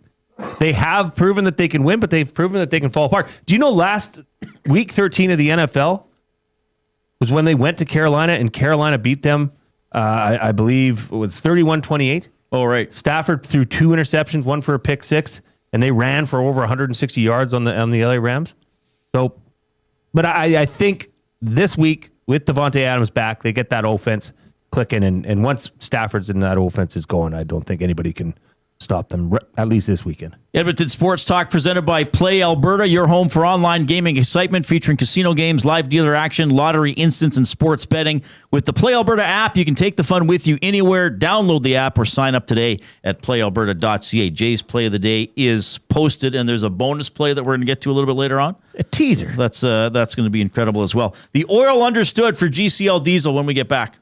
they have proven that they can win, but they've proven that they can fall apart. Do you know last week 13 of the NFL was when they went to Carolina and Carolina beat them? I believe it was 31-28. Oh, right. Stafford threw 2 interceptions, one for a pick six, and they ran for over 160 yards on the LA Rams. So, but I think this week with Devontae Adams back, they get that offense clicking, and once Stafford's in that offense is going, I don't think anybody can stop them, at least this weekend. Edmonton Sports Talk presented by Play Alberta, your home for online gaming excitement featuring casino games, live dealer action, lottery, instants, and sports betting. With the Play Alberta app, you can take the fun with you anywhere. Download the app or sign up today at playalberta.ca. Jay's play of the day is posted, and there's a bonus play that we're going to get to a little bit later on. A teaser. That's going to be incredible as well. The oil understood for GCL Diesel when we get back.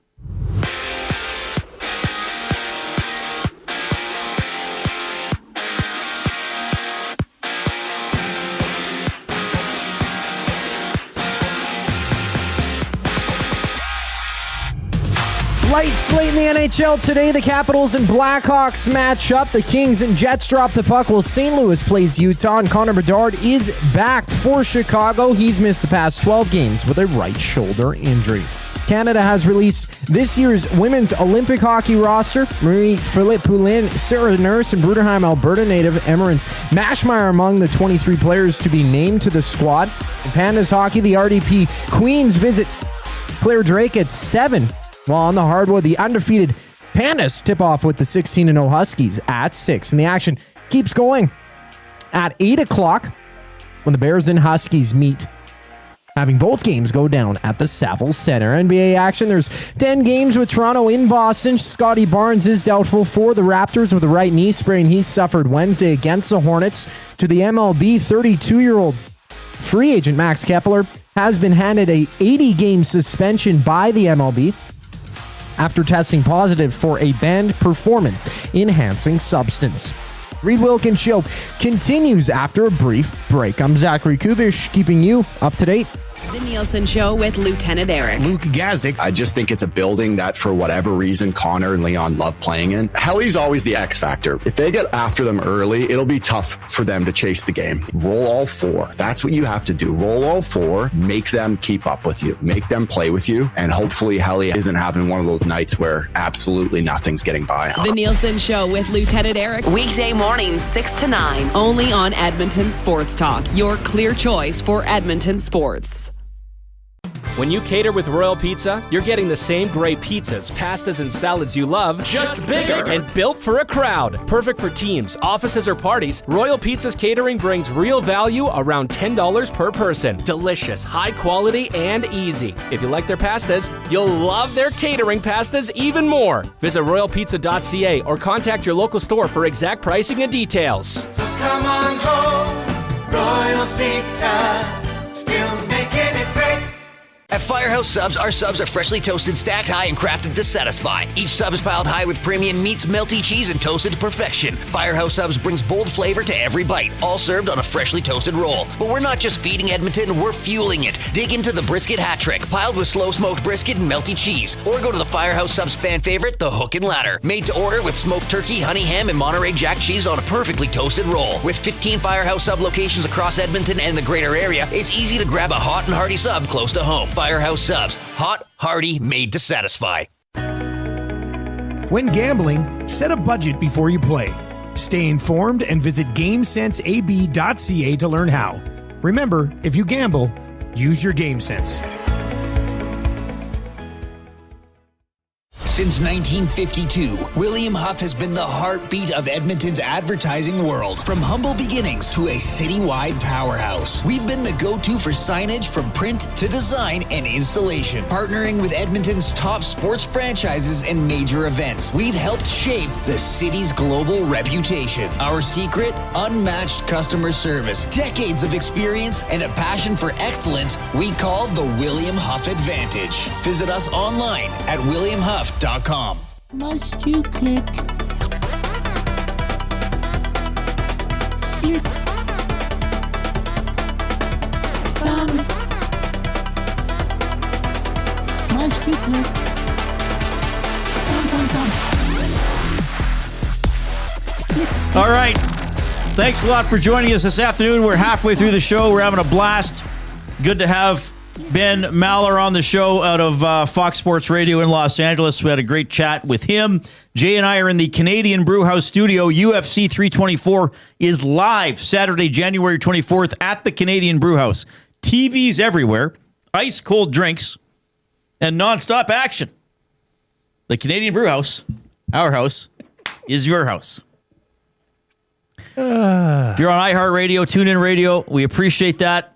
Light slate in the NHL today. The Capitals and Blackhawks match up. The Kings and Jets drop the puck while St. Louis plays Utah. And Connor Bedard is back for Chicago. He's missed the past 12 games with a right shoulder injury. Canada has released this year's women's Olympic hockey roster. Marie-Philippe Poulin, Sarah Nurse, and Bruderheim, Alberta native Emmerance Mashmeyer among the 23 players to be named to the squad. In Pandas hockey, the RDP Queens visit Claire Drake at 7. While on the hardwood, the undefeated Pandas tip off with the 16-0 Huskies at 6. And the action keeps going at 8 o'clock when the Bears and Huskies meet, having both games go down at the Saville Center. NBA action, there's 10 games with Toronto in Boston. Scotty Barnes is doubtful for the Raptors with a right knee sprain he suffered Wednesday against the Hornets. To the MLB, 32-year-old free agent Max Kepler has been handed a 80-game suspension by the MLB after testing positive for a banned performance-enhancing substance. Reid Wilkins Show continues after a brief break. I'm Zachary Kubish, keeping you up to date. The Nielsen Show with Lieutenant Eric. Luke Gazdick. I just think it's a building that, for whatever reason, Connor and Leon love playing in. Helly's always the X factor. If they get after them early, it'll be tough for them to chase the game. Roll all 4. That's what you have to do. Roll all 4, make them keep up with you, make them play with you, and hopefully Helly isn't having one of those nights where absolutely nothing's getting by. The Nielsen Show with Lieutenant Eric. Weekday mornings 6 to 9. Only on Edmonton Sports Talk. Your clear choice for Edmonton sports. When you cater with Royal Pizza, you're getting the same great pizzas, pastas, and salads you love, just bigger and built for a crowd. Perfect for teams, offices, or parties, Royal Pizza's catering brings real value around $10 per person. Delicious, high quality, and easy. If you like their pastas, you'll love their catering pastas even more. Visit royalpizza.ca or contact your local store for exact pricing and details. So come on home, Royal Pizza, still making it great. At Firehouse Subs, our subs are freshly toasted, stacked high, and crafted to satisfy. Each sub is piled high with premium meats, melty cheese, and toasted to perfection. Firehouse Subs brings bold flavor to every bite, all served on a freshly toasted roll. But we're not just feeding Edmonton, we're fueling it. Dig into the brisket hat trick, piled with slow-smoked brisket and melty cheese. Or go to the Firehouse Subs fan favorite, the Hook and Ladder. Made to order with smoked turkey, honey ham, and Monterey Jack cheese on a perfectly toasted roll. With 15 Firehouse Sub locations across Edmonton and the greater area, it's easy to grab a hot and hearty sub close to home. Firehouse Subs. Hot, hearty, made to satisfy. When gambling, set a budget before you play. Stay informed and visit GameSenseAB.ca to learn how. Remember, if you gamble, use your game sense. Since 1952, William Huff has been the heartbeat of Edmonton's advertising world. From humble beginnings to a citywide powerhouse, we've been the go-to for signage from print to design and installation. Partnering with Edmonton's top sports franchises and major events, we've helped shape the city's global reputation. Our secret? Unmatched customer service, decades of experience, and a passion for excellence we call the William Huff Advantage. Visit us online at williamhuff.com. Must you click? Click. Must you click? All right. Thanks a lot for joining us this afternoon. We're halfway through the show. We're having a blast. Good to have Ben Maller on the show out of Fox Sports Radio in Los Angeles. We had a great chat with him. Jay and I are in the Canadian Brewhouse studio. UFC 324 is live Saturday, January 24th at the Canadian Brewhouse. TVs everywhere, ice cold drinks, and nonstop action. The Canadian Brewhouse, our house, is your house. If you're on iHeartRadio, TuneIn Radio, we appreciate that.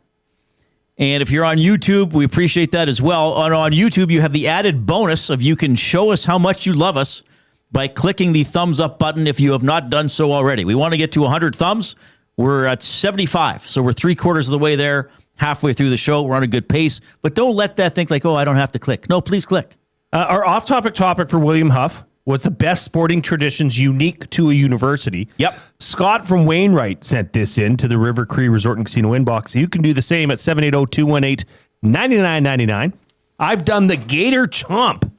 And if you're on YouTube, we appreciate that as well. And on YouTube, you have the added bonus of you can show us how much you love us by clicking the thumbs up button if you have not done so already. We want to get to 100 thumbs. We're at 75, so we're 3/4 of the way there, halfway through the show. We're on a good pace. But don't let that think like, oh, I don't have to click. No, please click. Our off-topic topic for William Huff was the best sporting traditions unique to a university. Yep. Scott from Wainwright sent this in to the River Cree Resort and Casino inbox. You can do the same at 780-218-9999. I've done the Gator Chomp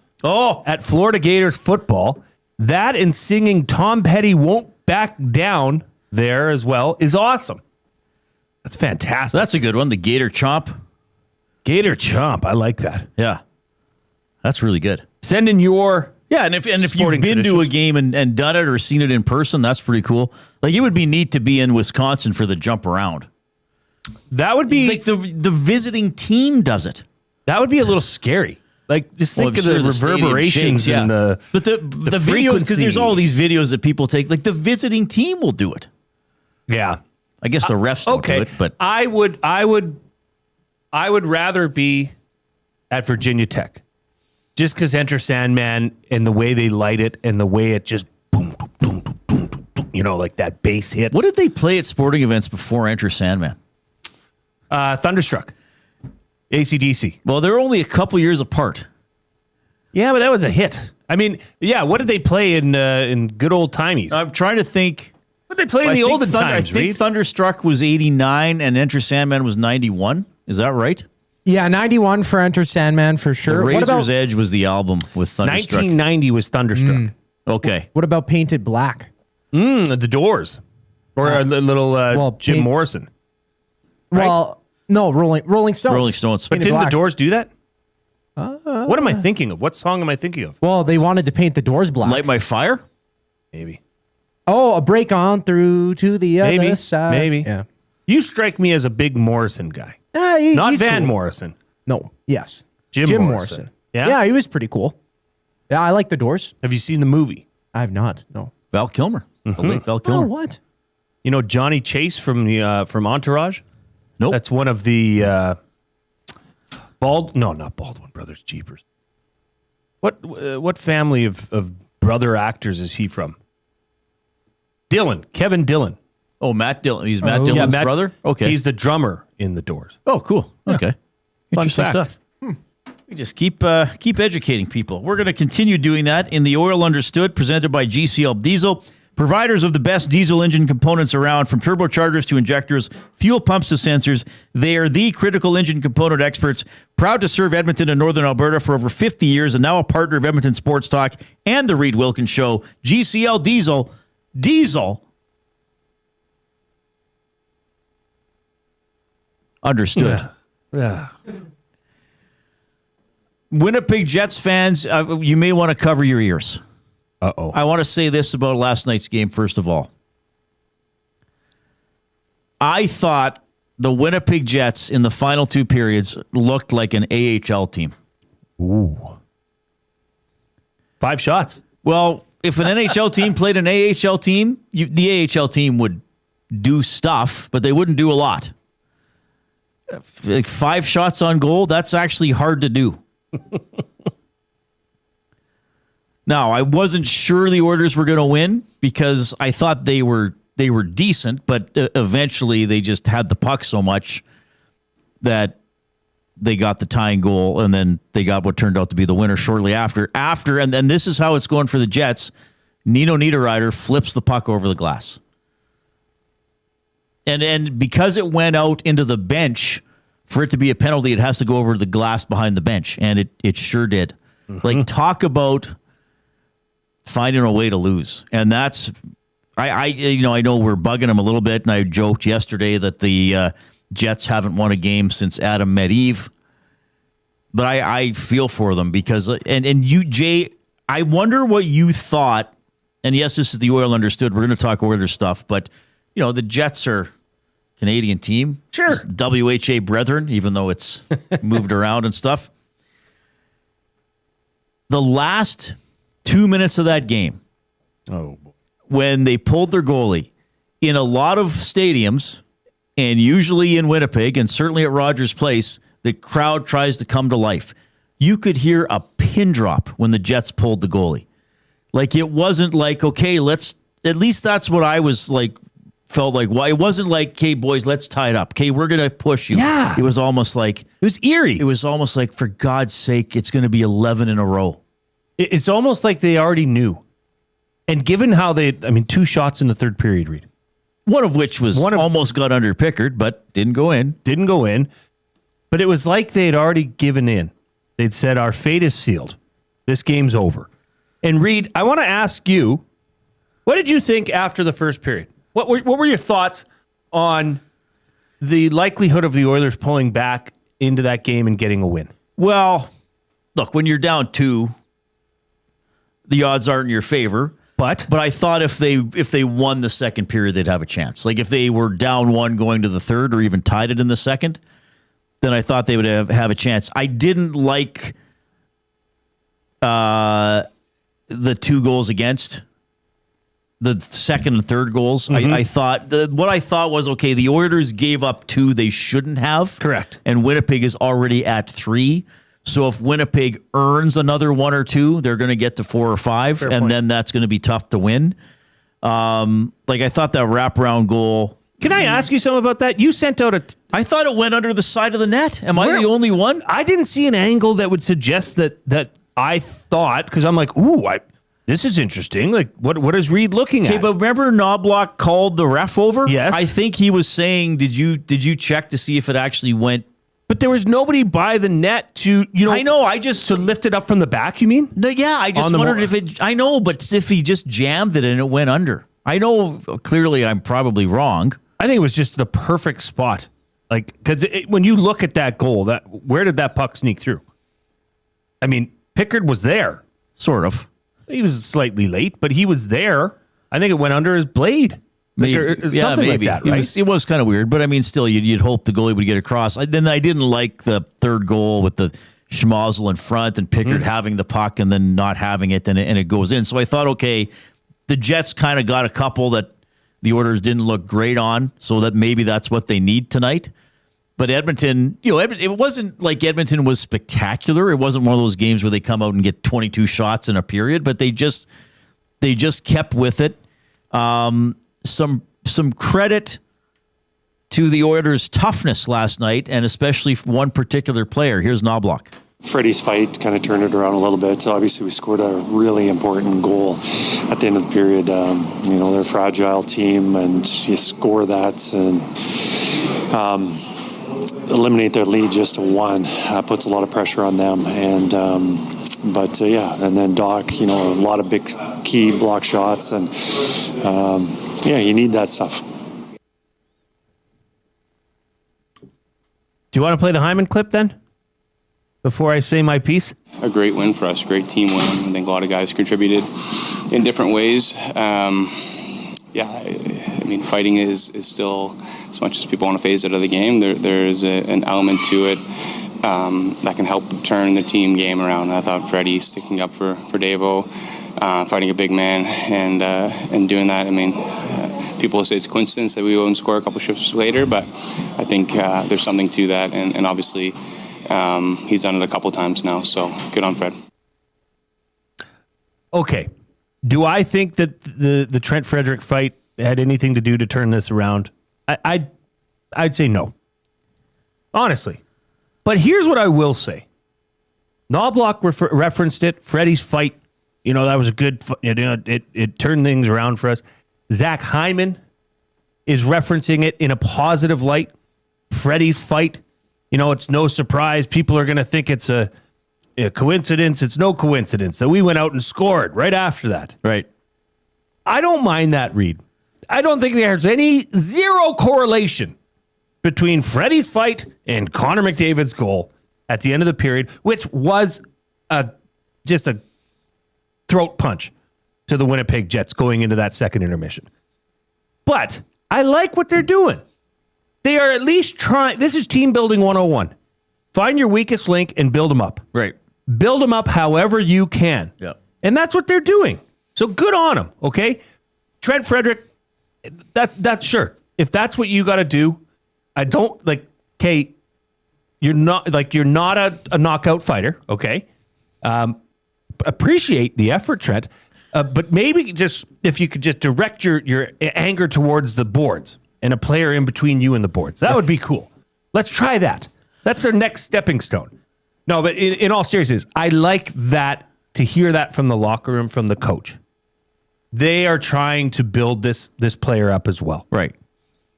at Florida Gators football. That and singing Tom Petty Won't Back Down there as well is awesome. That's fantastic. That's a good one, the Gator Chomp. Gator Chomp, I like that. Yeah. That's really good. Send in your... Yeah, and if you've been to a game and done it or seen it in person, that's pretty cool. Like, it would be neat to be in Wisconsin for the jump around. That would be... Like, the visiting team does it. That would be a little scary. Like, just think of the reverberations shakes, and the But the videos, because there's all these videos that people take, like, the visiting team will do it. Yeah. I guess the refs don't do it, but... I would rather be at Virginia Tech. Just because Enter Sandman and the way they light it and the way it just boom, boom, boom, boom, boom, boom, you know, like that bass hits. What did they play at sporting events before Enter Sandman? Thunderstruck. AC/DC. Well, they're only a couple years apart. Yeah, but that was a hit. I mean, yeah, what did they play in good old timies? I'm trying to think. What did they play in the olden times, I think Thunderstruck was 89 and Enter Sandman was 91. Is that right? Yeah, 91 for Enter Sandman for sure. The Razor's Edge was the album with Thunderstruck. 1990 was Thunderstruck. Okay. What about Painted Black? The Doors. Or a little Jim Morrison. Right? Well, no, Rolling Stones. Rolling Stones. But didn't the Doors do that? What am I thinking of? What song am I thinking of? Well, they wanted to paint the doors black. Light My Fire? Maybe. Oh, A Break On Through to the Other Side. Maybe. Yeah. You strike me as a big Morrison guy. Not Van Morrison. No. Yes. Jim Morrison. Yeah, he was pretty cool. Yeah, I like the Doors. Have you seen the movie? I have not. No. Val Kilmer. The late Val Kilmer. Oh, what? You know Johnny Chase from Entourage? Nope. That's one of the not Baldwin Brothers. Jeepers. What family of brother actors is he from? Kevin Dillon. Oh, Matt Dillon. He's Matt Dillon's brother? Okay. He's the drummer in the Doors. Oh, cool. Okay. Fun Interesting fact. stuff. We just keep educating people. We're going to continue doing that in the Oil Understood, presented by GCL Diesel. Providers of the best diesel engine components around, from turbochargers to injectors, fuel pumps to sensors. They are the critical engine component experts, proud to serve Edmonton and Northern Alberta for over 50 years, and now a partner of Edmonton Sports Talk and the Reid Wilkins Show. GCL Diesel. Diesel. Understood. Yeah. Winnipeg Jets fans, you may want to cover your ears. Uh-oh. I want to say this about last night's game, first of all. I thought the Winnipeg Jets in the final 2 periods looked like an AHL team. Ooh. 5 shots. Well, if an NHL team played an AHL team, the AHL team would do stuff, but they wouldn't do a lot. Like 5 shots on goal, that's actually hard to do. Now, I wasn't sure the Oilers were going to win because I thought they were decent, but eventually they just had the puck so much that they got the tying goal, and then they got what turned out to be the winner shortly after. And then this is how it's going for the Jets. Nino Niederreiter flips the puck over the glass. And because it went out into the bench, for it to be a penalty, it has to go over the glass behind the bench, and it sure did. Mm-hmm. Like, talk about finding a way to lose. And that's, I know we're bugging him a little bit, and I joked yesterday that the Jets haven't won a game since Adam met Eve. But I feel for them because, and you, Jay, I wonder what you thought. And yes, this is the Oil Understood. We're going to talk Oilers stuff, but the Jets are Canadian team. Sure. It's WHA brethren, even though it's moved around and stuff. The last 2 minutes of that game, when they pulled their goalie, in a lot of stadiums, and usually in Winnipeg, and certainly at Rogers Place, the crowd tries to come to life. You could hear a pin drop when the Jets pulled the goalie. Like, it wasn't like, okay, at least that's what I was like, felt like. Well, it wasn't like, okay, boys, let's tie it up. Okay, we're going to push you. Yeah. It was almost like, it was eerie. It was almost like, for God's sake, it's going to be 11 in a row. It's almost like they already knew. And given how 2 shots in the third period, Reid. One of which was almost got under Pickard, but didn't go in. But it was like they had already given in. They'd said, our fate is sealed. This game's over. And Reid, I want to ask you, what did you think after the first period? What were your thoughts on the likelihood of the Oilers pulling back into that game and getting a win? Well, look, when you're down 2, the odds aren't in your favor. But I thought if they won the second period, they'd have a chance. Like, if they were down 1 going to the third or even tied it in the second, then I thought they would have a chance. I didn't like the 2 goals against, the second and third goals. Mm-hmm. I thought what I thought was, okay, the Oilers gave up 2 they shouldn't have. Correct. And Winnipeg is already at 3. So if Winnipeg earns another 1 or 2, they're going to get to 4 or 5, Fair and point. then that's going to be tough to win. I thought that wraparound goal. Can I ask you something about that? You sent out I thought it went under the side of the net. Am I the only one? I didn't see an angle that would suggest that I thought, because I'm like, this is interesting. Like, what is Reid looking at? Okay, but remember Knoblauch called the ref over? Yes. I think he was saying, did you check to see if it actually went? But there was nobody by the net to, I know, to lift it up from the back, you mean? No, yeah, I just wondered but if he just jammed it and it went under. I know, clearly I'm probably wrong. I think it was just the perfect spot. Like, because when you look at that goal, where did that puck sneak through? I mean, Pickard was there. Sort of. He was slightly late, but he was there. I think it went under his blade. Maybe. Like that, right? It was kind of weird, but I mean, still, you'd hope the goalie would get across. Then I didn't like the third goal with the Schmozzle in front and Pickard having the puck and then not having it, and it goes in. So I thought, okay, the Jets kind of got a couple that the Oilers didn't look great on, so that maybe that's what they need tonight. But Edmonton, it wasn't like Edmonton was spectacular. It wasn't one of those games where they come out and get 22 shots in a period, but they just kept with it. Some credit to the Oilers' toughness last night, and especially one particular player. Here's Knoblauch. Freddie's fight kind of turned it around a little bit. Obviously, we scored a really important goal at the end of the period. They're a fragile team, and you score that and eliminate their lead just to 1 puts a lot of pressure on them. And and then Doc, a lot of big key block shots, and you need that stuff. Do you want to play the Hyman clip then? Before I say my piece? A great win for us, great team win. I think a lot of guys contributed in different ways. mean, fighting is still, as much as people want to phase it out of the game, there is an element to it that can help turn the team game around. And I thought Freddie sticking up for Davo, fighting a big man, and doing that. I mean, people will say it's a coincidence that we won't score a couple shifts later, but I think there's something to that, and obviously he's done it a couple times now, so good on Fred. Okay. Do I think that the Trent Frederic fight had anything to do to turn this around? I'd say no. Honestly. But here's what I will say. Knoblauch referenced it. Freddie's fight, that was a good it turned things around for us. Zach Hyman is referencing it in a positive light. Freddie's fight, it's no surprise. People are going to think it's a coincidence. It's no coincidence that we went out and scored right after that. Right. I don't mind that, Reid. I don't think there's zero correlation between Freddie's fight and Connor McDavid's goal at the end of the period, which was just a throat punch to the Winnipeg Jets going into that second intermission. But I like what they're doing. They are at least trying. This is team building 101. Find your weakest link and build them up. Right. Build them up however you can. Yeah. And that's what they're doing. So good on them, okay? Trent Frederic, that's sure. If that's what you got to do, I don't Kate, you're not a knockout fighter, okay? Appreciate the effort, Trent. But maybe just if you could just direct your anger towards the boards and a player in between you and the boards. That would be cool. Let's try that. That's our next stepping stone. No, but in all seriousness, I like that, to hear that from the locker room, from the coach. They are trying to build this player up as well. Right.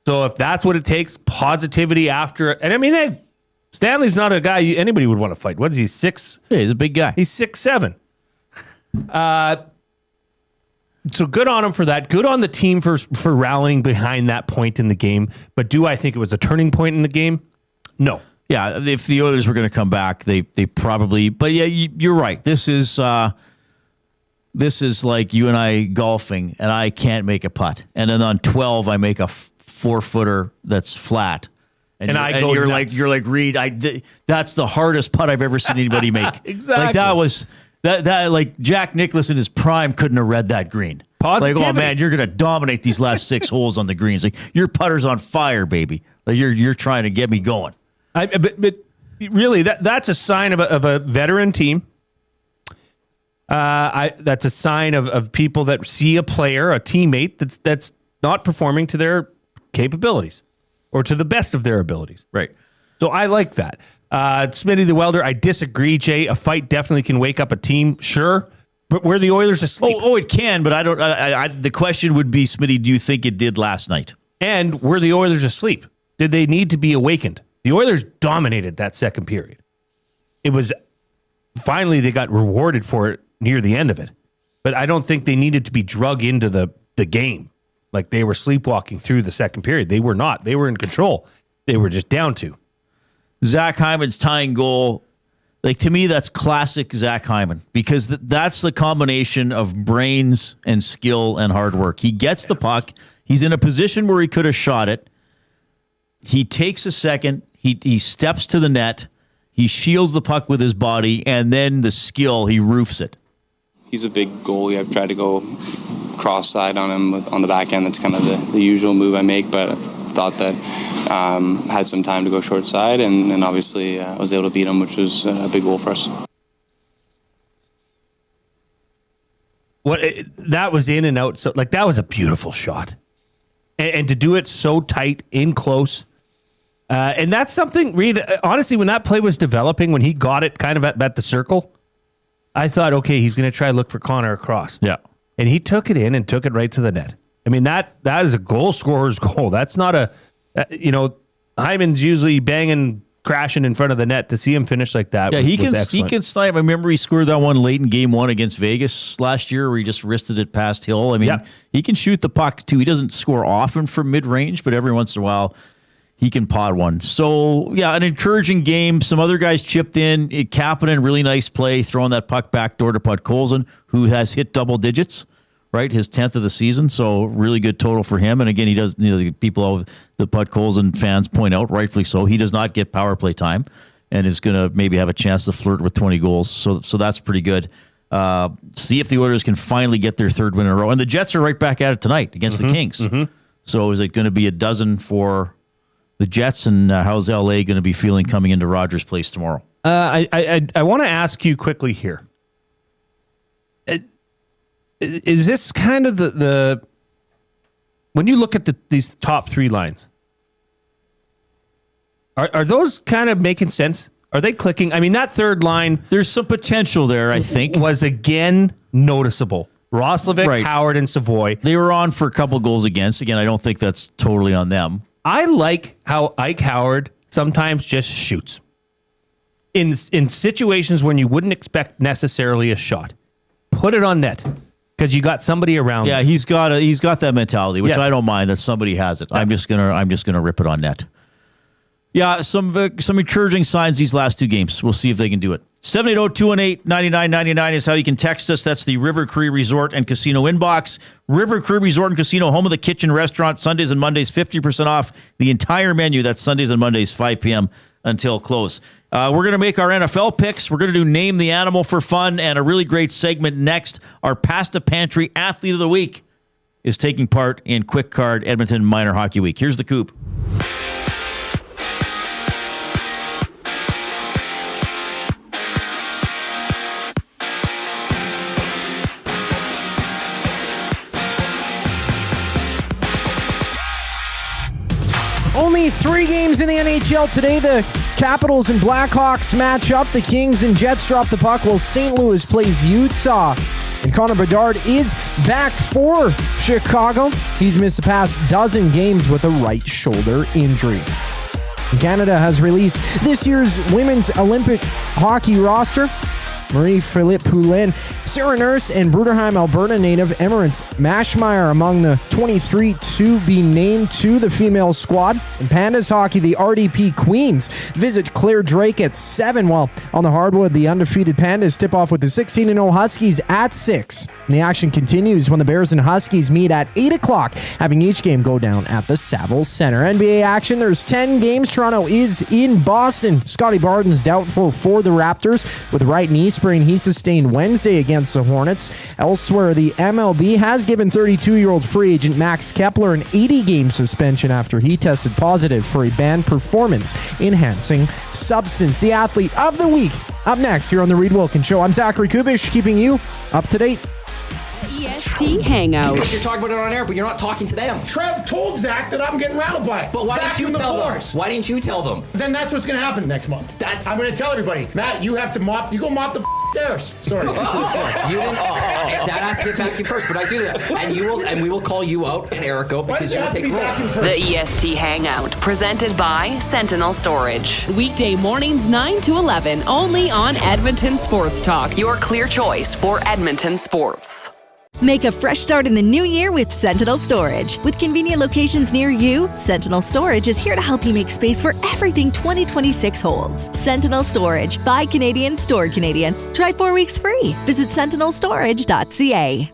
So if that's what it takes, positivity after, and I mean, hey, Stanley's not a guy anybody would want to fight. What is he, 6? Yeah, he's a big guy. He's 6'7". So good on him for that. Good on the team for rallying behind that point in the game. But do I think it was a turning point in the game? No. Yeah, if the Oilers were going to come back, they probably. But yeah, you're right. This is like you and I golfing, and I can't make a putt, and then on 12 I make a 4-footer that's flat, and you're like Reid. That's the hardest putt I've ever seen anybody make. Exactly. Like that was that like Jack Nicklaus in his prime couldn't have read that green. Positivity. Like, oh man, you're gonna dominate these last 6 holes on the greens. Like your putter's on fire, baby. Like you're trying to get me going. But really, that's a sign of a veteran team. That's a sign of people that see a player, a teammate that's not performing to their capabilities or to the best of their abilities. Right. So I like that. Smitty the Welder, I disagree, Jay. A fight definitely can wake up a team, sure. But were the Oilers asleep? Oh, it can, but I don't. The question would be, Smitty, do you think it did last night? And were the Oilers asleep? Did they need to be awakened? The Oilers dominated that second period. It was finally they got rewarded for it near the end of it. But I don't think they needed to be drug into the game. Like they were sleepwalking through the second period. They were not. They were in control. They were just down to. Zach Hyman's tying goal, like to me, that's classic Zach Hyman, because that's the combination of brains and skill and hard work. He gets the puck. He's in a position where he could have shot it. He takes a second. He steps to the net. He shields the puck with his body, and then the skill, he roofs it. He's a big goalie. I've tried to go cross-side on him on the back end. That's kind of the usual move I make, but I thought that had some time to go short side, and obviously I was able to beat him, which was a big goal for us. That was in and out. So that was a beautiful shot. And to do it so tight, in close. And that's something, Reid, honestly, when that play was developing, when he got it kind of at the circle, I thought, okay, he's going to try to look for Connor across. Yeah. And he took it in and took it right to the net. I mean, that is a goal scorer's goal. That's not Hyman's usually banging, crashing in front of the net. To see him finish like that. Yeah, he can snipe. I remember he scored that one late in game 1 against Vegas last year where he just wristed it past Hill. I mean, He can shoot the puck too. He doesn't score often from mid-range, but every once in a while he can pot one. So, yeah, an encouraging game. Some other guys chipped in. Kapanen, really nice play, throwing that puck back door to Podkolzin, who has hit double digits right? His 10th of the season. So really good total for him. And again, he does, the people, the Podkolzin fans point out, rightfully so, he does not get power play time and is going to maybe have a chance to flirt with 20 goals. So that's pretty good. See if the Oilers can finally get their third win in a row. And the Jets are right back at it tonight against the Kings. So is it going to be a dozen for the Jets? And how's LA going to be feeling coming into Rogers Place tomorrow? I want to ask you quickly here. Is this kind of the when you look at these top three lines, are those kind of making sense? Are they clicking? I mean, that third line, there's some potential there, I think. Was again noticeable. Roslovic, Howard, and Savoy. They were on for a couple goals against. Again, I don't think that's totally on them. I like how Ike Howard sometimes just shoots. In situations when you wouldn't expect necessarily a shot. Put it on net. Because you got somebody around. Yeah, he's got that mentality, which I don't mind that somebody has it. Yeah. I'm just gonna rip it on net. Yeah, some encouraging signs these last two games. We'll see if they can do it. 780-218-9999 is how you can text us. That's the River Cree Resort and Casino inbox. River Cree Resort and Casino, home of the kitchen restaurant. Sundays and Mondays, 50% off the entire menu. That's Sundays and Mondays, 5 p.m. until close. We're going to make our NFL picks. We're going to do Name the Animal for fun, and a really great segment next. Our Pasta Pantry Athlete of the Week is taking part in Quick Card Edmonton Minor Hockey Week. Here's the Coop. Only 3 games in the NHL today. The Capitals and Blackhawks match up. The Kings and Jets drop the puck while St. Louis plays Utah. And Connor Bedard is back for Chicago. He's missed the past dozen games with a right shoulder injury. Canada has released this year's women's Olympic hockey roster. Marie-Philippe Poulin, Sarah Nurse, and Bruderheim, Alberta native Emirates Mashmeyer among the 23 to be named to the female squad. In Pandas hockey, the RDP Queens visit Claire Drake at 7, while on the hardwood, the undefeated Pandas tip off with the 16-0 Huskies at 6. And the action continues when the Bears and Huskies meet at 8 o'clock, having each game go down at the Saville Center. NBA action, there's 10 games. Toronto is in Boston. Scotty Barton's doubtful for the Raptors with a right knee sprain he sustained Wednesday against the Hornets. Elsewhere, the MLB has given 32-year-old free agent Max Kepler an 80-game suspension after he tested positive for a banned performance-enhancing substance. The Athlete of the Week up next here on The Reid Wilkins Show. I'm Zachary Kubish, keeping you up to date. EST Hangout. Because you're talking about it on air, but you're not talking to them. Trev told Zach that I'm getting rattled by it. But why didn't you tell them? Why didn't you tell them? Then that's what's going to happen next month. I'm going to tell everybody. Matt, you have to mop. You go mop the stairs. Sorry. You didn't. That has to get back in first, but I do that. And we will call you out and Eric out because you will take roles. The EST Hangout, presented by Sentinel Storage. Weekday mornings 9 to 11, only on Edmonton Sports Talk. Your clear choice for Edmonton sports. Make a fresh start in the new year with Sentinel Storage. With convenient locations near you, Sentinel Storage is here to help you make space for everything 2026 holds. Sentinel Storage. Buy Canadian, store Canadian. Try 4 weeks free. Visit sentinelstorage.ca.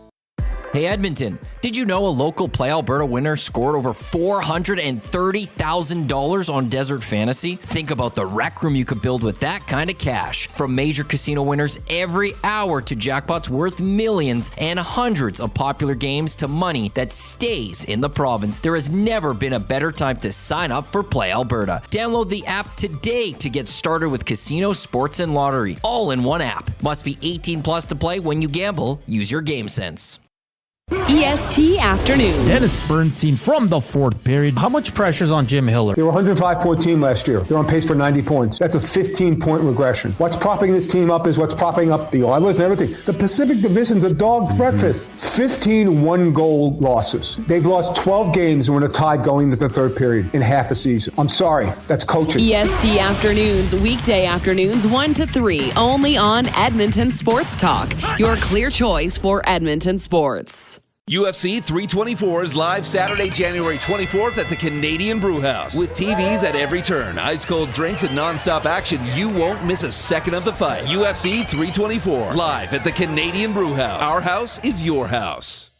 Hey Edmonton, did you know a local Play Alberta winner scored over $430,000 on Desert Fantasy? Think about the rec room you could build with that kind of cash. From major casino winners every hour to jackpots worth millions and hundreds of popular games to money that stays in the province, there has never been a better time to sign up for Play Alberta. Download the app today to get started with casino, sports, and lottery, all in one app. Must be 18 plus to play. When you gamble, use your game sense. EST Afternoons. Dennis Bernstein from the fourth period. How much pressure's on Jim Hiller? They were 105-point team last year. They're on pace for 90 points. That's a 15-point regression. What's propping this team up is what's propping up the Oilers and everything. The Pacific Division's a dog's breakfast. 15 one-goal losses. They've lost 12 games and were in a tie going into the third period in half a season. I'm sorry. That's coaching. EST Afternoons, weekday afternoons 1 to 3, only on Edmonton Sports Talk. Your clear choice for Edmonton sports. UFC 324 is live Saturday, January 24th at the Canadian Brewhouse. With TVs at every turn, ice-cold drinks, and non-stop action, you won't miss a second of the fight. UFC 324, live at the Canadian Brewhouse. Our house is your house.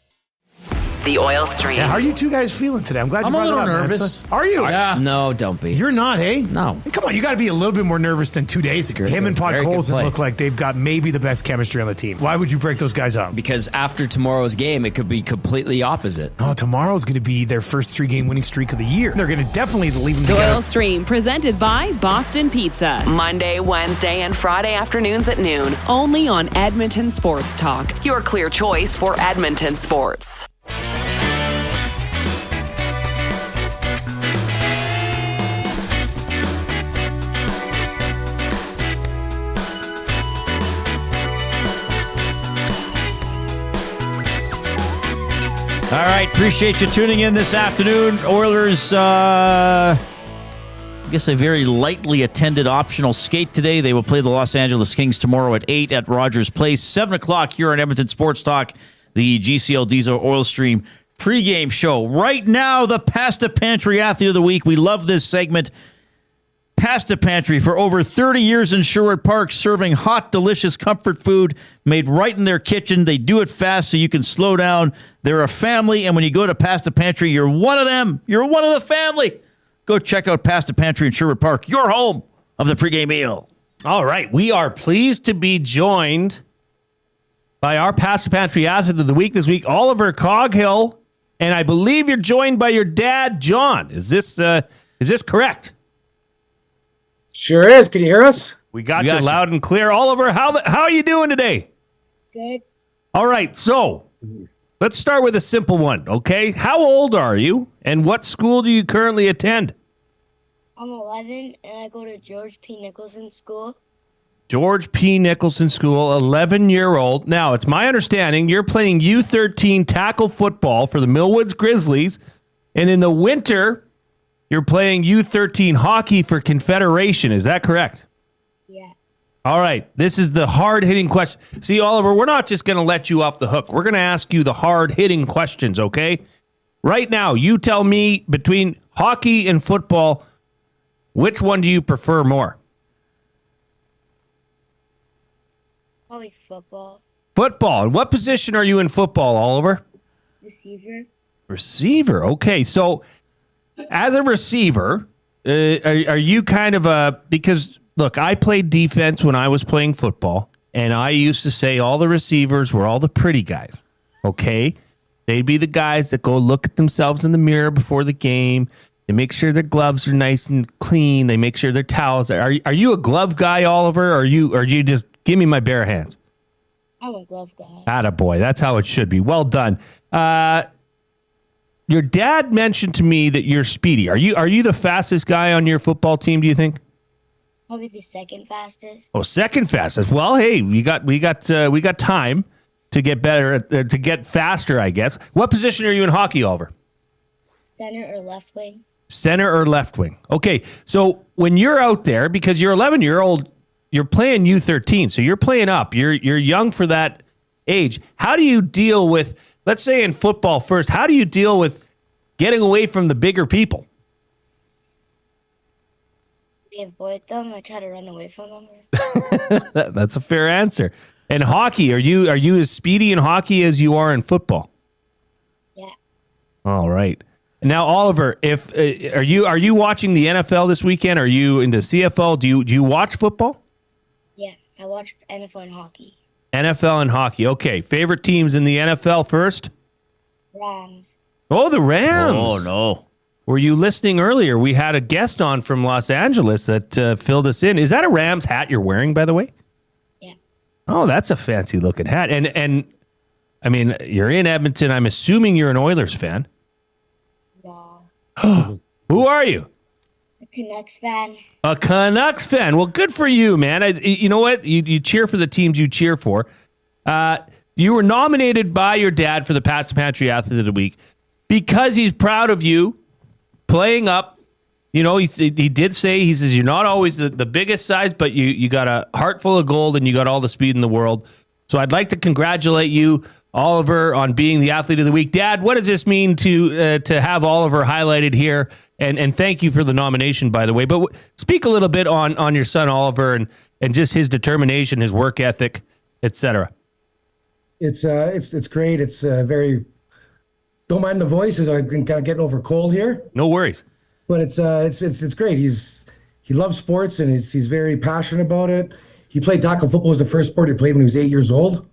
the oil stream. Yeah, how are you two guys feeling today? I'm glad you I'm a brought it little up, man. nervous. So- are you? Yeah. No, don't be. You're not, eh? No. Hey, come on, you got to be a little bit more nervous than 2 days ago. Him and Very good Podkolzin play. look like they've got maybe the best chemistry on the team. Why would you break those guys up? Because after tomorrow's game, it could be completely opposite. Oh, tomorrow's going to be their first 3-game winning streak of the year. They're going to definitely leave them The together. Oil Stream, presented by Boston Pizza. Monday, Wednesday, and Friday afternoons at noon. Only on Edmonton Sports Talk. Your clear choice for Edmonton sports. All right, appreciate you tuning in this afternoon. Oilers, I guess a very lightly attended optional skate today. They will play the Los Angeles Kings tomorrow at 8 at Rogers Place. 7 o'clock here on Edmonton Sports Talk, the GCL Diesel Oil Stream pregame show. Right now, the Pasta Pantry Athlete of the Week. We love this segment. Pasta Pantry, for over 30 years in Sherwood Park, serving hot, delicious comfort food made right in their kitchen. They do it fast so you can slow down. They're a family, and when you go to Pasta Pantry, you're one of them. You're one of the family. Go check out Pasta Pantry in Sherwood Park, your home of the pregame meal. All right, we are pleased to be joined by our Pasta Pantry Athlete of the Week this week, Oliver Coghill, and I believe you're joined by your dad, John. Is this correct? Sure is. Can you hear us? We got you loud and clear. Oliver, how are you doing today? Good. All right, so let's start with a simple one, okay? How old are you, and what school do you currently attend? I'm 11, and I go to George P. Nicholson School. George P. Nicholson School, 11-year-old. Now, it's my understanding you're playing U13 tackle football for the Millwoods Grizzlies, and in the winter, you're playing U13 hockey for Confederation. Is that correct? Yeah. All right. This is the hard-hitting question. See, Oliver, we're not just going to let you off the hook. We're going to ask you the hard-hitting questions, okay? Right now, you tell me between hockey and football, which one do you prefer more? Probably football. Football. And what position are you in football, Oliver? Receiver. Receiver. Okay, so as a receiver, are you kind of because, look, I played defense when I was playing football, and I used to say all the receivers were all the pretty guys, okay? They'd be the guys that go look at themselves in the mirror before the game. They make sure their gloves are nice and clean. They make sure their towels are you a glove guy, Oliver, or are you just give me my bare hands? I'm a glove guy. Attaboy. That's how it should be. Well done. Your dad mentioned to me that you're speedy. Are you the fastest guy on your football team, do you think? Probably the second fastest. Oh, second fastest. Well, hey, we got time to get better to get faster, I guess. What position are you in hockey, Oliver? Center or left wing? Center or left wing. Okay. So when you're out there, because you're 11-year-old, you're playing U13, so you're playing up. You're young for that age. How do you deal with, let's say in football first, how do you deal with getting away from the bigger people? I avoid them. I try to run away from them. That's a fair answer. And hockey, are you as speedy in hockey as you are in football? Yeah. All right. Now, Oliver, if are you watching the NFL this weekend? Are you into CFL? Do you watch football? Yeah, I watch NFL and hockey. NFL and hockey. Okay. Favorite teams in the NFL first? Rams. Oh, the Rams. Oh, no. Were you listening earlier? We had a guest on from Los Angeles that filled us in. Is that a Rams hat you're wearing, by the way? Yeah. Oh, that's a fancy looking hat. And I mean, you're in Edmonton. I'm assuming you're an Oilers fan. No. Who are you? A Canucks fan. A Canucks fan. Well, good for you, man. You know what? You cheer for the teams you cheer for. You were nominated by your dad for the Pasta Pantry Athlete of the Week because he's proud of you playing up. You know, he did say, he says, you're not always the biggest size, but you got a heart full of gold and you got all the speed in the world. So I'd like to congratulate you, Oliver, on being the Athlete of the Week. Dad, what does this mean to have Oliver highlighted here? And thank you for the nomination, by the way. But speak a little bit on your son, Oliver, and just his determination, his work ethic, etc. It's great. It's very Don't mind the voices. I've been kind of getting over cold here. No worries. But it's great. He loves sports and he's very passionate about it. He played tackle football was the first sport he played when he was 8 years old.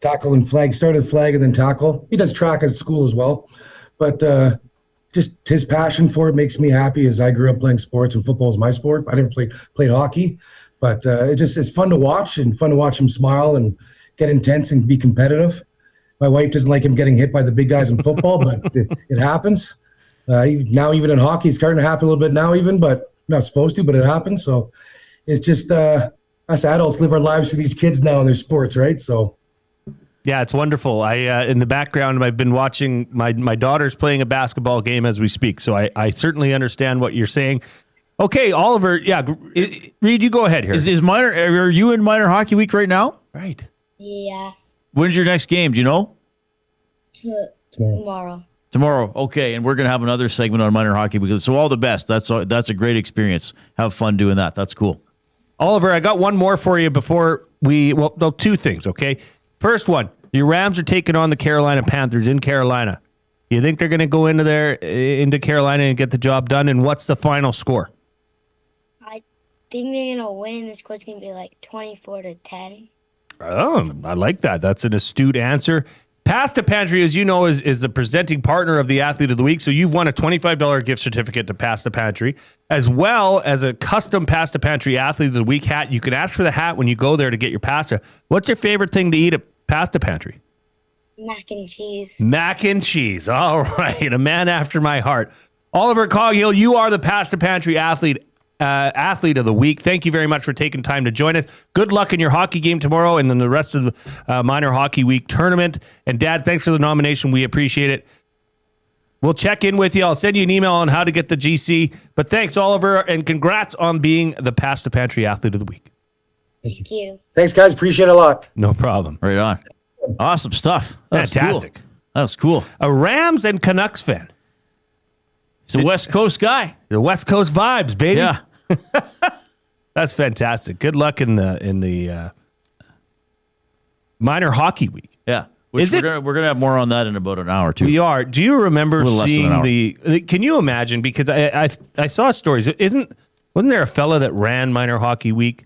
Tackle and flag. Started flag and then tackle. He does track at school as well. But just his passion for it makes me happy as I grew up playing sports and football is my sport. I never played hockey. But it's fun to watch and fun to watch him smile and get intense and be competitive. My wife doesn't like him getting hit by the big guys in football, but it happens. Now even in hockey, it's starting to happen a little bit now even, but not supposed to, but it happens. So it's just us adults live our lives for these kids now in their sports, right? So yeah, it's wonderful. I in the background, I've been watching my daughter's playing a basketball game as we speak, so I certainly understand what you're saying. Okay, Oliver, yeah, Reid, you go ahead here. Are you in minor hockey week right now? Right. Yeah. When's your next game? Do you know? Tomorrow. Tomorrow, okay, and we're going to have another segment on minor hockey week. So all the best. That's a great experience. Have fun doing that. That's cool. Oliver, I got one more for you before two things, okay? First one, your Rams are taking on the Carolina Panthers in Carolina. You think they're going to go into Carolina and get the job done? And what's the final score? I think they're going to win. The score's going to be like 24-10. Oh, I like that. That's an astute answer. Pasta Pantry, as you know, is the presenting partner of the Athlete of the Week. So you've won a $25 gift certificate to Pasta Pantry, as well as a custom Pasta Pantry Athlete of the Week hat. You can ask for the hat when you go there to get your pasta. What's your favorite thing to eat at Pasta Pantry? Mac and cheese. Mac and cheese. All right. A man after my heart. Oliver Coghill, you are the Pasta Pantry Athlete of the Week. Thank you very much for taking time to join us. Good luck in your hockey game tomorrow and then the rest of the Minor Hockey Week tournament. And Dad, thanks for the nomination. We appreciate it. We'll check in with you. I'll send you an email on how to get the GC. But thanks, Oliver, and congrats on being the Pasta Pantry Athlete of the Week. Thank you. Thanks, guys. Appreciate it a lot. No problem. Right on. Awesome stuff. Fantastic. Cool. That was cool. A Rams and Canucks fan. He's a West Coast guy. The West Coast vibes, baby. Yeah. That's fantastic. Good luck in the Minor Hockey Week. Yeah. We're gonna have more on that in about an hour too. We are. Do you remember seeing the? Can you imagine? Because I saw stories. Wasn't there a fella that ran Minor Hockey Week?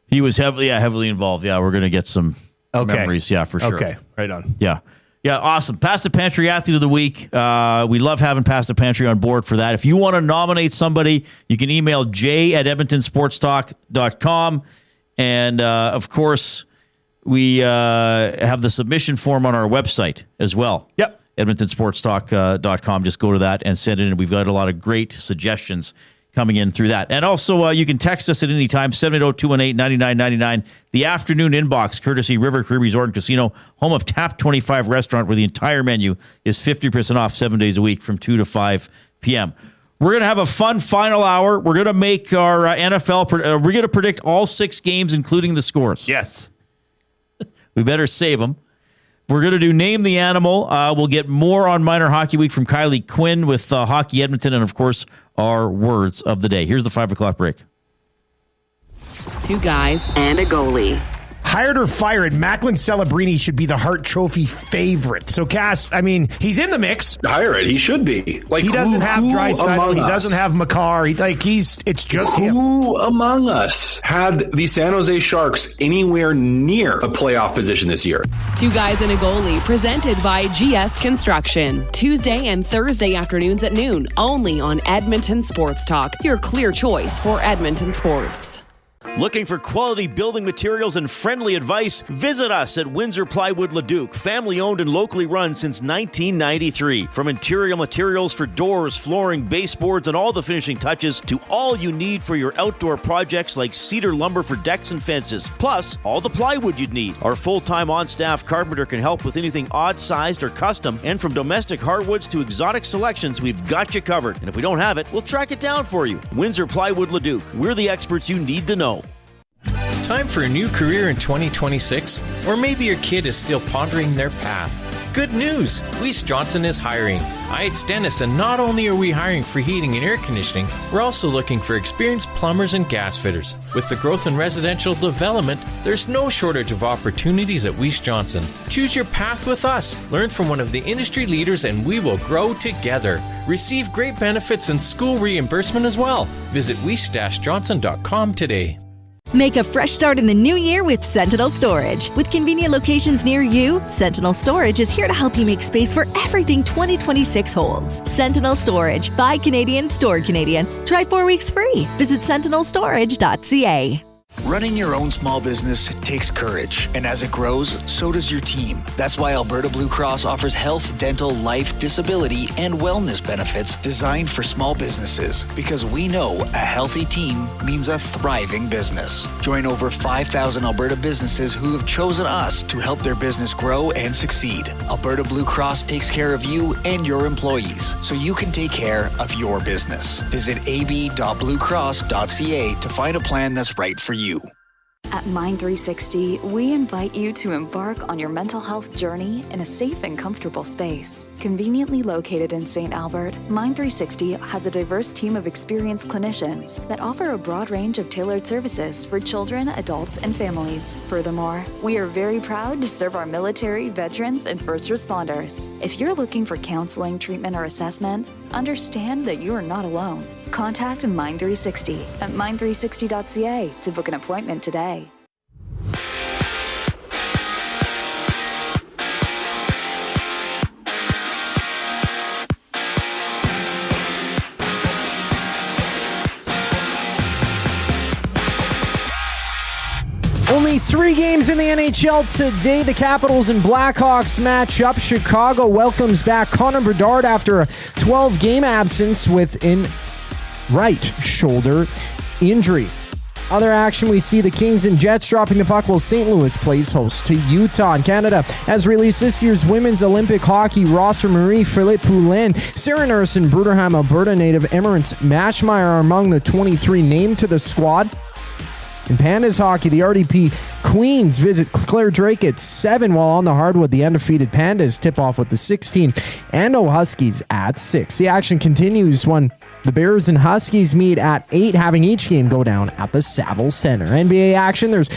He was heavily involved. Yeah, we're gonna get some memories. Yeah, for sure. Okay, right on. Yeah. Yeah, awesome. Pasta Pantry Athlete of the Week. We love having Pasta Pantry on board for that. If you want to nominate somebody, you can email jay@edmontonsportstalk.com. And, of course, we have the submission form on our website as well. Yep. edmontonsportstalk.com. Just go to that and send it in. We've got a lot of great suggestions coming in through that. And also, you can text us at any time, 780-218-9999. The afternoon inbox, courtesy River Cree Resort and Casino, home of Tap 25 Restaurant, where the entire menu is 50% off 7 days a week from 2 to 5 p.m. We're going to have a fun final hour. We're going to make our NFL, we're going to predict all 6 games, including the scores. Yes. We better save them. We're going to do Name the Animal. We'll get more on Minor Hockey Week from Kylie Quinn with Hockey Edmonton, and, of course, our words of the day. Here's the 5 o'clock break. 2 guys and a goalie. Hired or fired, Macklin Celebrini should be the Hart Trophy favorite. So, Cass, I mean, he's in the mix. Hire it. He should be. Like, he doesn't have Draisaitl. He doesn't have Makar. It's just him. Who among us had the San Jose Sharks anywhere near a playoff position this year? 2 guys and a goalie, presented by GS Construction. Tuesday and Thursday afternoons at noon, only on Edmonton Sports Talk, your clear choice for Edmonton sports. Looking for quality building materials and friendly advice? Visit us at Windsor Plywood Leduc, family owned and locally run since 1993. From interior materials for doors, flooring, baseboards, and all the finishing touches to all you need for your outdoor projects like cedar lumber for decks and fences, plus all the plywood you'd need. Our full-time on-staff carpenter can help with anything odd-sized or custom, and from domestic hardwoods to exotic selections, we've got you covered. And if we don't have it, we'll track it down for you. Windsor Plywood Leduc. We're the experts you need to know. Time for a new career in 2026? Or maybe your kid is still pondering their path. Good news! Weiss Johnson is hiring. Hi, it's Dennis, and not only are we hiring for heating and air conditioning, we're also looking for experienced plumbers and gas fitters. With the growth in residential development, there's no shortage of opportunities at Weiss Johnson. Choose your path with us. Learn from one of the industry leaders, and we will grow together. Receive great benefits and school reimbursement as well. Visit weiss-johnson.com today. Make a fresh start in the new year with Sentinel Storage. With convenient locations near you, Sentinel Storage is here to help you make space for everything 2026 holds. Sentinel Storage. Buy Canadian, store Canadian. Try 4 weeks free. Visit sentinelstorage.ca. Running your own small business takes courage, and as it grows, so does your team. That's why Alberta Blue Cross offers health, dental, life, disability, and wellness benefits designed for small businesses. Because we know a healthy team means a thriving business. Join over 5,000 Alberta businesses who have chosen us to help their business grow and succeed. Alberta Blue Cross takes care of you and your employees, so you can take care of your business. Visit ab.bluecross.ca to find a plan that's right for you. At Mind360, we invite you to embark on your mental health journey in a safe and comfortable space. Conveniently located in St. Albert, Mind360 has a diverse team of experienced clinicians that offer a broad range of tailored services for children, adults, and families. Furthermore, we are very proud to serve our military, veterans, and first responders. If you're looking for counseling, treatment, or assessment, understand that you are not alone. Contact Mind360 at mind360.ca to book an appointment today. Only 3 games in the NHL today. The Capitals and Blackhawks match up. Chicago welcomes back Connor Bedard after a 12-game absence with an right shoulder injury. Other action, we see the Kings and Jets dropping the puck while St. Louis plays host to Utah. And Canada has released this year's women's Olympic hockey roster. Marie-Philippe Poulin, Sarah Nurse, and Bruderheim, Alberta native Emmerance Mashmeyer are among the 23 named to the squad. In Pandas hockey, the RDP Queens visit Claire Drake at 7, while on the hardwood, the undefeated Pandas tip off with the 16 and Huskies at 6. The action continues when the Bears and Huskies meet at 8, having each game go down at the Saville Center. NBA action, there's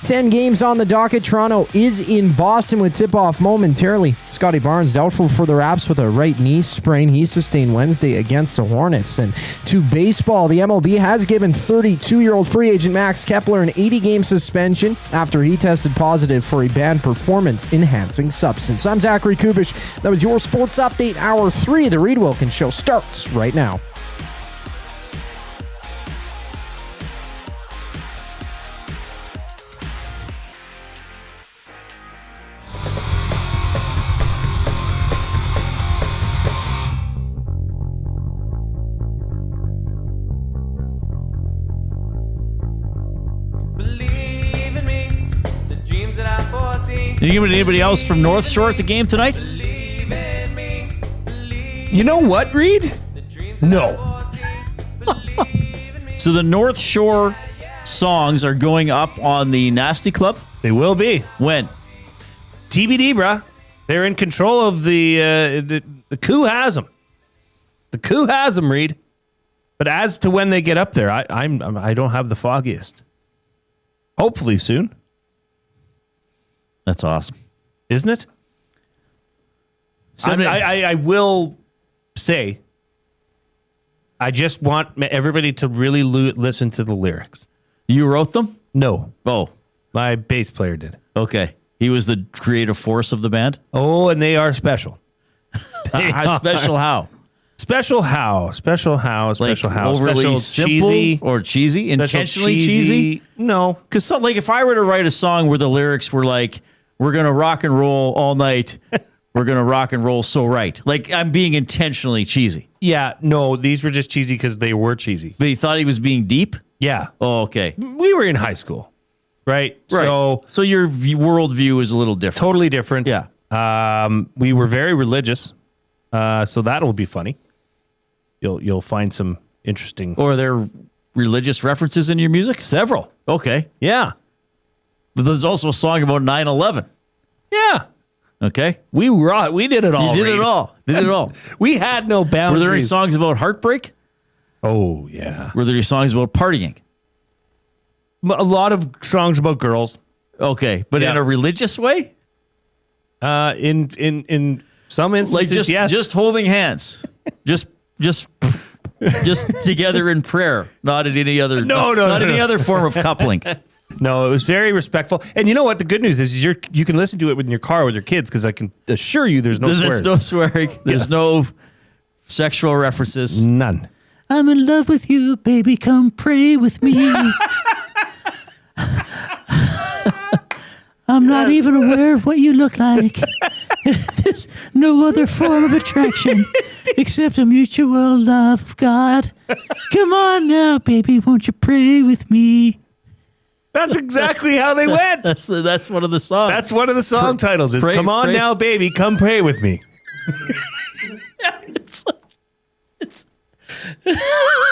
10 games on the docket. Toronto is in Boston with tip-off momentarily. Scotty Barnes doubtful for the Raps with a right knee sprain he sustained Wednesday against the Hornets. And to baseball, the MLB has given 32-year-old free agent Max Kepler an 80-game suspension after he tested positive for a banned performance-enhancing substance. I'm Zachary Kubish. That was your Sports Update. Hour 3 of the Reid Wilkins Show starts right now. Did you give it to anybody else from North Shore at the game tonight? You know what, Reid? No. So the North Shore songs are going up on the Nasty Club? They will be. When? TBD, bruh. They're in control of the coup has them. The coup has them, Reid. But as to when they get up there, I don't have the foggiest. Hopefully soon. That's awesome. Isn't it? I will say, I just want everybody to really listen to the lyrics. You wrote them? No. Oh. My bass player did. Okay. He was the creative force of the band? Oh, and they are special. Special how? Special how? Special how? Special how? Overly special simple cheesy or cheesy? Intentionally cheesy? No. Because like if I were to write a song where the lyrics were like, we're going to rock and roll all night, we're going to rock and roll so right. Like I'm being intentionally cheesy. Yeah, no, these were just cheesy because they were cheesy. But he thought he was being deep? Yeah. Oh, okay. We were in high school, right? So your worldview is a little different. Totally different. Yeah. We were very religious, so that'll be funny. You'll find some interesting... Or are there religious references in your music? Several. Okay. Yeah. But there's also a song about 9/11. Yeah. Okay? We did it all. You did Reid. it all. Did it all. We had no boundaries. Were there any songs about heartbreak? Oh, yeah. Were there any songs about partying? A lot of songs about girls. Okay, but in a religious way? In some instances, Like yes. just holding hands. just together in prayer, not in any other any other form of coupling. No, it was very respectful. And you know what? The good news is you can listen to it in your car with your kids, because I can assure you there's no swears. There's no swearing. There's no sexual references. None. I'm in love with you, baby. Come pray with me. I'm not even aware of what you look like. There's no other form of attraction except a mutual love of God. Come on now, baby. Won't you pray with me? That's exactly how they went. That's one of the songs. That's one of the song titles. Is "Come on now, baby, come pray with me."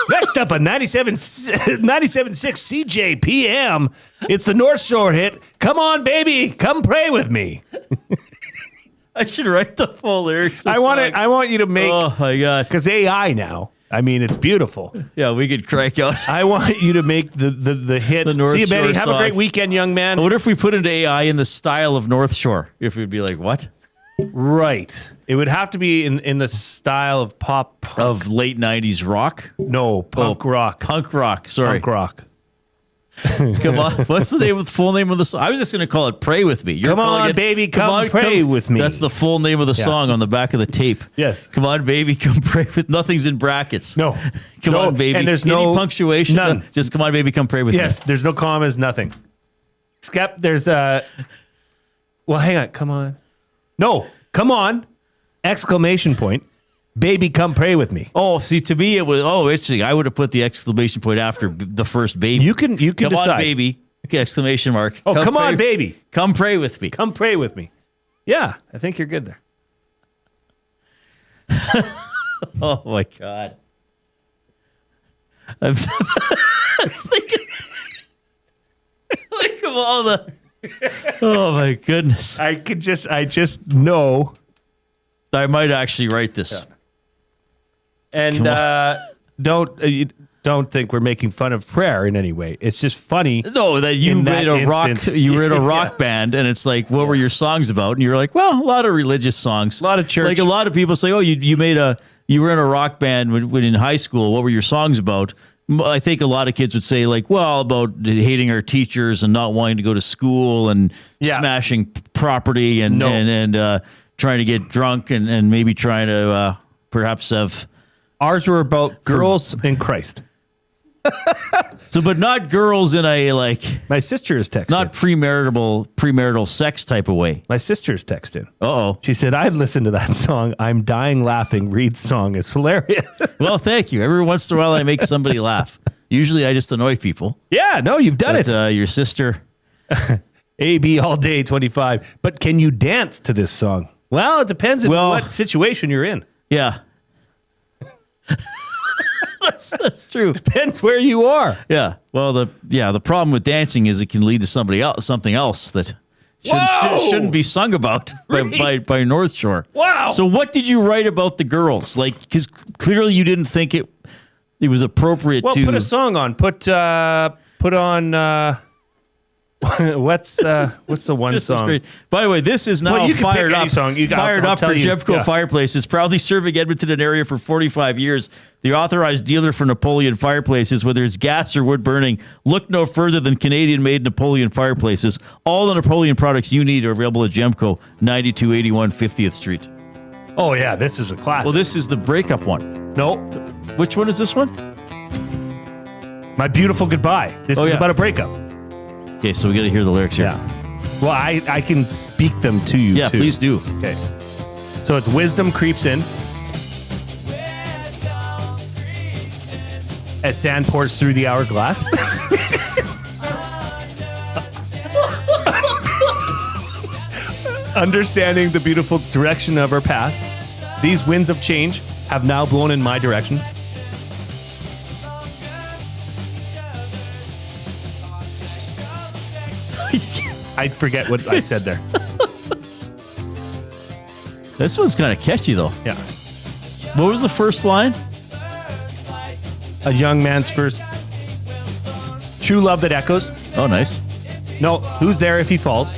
Next up on 97.6 CJPM, it's the North Shore hit. "Come on, baby, come pray with me." I should write the full lyrics. I want you to make. Oh my god! Because AI now. I mean, it's beautiful. Yeah, we could crank out. I want you to make the hit. The North See you, Shore Betty. Have song. a great weekend, young man. What if we put into AI in the style of North Shore? If we'd be like, what? Right. It would have to be in the style of pop. Of late 90s rock? No, punk rock. Punk rock, sorry. Punk rock. Come on. What's the full name of the song? I was just going to call it Pray With Me. Come on, baby, come pray with me. That's the full name of the song on the back of the tape. Yes. Come on, baby, come pray with. Nothing's in brackets. No. Come on, baby. And there's Any no punctuation. None. Just come on, baby, come pray with me. Yes, there's no commas, nothing. Skep, there's a. Well, hang on. Come on. No, come on! Exclamation point. Baby, come pray with me. Oh, see, to me, it was. Oh, interesting. I would have put the exclamation point after the first baby. You can come decide. on, baby. Okay, exclamation mark. Oh, come on, pray- baby. Come pray with me. Come pray with me. Yeah, I think you're good there. Oh my god. I'm thinking. Think of all the. Oh my goodness. I just know. I might actually write this. Yeah. And don't think we're making fun of prayer in any way. It's just funny. No, that you made a rock. You were in a rock band, and it's like, what were your songs about? And you're like, well, a lot of religious songs, a lot of church. Like a lot of people say, oh, you were in a rock band when in high school. What were your songs about? I think a lot of kids would say, like, well, about hating our teachers and not wanting to go to school and smashing property and trying to get drunk and maybe trying to perhaps have. Ours were about girls in Christ. So, but not girls in a like. My sister is texting. Not premarital sex type of way. My sister is texting. Uh-oh. She said, I'd listen to that song. I'm dying laughing. Reid's song is hilarious. Well, thank you. Every once in a while, I make somebody laugh. Usually, I just annoy people. Yeah, no, you've done it. Your sister. AB all day 25. But can you dance to this song? Well, it depends on what situation you're in. Yeah. That's true. Depends where you are. Yeah. Well, the problem with dancing is it can lead to something else that shouldn't be sung about by North Shore. Wow. So what did you write about the girls? Like, because clearly you didn't think it was appropriate to. Well, put a song on. Put on. What's the one song? Great. By the way, this is now fired up. Fired up for Jeffco Fireplaces, proudly serving Edmonton and area for 45 years. The authorized dealer for Napoleon Fireplaces, whether it's gas or wood burning, look no further than Canadian-made Napoleon Fireplaces. All the Napoleon products you need are available at Jeffco, 9281 50th Street. Oh yeah, this is a classic. Well, this is the breakup one. No, which one is this one? My Beautiful Goodbye. This is about a breakup. Okay, so we got to hear the lyrics here. Yeah. Well, I can speak them to you, Yeah, too. please do. Okay. So it's wisdom creeps in. As sand pours through the hourglass. Understanding the beautiful direction of our past. These winds of change have now blown in my direction. I forget what I said there. This one's kind of catchy, though. Yeah. What was the first line? A young man's first. True love that echoes. Oh, nice. No, who's there if he falls?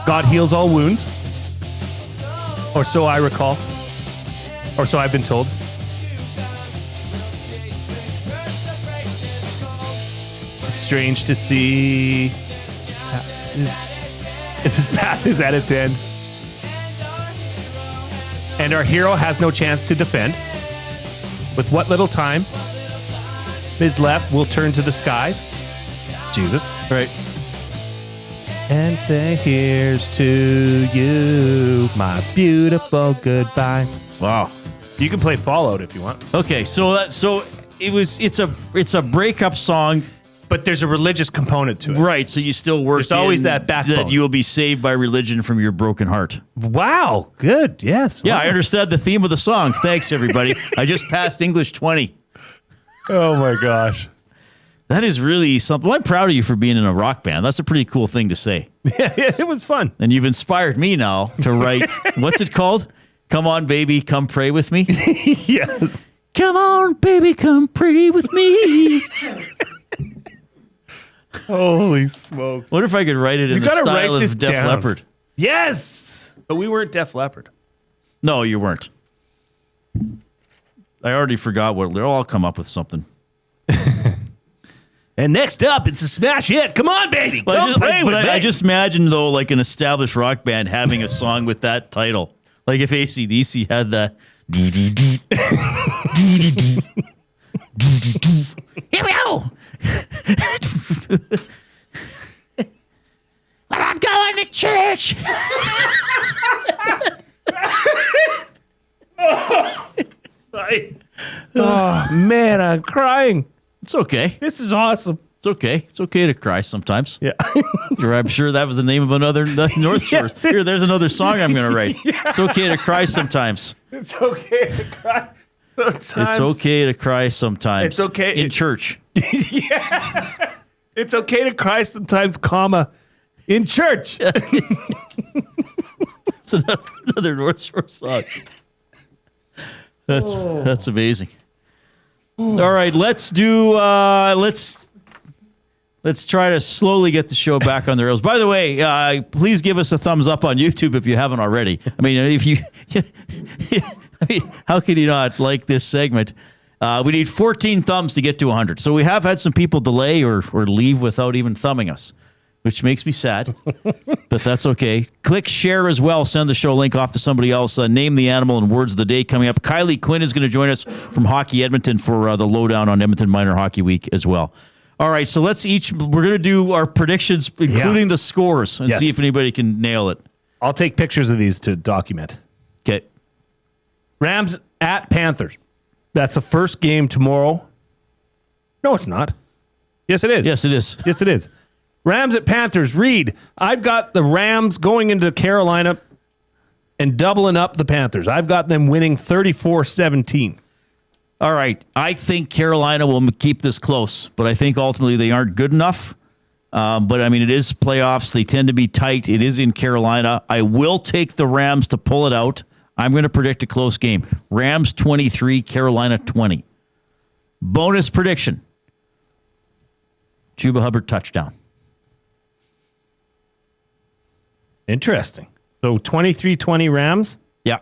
God heals all wounds. Or so I recall. Or so I've been told. It's strange to see if his path is at its end. And our hero has no chance to defend. With what little time is left, we'll turn to the skies. Jesus. Right. And say, here's to you, my beautiful goodbye. Wow. You can play Fallout if you want. Okay, it's a breakup song. But there's a religious component to it. Right, so you still work. There's always that backbone. That you will be saved by religion from your broken heart. Wow, good, yes. Yeah, wow. I understand the theme of the song. Thanks, everybody. I just passed English 20. Oh, my gosh. That is really something. Well, I'm proud of you for being in a rock band. That's a pretty cool thing to say. Yeah, it was fun. And you've inspired me now to write, what's it called? Come on, baby, come pray with me. Yes. Come on, baby, come pray with me. Holy smokes. What if I could write it in the style of Def Leppard? Yes! But we weren't Def Leppard. No, you weren't. I already forgot what. They'll all come up with something. And next up, it's a smash hit. Come on, baby. Come play with me. I just imagine, though, like an established rock band having a song with that title. Like if AC/DC had that. Here we go. Well, I'm going to church. Oh, man, I'm crying. It's okay. This is awesome. It's okay. It's okay to cry sometimes. Yeah. I'm sure that was the name of another North Shore. Yes. Here, there's another song I'm going to write. Yeah. It's okay to cry sometimes. It's okay to cry sometimes. It's okay to cry sometimes. It's okay. In church. Yeah. It's okay to cry sometimes, comma, in church. It's another North Shore song. That's amazing. All right, let's do let's try to slowly get the show back on the rails. By the way, please give us a thumbs up on YouTube if you haven't already. I mean, if you how can you not like this segment? We need 14 thumbs to get to 100. So we have had some people delay or leave without even thumbing us, which makes me sad, but that's okay. Click share as well. Send the show link off to somebody else. Name the animal and words of the day coming up. Kylie Quinn is going to join us from Hockey Edmonton for the lowdown on Edmonton Minor Hockey Week as well. All right, so we're going to do our predictions, including the scores, and see if anybody can nail it. I'll take pictures of these to document. Okay. Rams at Panthers. That's the first game tomorrow. No, it's not. Yes, it is. Yes, it is. Yes, it is. Rams at Panthers. Reid, I've got the Rams going into Carolina and doubling up the Panthers. I've got them winning 34-17. All right. I think Carolina will keep this close, but I think ultimately they aren't good enough. But, I mean, it is playoffs. They tend to be tight. It is in Carolina. I will take the Rams to pull it out. I'm going to predict a close game. Rams 23, Carolina 20. Bonus prediction. Chuba Hubbard touchdown. Interesting. So 23-20 Rams? Yeah.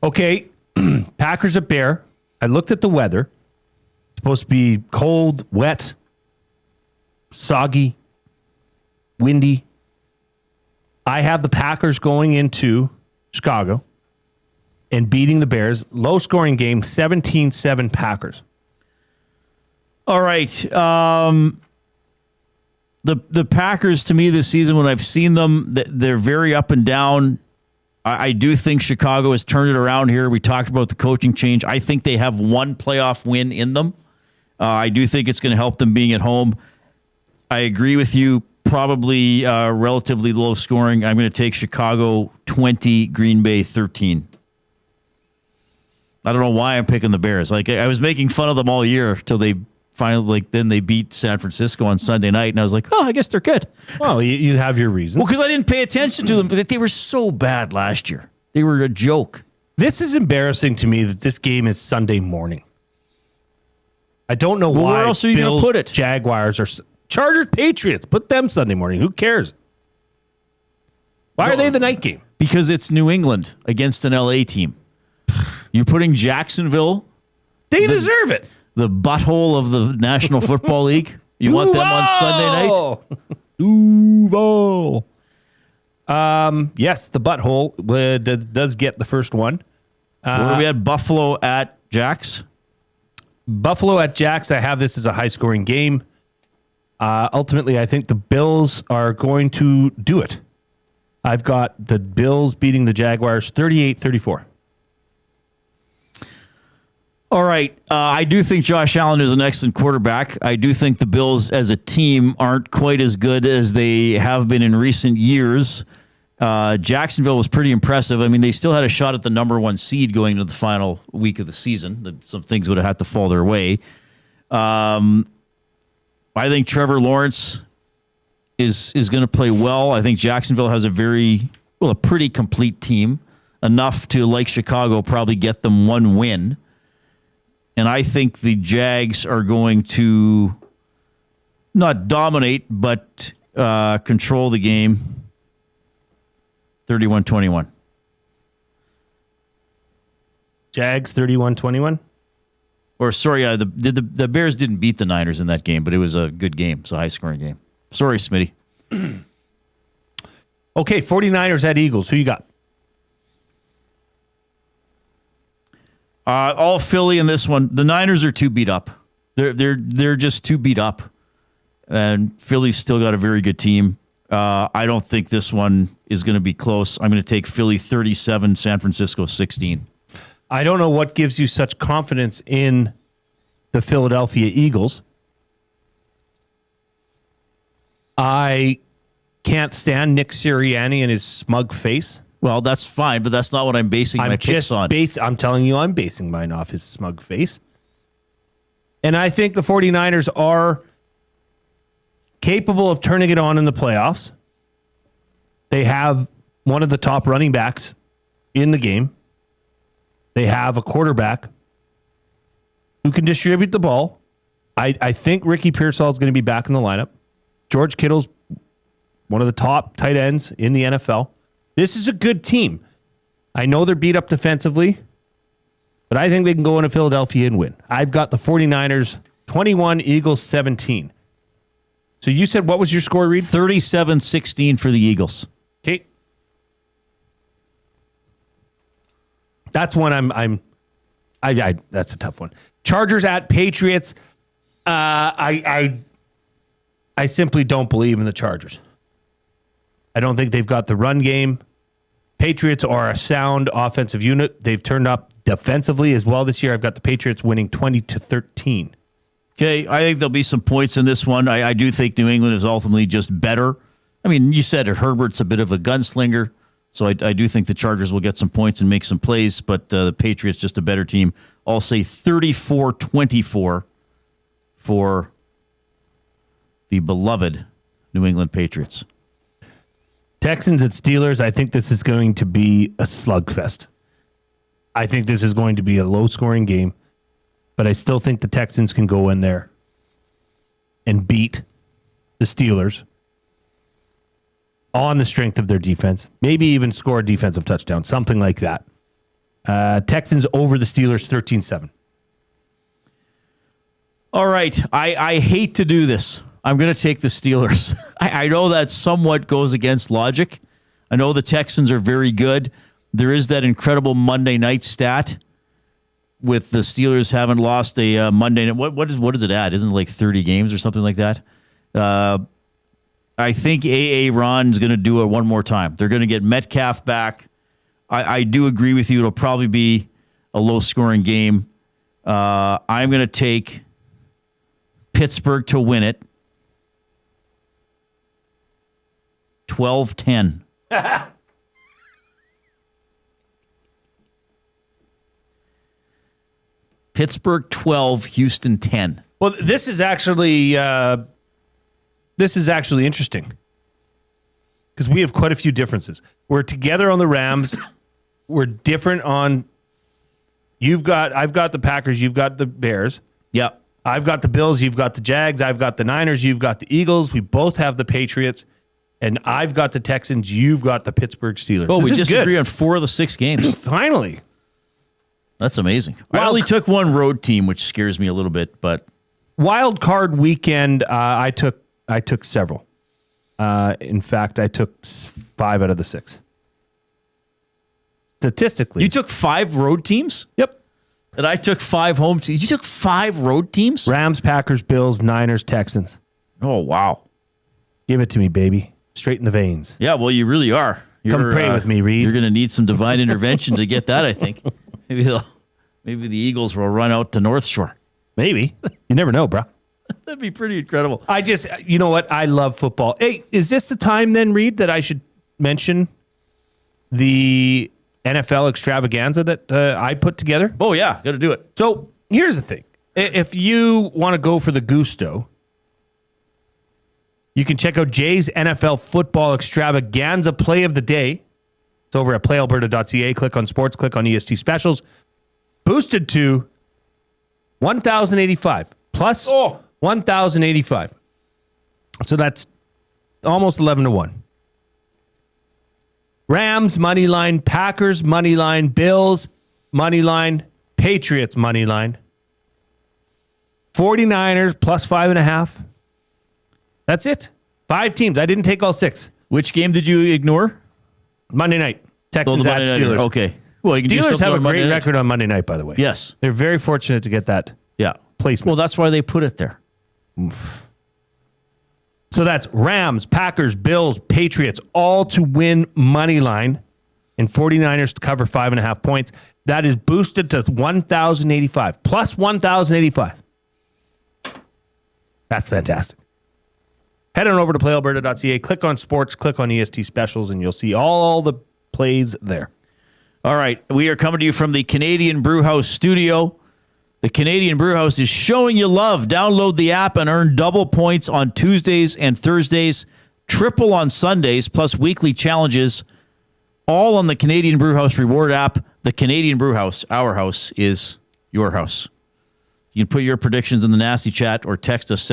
Okay. Packers at Bear. I looked at the weather. It's supposed to be cold, wet, soggy, windy. I have the Packers going into Chicago and beating the Bears. Low scoring game, 17-7 Packers. All right. The Packers, to me, this season, when I've seen them, they're very up and down. I do think Chicago has turned it around here. We talked about the coaching change. I think they have one playoff win in them. I do think it's going to help them being at home. I agree with you. Probably relatively low scoring. I'm going to take Chicago 20, Green Bay 13. I don't know why I'm picking the Bears. Like I was making fun of them all year till they finally, then they beat San Francisco on Sunday night, and I was like, oh, I guess they're good. Well, you have your reasons. Well, because I didn't pay attention to them, but they were so bad last year. They were a joke. This is embarrassing to me that this game is Sunday morning. I don't know why. Where else are you going to put it? Jaguars or Chargers, Patriots. Put them Sunday morning. Who cares? Why are they the night game? Because it's New England against an LA team. You're putting Jacksonville. They deserve it. The butthole of the National Football League. You want them on Sunday night? Duval. Yes, the butthole does get the first one. Where we had Buffalo at Jacks. Buffalo at Jacks. I have this as a high-scoring game. Ultimately, I think the Bills are going to do it. I've got the Bills beating the Jaguars 38-34. All right. I do think Josh Allen is an excellent quarterback. I do think the Bills as a team aren't quite as good as they have been in recent years. Jacksonville was pretty impressive. I mean, they still had a shot at the number 1 seed going into the final week of the season. Some things would have had to fall their way. I think Trevor Lawrence is going to play well. I think Jacksonville has a pretty complete team, enough to, like Chicago, probably get them 1 win. And I think the Jags are going to not dominate, but control the game 31-21. Jags 31-21? Or, sorry, the Bears didn't beat the Niners in that game, but it was a good game. It's a high-scoring game. Sorry, Smitty. Okay, 49ers at Eagles. Who you got? All Philly in this one. The Niners are too beat up. They're just too beat up, and Philly's still got a very good team. I don't think this one is going to be close. I'm going to take Philly 37, San Francisco 16. I don't know what gives you such confidence in the Philadelphia Eagles. I can't stand Nick Sirianni and his smug face. Well, that's fine, but that's not what I'm basing my picks on. I'm telling you, I'm basing mine off his smug face. And I think the 49ers are capable of turning it on in the playoffs. They have one of the top running backs in the game. They have a quarterback who can distribute the ball. I think Ricky Pearsall is going to be back in the lineup. George Kittle's one of the top tight ends in the NFL. This is a good team. I know they're beat up defensively, but I think they can go into Philadelphia and win. I've got the 49ers 21, Eagles 17. So you said what was your score, Reid? 37-16 for the Eagles. Okay. That's one that's a tough one. Chargers at Patriots. I simply don't believe in the Chargers. I don't think they've got the run game. Patriots are a sound offensive unit. They've turned up defensively as well this year. I've got the Patriots winning 20-13. Okay, I think there'll be some points in this one. I do think New England is ultimately just better. I mean, you said it, Herbert's a bit of a gunslinger, so I do think the Chargers will get some points and make some plays, but the Patriots just a better team. I'll say 34-24 for the beloved New England Patriots. Texans at Steelers, I think this is going to be a slugfest. I think this is going to be a low-scoring game, but I still think the Texans can go in there and beat the Steelers on the strength of their defense, maybe even score a defensive touchdown, something like that. Texans over the Steelers 13-7. All right, I hate to do this. I'm going to take the Steelers. I know that somewhat goes against logic. I know the Texans are very good. There is that incredible Monday night stat with the Steelers haven't lost a Monday night. What is it at? Isn't it like 30 games or something like that? I think A.A. Ron's going to do it one more time. They're going to get Metcalf back. I do agree with you. It'll probably be a low-scoring game. I'm going to take Pittsburgh to win it. 12-10. Pittsburgh 12, Houston 10. Well, this is actually interesting because we have quite a few differences. We're together on the Rams. We're different on. I've got the Packers. You've got the Bears. Yep. I've got the Bills. You've got the Jags. I've got the Niners. You've got the Eagles. We both have the Patriots. And I've got the Texans. You've got the Pittsburgh Steelers. Oh, we just agree on 4 of the 6 games. Finally. That's amazing. I only took one road team, which scares me a little bit, but wild card weekend, I took several. In fact, I took 5 out of the 6. Statistically, you took 5 road teams. Yep. And I took 5 home teams. You took 5 road teams. Rams, Packers, Bills, Niners, Texans. Oh wow! Give it to me, baby. Straight in the veins. Yeah, well, you really are. Come pray with me, Reid. You're going to need some divine intervention to get that. I think maybe the Eagles will run out to North Shore. Maybe. You never know, bro. That'd be pretty incredible. You know what? I love football. Hey, is this the time then, Reid, that I should mention the NFL extravaganza that I put together? Oh, yeah. Got to do it. So here's the thing. If you want to go for the gusto, you can check out Jay's NFL football extravaganza play of the day. It's over at playalberta.ca. Click on sports, click on EST specials. Boosted to 1,085 plus 1,085. So that's almost 11-1. Rams money line, Packers money line, Bills money line, Patriots money line, 49ers plus 5.5. That's it. 5 teams. I didn't take all 6. Which game did you ignore? Monday night. Texans at Steelers. Okay. Well, you can Steelers have a great record on Monday night, by the way. Yes. They're very fortunate to get that placement. Well, that's why they put it there. So that's Rams, Packers, Bills, Patriots, all to win money line, and 49ers to cover 5.5 points. That is boosted to 1,085 plus 1,085. That's fantastic. Head on over to playalberta.ca, click on sports, click on EST specials, and you'll see all the plays there. All right. We are coming to you from the Canadian Brewhouse studio. The Canadian Brewhouse is showing you love. Download the app and earn double points on Tuesdays and Thursdays, triple on Sundays, plus weekly challenges, all on the Canadian Brewhouse reward app. The Canadian Brewhouse, our house, is your house. You can put your predictions in the nasty chat or text us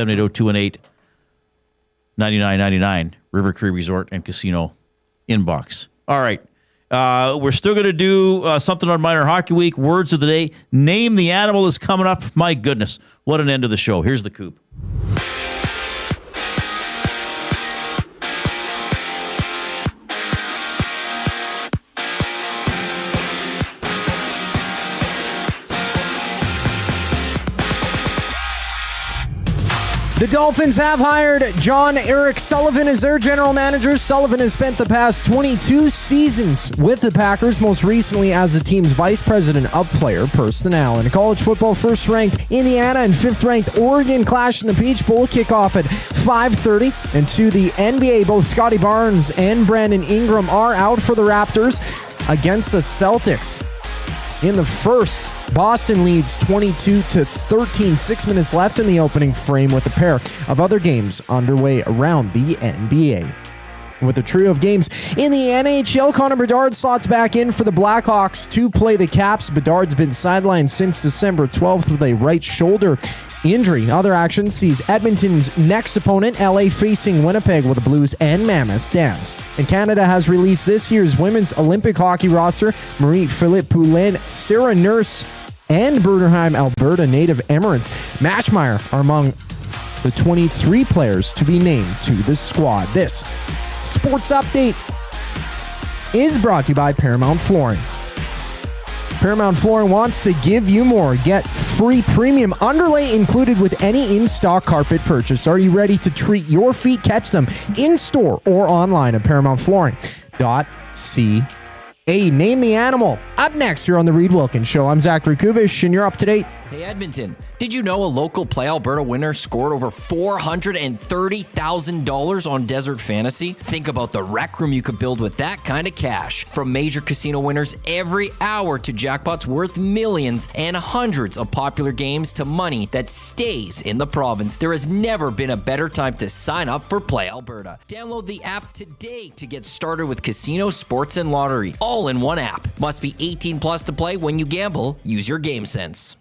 780-218-9999, River Cree Resort and Casino inbox. All right. We're still going to do something on Minor Hockey Week. Words of the day. Name the animal is coming up. My goodness, what an end of the show. Here's the Coop. The Dolphins have hired John Eric Sullivan as their general manager. Sullivan has spent the past 22 seasons with the Packers, most recently as the team's vice president of player personnel. In college football, first-ranked Indiana and fifth-ranked Oregon clash in the Peach Bowl. Kickoff at 5:30. And to the NBA, both Scotty Barnes and Brandon Ingram are out for the Raptors against the Celtics. In the first, Boston leads 22-13. 6 minutes left in the opening frame with a pair of other games underway around the NBA. With a trio of games in the NHL, Connor Bedard slots back in for the Blackhawks to play the Caps. Bedard's been sidelined since December 12th with a right shoulder injury. Other action sees Edmonton's next opponent, LA, facing Winnipeg with the Blues and Mammoth dance. And Canada has released this year's women's Olympic hockey roster. Marie-Philippe Poulin, Sarah Nurse, and Bruderheim, Alberta native Emirates Mashmeyer are among the 23 players to be named to the squad. This sports update is brought to you by Paramount Flooring. Paramount Flooring wants to give you more. Get free premium underlay included with any in-stock carpet purchase. Are you ready to treat your feet? Catch them in-store or online at ParamountFlooring.ca. Name the animal Up next here on the Reid Wilkins Show, I'm Zachary Kubish, and you're up to date. Hey Edmonton, did you know a local Play Alberta winner scored over $430,000 on Desert Fantasy? Think about the rec room you could build with that kind of cash. From major casino winners every hour to jackpots worth millions and hundreds of popular games to money that stays in the province, there has never been a better time to sign up for Play Alberta. Download the app today to get started with casino, sports, and lottery, all in one app. Must be 18 plus to play. When you gamble, use your game sense.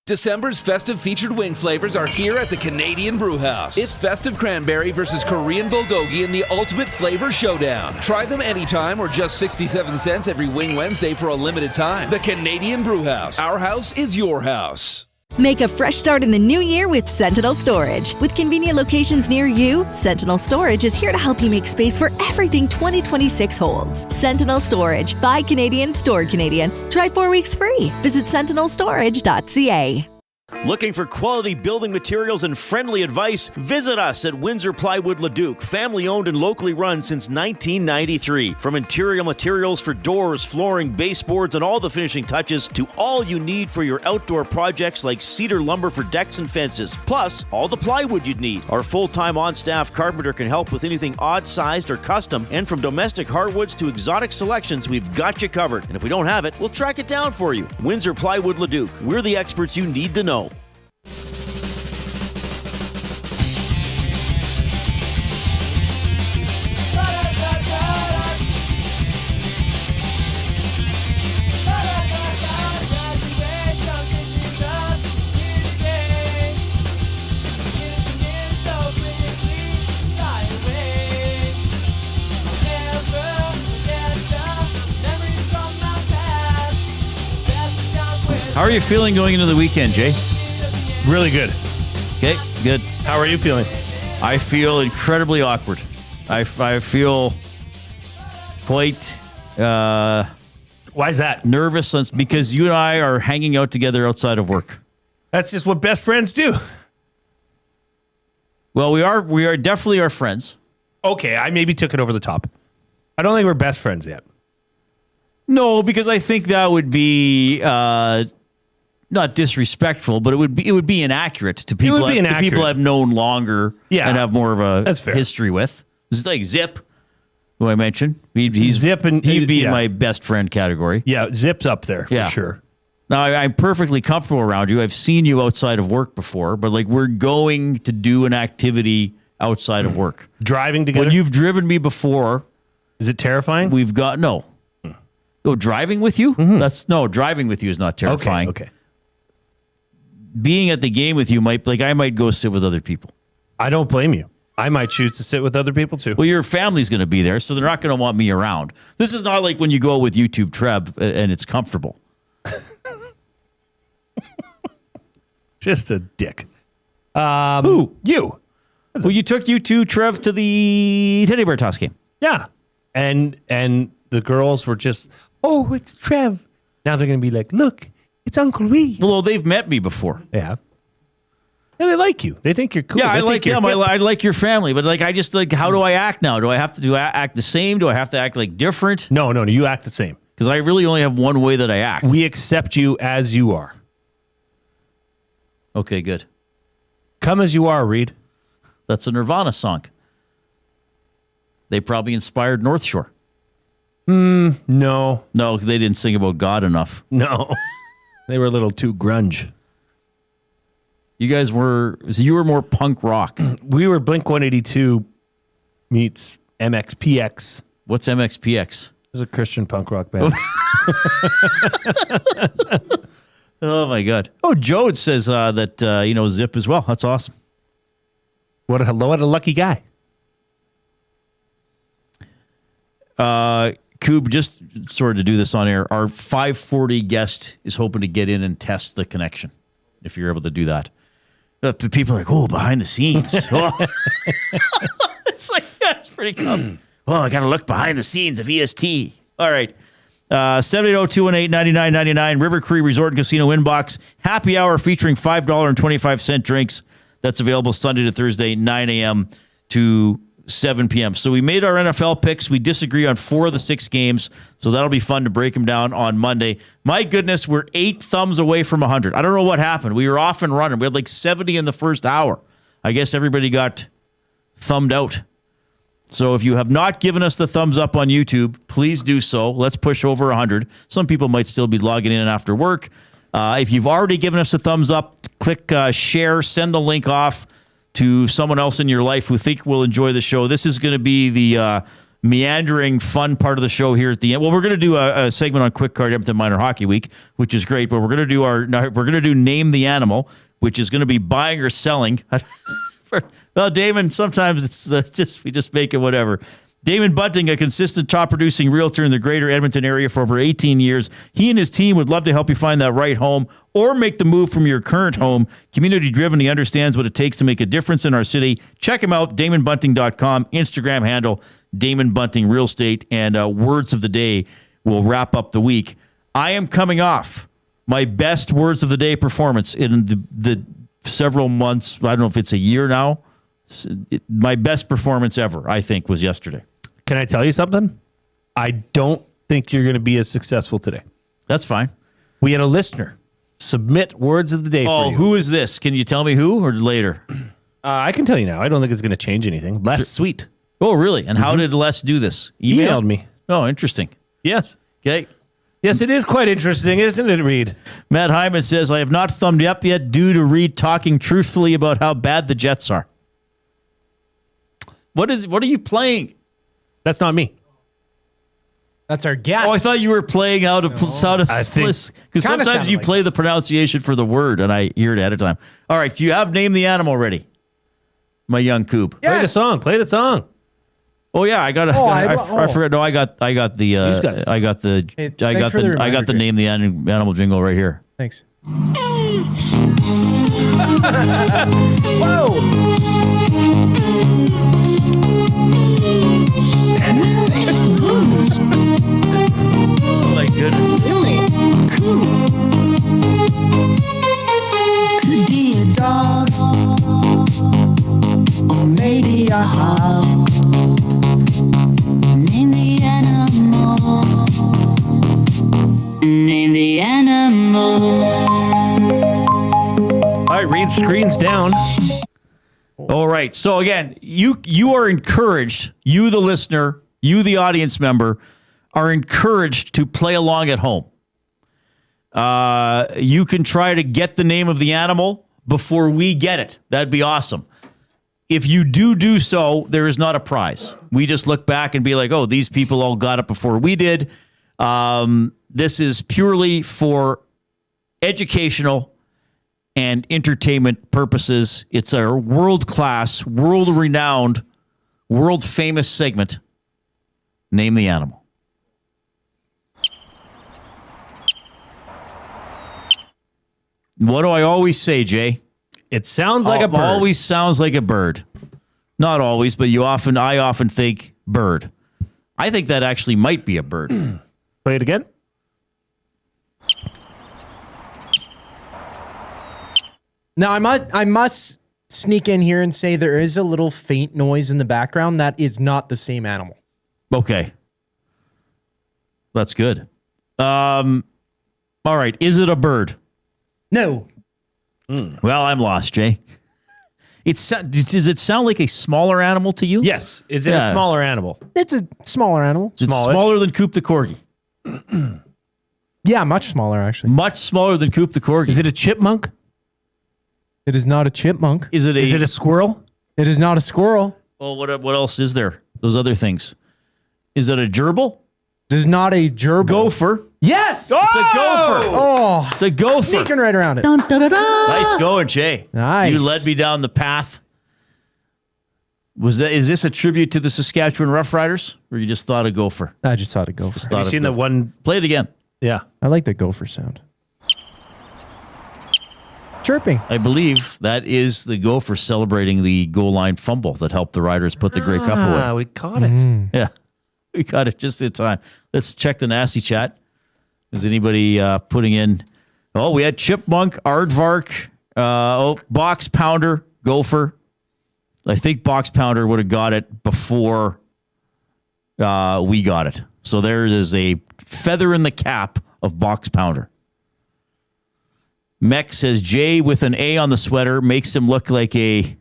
December's festive featured wing flavors are here at the Canadian Brewhouse. It's festive cranberry versus Korean bulgogi in the ultimate flavor showdown. Try them anytime or just 67 cents every Wing Wednesday for a limited time. The Canadian Brewhouse. Our house is your house. Make a fresh start in the new year with Sentinel Storage. With convenient locations near you, Sentinel Storage is here to help you make space for everything 2026 holds. Sentinel Storage. Buy Canadian, store Canadian. Try 4 weeks free. Visit sentinelstorage.ca. Looking for quality building materials and friendly advice? Visit us at Windsor Plywood Leduc, family owned and locally run since 1993. From interior materials for doors, flooring, baseboards, and all the finishing touches to all you need for your outdoor projects like cedar lumber for decks and fences, plus all the plywood you'd need. Our full-time on-staff carpenter can help with anything odd-sized or custom, and from domestic hardwoods to exotic selections, we've got you covered. And if we don't have it, we'll track it down for you. Windsor Plywood Leduc. We're the experts you need to know. How are you feeling going into the weekend, Jay? Really good. Okay, good. How are you feeling? I feel incredibly awkward. I feel quite... Why is that? Nervous because you and I are hanging out together outside of work. That's just what best friends do. Well, we are definitely our friends. Okay, I maybe took it over the top. I don't think we're best friends yet. No, because I think that would be not disrespectful, but it would be inaccurate to people. It would be inaccurate. To people I've known longer and have more of a That's fair. history with. This is like Zip, who I mentioned. He'd be in my best friend category. Yeah, Zip's up there for sure. Now, I'm perfectly comfortable around you. I've seen you outside of work before, but like we're going to do an activity outside of work. Driving together? When you've driven me before. Is it terrifying? We've got, no. Oh, driving with you? Mm-hmm. Driving with you is not terrifying. Okay. Being at the game with you I might go sit with other people. I don't blame you. I might choose to sit with other people too. Well, your family's going to be there, so they're not going to want me around. This is not like when you go with YouTube Treb and it's comfortable. Just a dick. Who? You. Well, you took YouTube Trev to the Teddy Bear Toss game. Yeah. And the girls were just, oh, it's Trev. Now they're going to be like, look, it's Uncle Reid. Well, they've met me before. Yeah. And they like you. They think you're cool. Yeah, I like them. Hip. I like your family. But I just how do I act now? Do I have to act the same? Do I have to act different? No, you act the same. Because I really only have one way that I act. We accept you as you are. Okay, good. Come as you are, Reid. That's a Nirvana song. They probably inspired North Shore. No. No, because they didn't sing about God enough. No. They were a little too grunge. You guys were more punk rock. We were Blink-182 meets MXPX. What's MXPX? It's a Christian punk rock band. Oh, my God. Oh, Jode says that, Zip as well. That's awesome. What a lucky guy. Coob, just sort of to do this on air, our 540 guest is hoping to get in and test the connection, if you're able to do that. People are like, oh, behind the scenes. Oh. It's like, that's pretty cool. Well, I got to look behind the scenes of EST. All right. 780-218-9999, River Cree Resort and Casino Inbox. Happy hour featuring $5.25 drinks. That's available Sunday to Thursday, 9 a.m. to 7 p.m. So we made our NFL picks. We disagree on 4 of the 6 games. So that'll be fun to break them down on Monday. My goodness, we're 8 thumbs away from 100. I don't know what happened. We were off and running. We had like 70 in the first hour. I guess everybody got thumbed out. So if you have not given us the thumbs up on YouTube, please do so. Let's push over 100. Some people might still be logging in after work. If you've already given us a thumbs up, click share, send the link off to someone else in your life who think will enjoy the show. This is going to be the meandering, fun part of the show here at the end. Well, we're going to do a segment on Quick Card Edmonton Minor Hockey Week, which is great. But we're going to do Name the Animal, which is going to be buying or selling. Well, Damon, sometimes we just make it whatever. Damon Bunting, a consistent top-producing realtor in the greater Edmonton area for over 18 years. He and his team would love to help you find that right home or make the move from your current home. Community-driven, he understands what it takes to make a difference in our city. Check him out, DamonBunting.com, Instagram handle, Damon Bunting Real Estate, and words of the day will wrap up the week. I am coming off my best words of the day performance in the several months. I don't know if it's a year now. My best performance ever, I think, was yesterday. Can I tell you something? I don't think you're going to be as successful today. That's fine. We had a listener submit words of the day for you. Who is this? Can you tell me who or later? I can tell you now. I don't think it's going to change anything. Les Sweet. Oh, really? And how did Les do this? Emailed me. Oh, interesting. Yes. Okay. Yes, it is quite interesting, isn't it, Reid? Matt Hyman says, I have not thumbed up yet due to Reid talking truthfully about how bad the Jets are. What are you playing? That's not me. That's our guess. Oh, I thought you were playing how to because sometimes you play the pronunciation for the word, and I hear it ahead of time. All right, do you have Name the Animal ready, my young Coop? Yes. Play the song. Oh yeah, I forgot. No, I got the Name the Animal jingle right here. Thanks. Whoa. Oh my goodness. Could be a dog, or maybe a hawk. Name the animal. Name the animal. All right, Reid, screen's down. All right. So again, you are encouraged, you the listener, you the audience member, are encouraged to play along at home. You can try to get the name of the animal before we get it. That'd be awesome. If you do so, there is not a prize. We just look back and be like, oh, these people all got it before we did. This is purely for educational and entertainment purposes. It's a world-class, world-renowned, world-famous segment. Name the Animal. What do I always say, Jay? It sounds like a bird. Always sounds like a bird. Not always, but I often think bird. I think that actually might be a bird. Play it again. Now, I must sneak in here and say there is a little faint noise in the background. That is not the same animal. Okay. That's good. All right. Is it a bird? No. Well, I'm lost, Jay. Does it sound like a smaller animal to you? Yes. Is it a smaller animal? It's a smaller animal. It's smaller than Coop the Corgi. Yeah, much smaller, actually. Much smaller than Coop the Corgi. Is it a chipmunk? It is not a chipmunk. Is it a squirrel? It is not a squirrel. Well, what else is there? Those other things. Is it a gerbil? It is not a gerbil. Gopher. Yes! Oh! It's a gopher. Oh, it's a gopher. Sneaking right around it. Dun, dun, dun, dun. Nice going, Jay. Nice. You led me down the path. Is this a tribute to the Saskatchewan Roughriders, or you just thought of gopher? I just thought of gopher. Have you seen the one? Play it again. Yeah. I like the gopher sound. Chirping. I believe that is the gopher celebrating the goal line fumble that helped the Riders put the Grey Cup away. We caught it. Yeah. We got it just in time. Let's check the nasty chat. Is anybody putting in? Oh, we had chipmunk, aardvark, box pounder, gopher. I think Box Pounder would have got it before we got it. So there is a feather in the cap of Box Pounder. Mech says Jay with an A on the sweater makes him look like a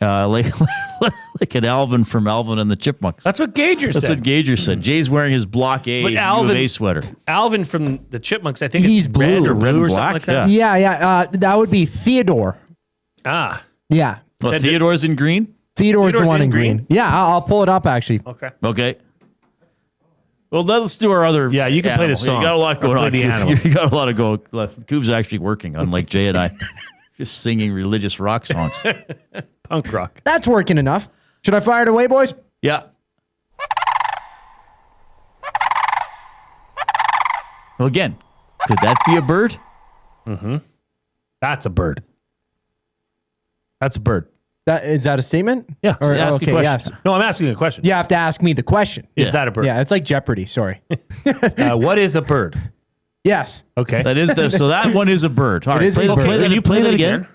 like an Alvin from Alvin and the Chipmunks. That's what Gager said. That's what Gager said. Jay's wearing his Block A UofA sweater. Alvin from the Chipmunks, I think He's it's red blue. or Red blue or and something black, like that. Yeah. That would be Theodore. Ah. Yeah. Well, Theodore's in green? Theodore's the one in green. Yeah, I'll pull it up actually. Okay. Well, let's do our other. Yeah, you can play the animal. song. You got a lot going Or play on. the animal. You got a lot of go. Coop's actually working, unlike Jay and I, just singing religious rock songs. Punk rock. That's working enough. Should I fire it away, boys? Yeah. Well, again, could that be a bird? Mm-hmm. That's a bird. That's a bird. Is that a statement? Yeah. Or, Ask a okay, question. yes. No, I'm asking a question. You have to ask me the question. Is that a bird? Yeah, it's like Jeopardy. Sorry. What is a bird? Yes. Okay. That is so that one is a bird. All right, is a bird. Can you play that again?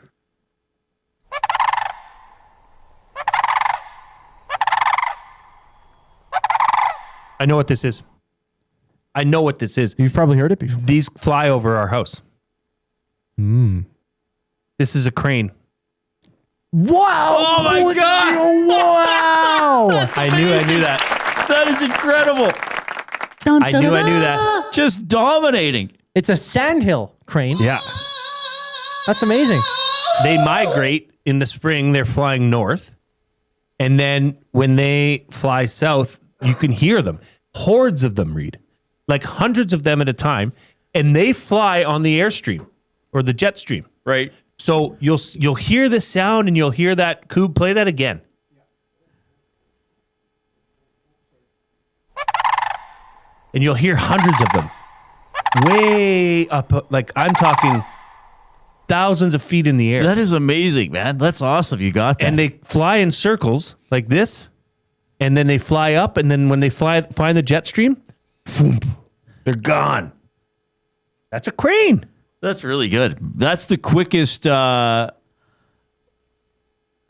I know what this is. You've probably heard it before. These fly over our house. This is a crane. Wow! Oh my God! Wow! I knew that. That is incredible. I knew that. Just dominating. It's a sandhill crane. Yeah. That's amazing. They migrate in the spring. They're flying north. And then when they fly south, you can hear them. Hordes of them, Reid. Like hundreds of them at a time. And they fly on the airstream or the jet stream. Right. So you'll hear the sound and you'll hear that. Coob, play that again. And you'll hear hundreds of them. Way up, like I'm talking thousands of feet in the air. That is amazing, man. That's awesome. You got that. And they fly in circles like this, and then they fly up, and then when they find the jet stream, boom, they're gone. That's a crane. That's really good. That's the quickest. Well,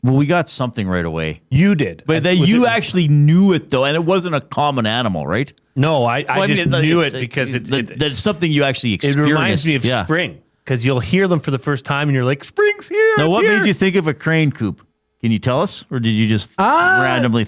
we got something right away. You did. But then you actually knew it, though, and it wasn't a common animal, right? No, I just knew it because it's something you actually it experienced. reminds me of spring because you'll hear them for the first time, and you're like, spring's here. Now, it's what here. made you think of a crane, Coop? Can you tell us? Or did you just randomly...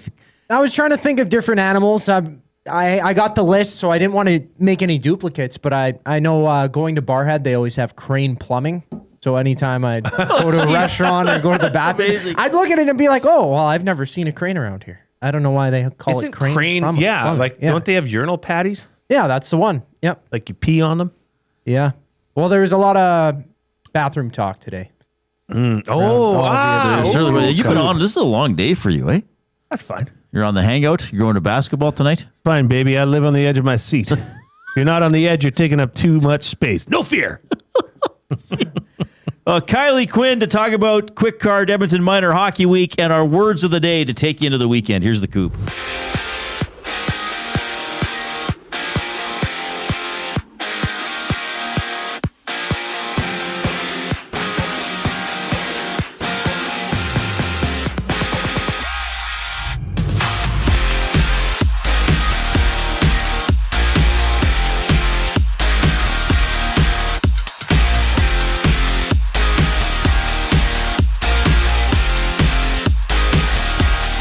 I was trying to think of different animals. I got the list, so I didn't want to make any duplicates, but I know going to Barhead, they always have crane plumbing. So anytime I'd go to a restaurant or go to the bathroom, I'd look at it and be like, oh, well, I've never seen a crane around here. I don't know why they call it crane. Don't they have urinal patties? Yeah, that's the one. Yep. Like you pee on them? Yeah. Well, there was a lot of bathroom talk today. You've been on. This is a long day for you, eh? That's fine. You're on the hangout. You're going to basketball tonight? Fine, baby. I live on the edge of my seat. If you're not on the edge, you're taking up too much space. No fear. Kylie Quinn to talk about Quick Card Edmonton Minor Hockey Week and our words of the day to take you into the weekend. Here's the Coop.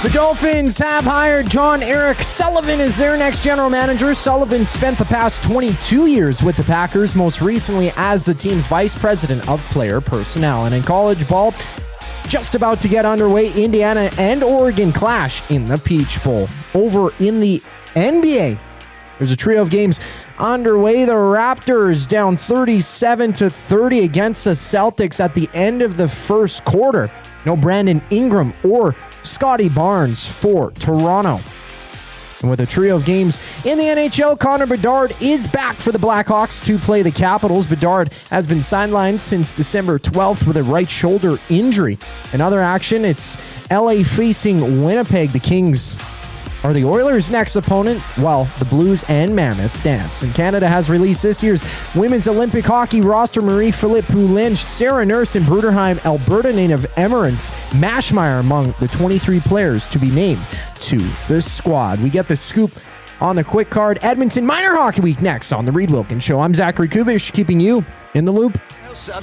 The Dolphins have hired John Eric Sullivan as their next general manager. Sullivan spent the past 22 years with the Packers, most recently as the team's vice president of player personnel. And in college ball, just about to get underway, Indiana and Oregon clash in the Peach Bowl. Over in the NBA, there's a trio of games underway. The Raptors down 37-30 against the Celtics at the end of the first quarter. No Brandon Ingram or Scotty Barnes for Toronto. And with a trio of games in the NHL, Connor Bedard is back for the Blackhawks to play the Capitals. Bedard has been sidelined since December 12th with a right shoulder injury. In other action, it's LA facing Winnipeg. The Kings are the Oilers' next opponent? Well, the Blues and Mammoth dance. And Canada has released this year's women's Olympic hockey roster. Marie-Philippe Poulin, Sarah Nurse, and Bruderheim, Alberta native Emmerance Mashmeyer among the 23 players to be named to the squad. We get the scoop on the quick card. Edmonton Minor Hockey Week next on The Reid Wilkins Show. I'm Zachary Kubish, keeping you in the loop.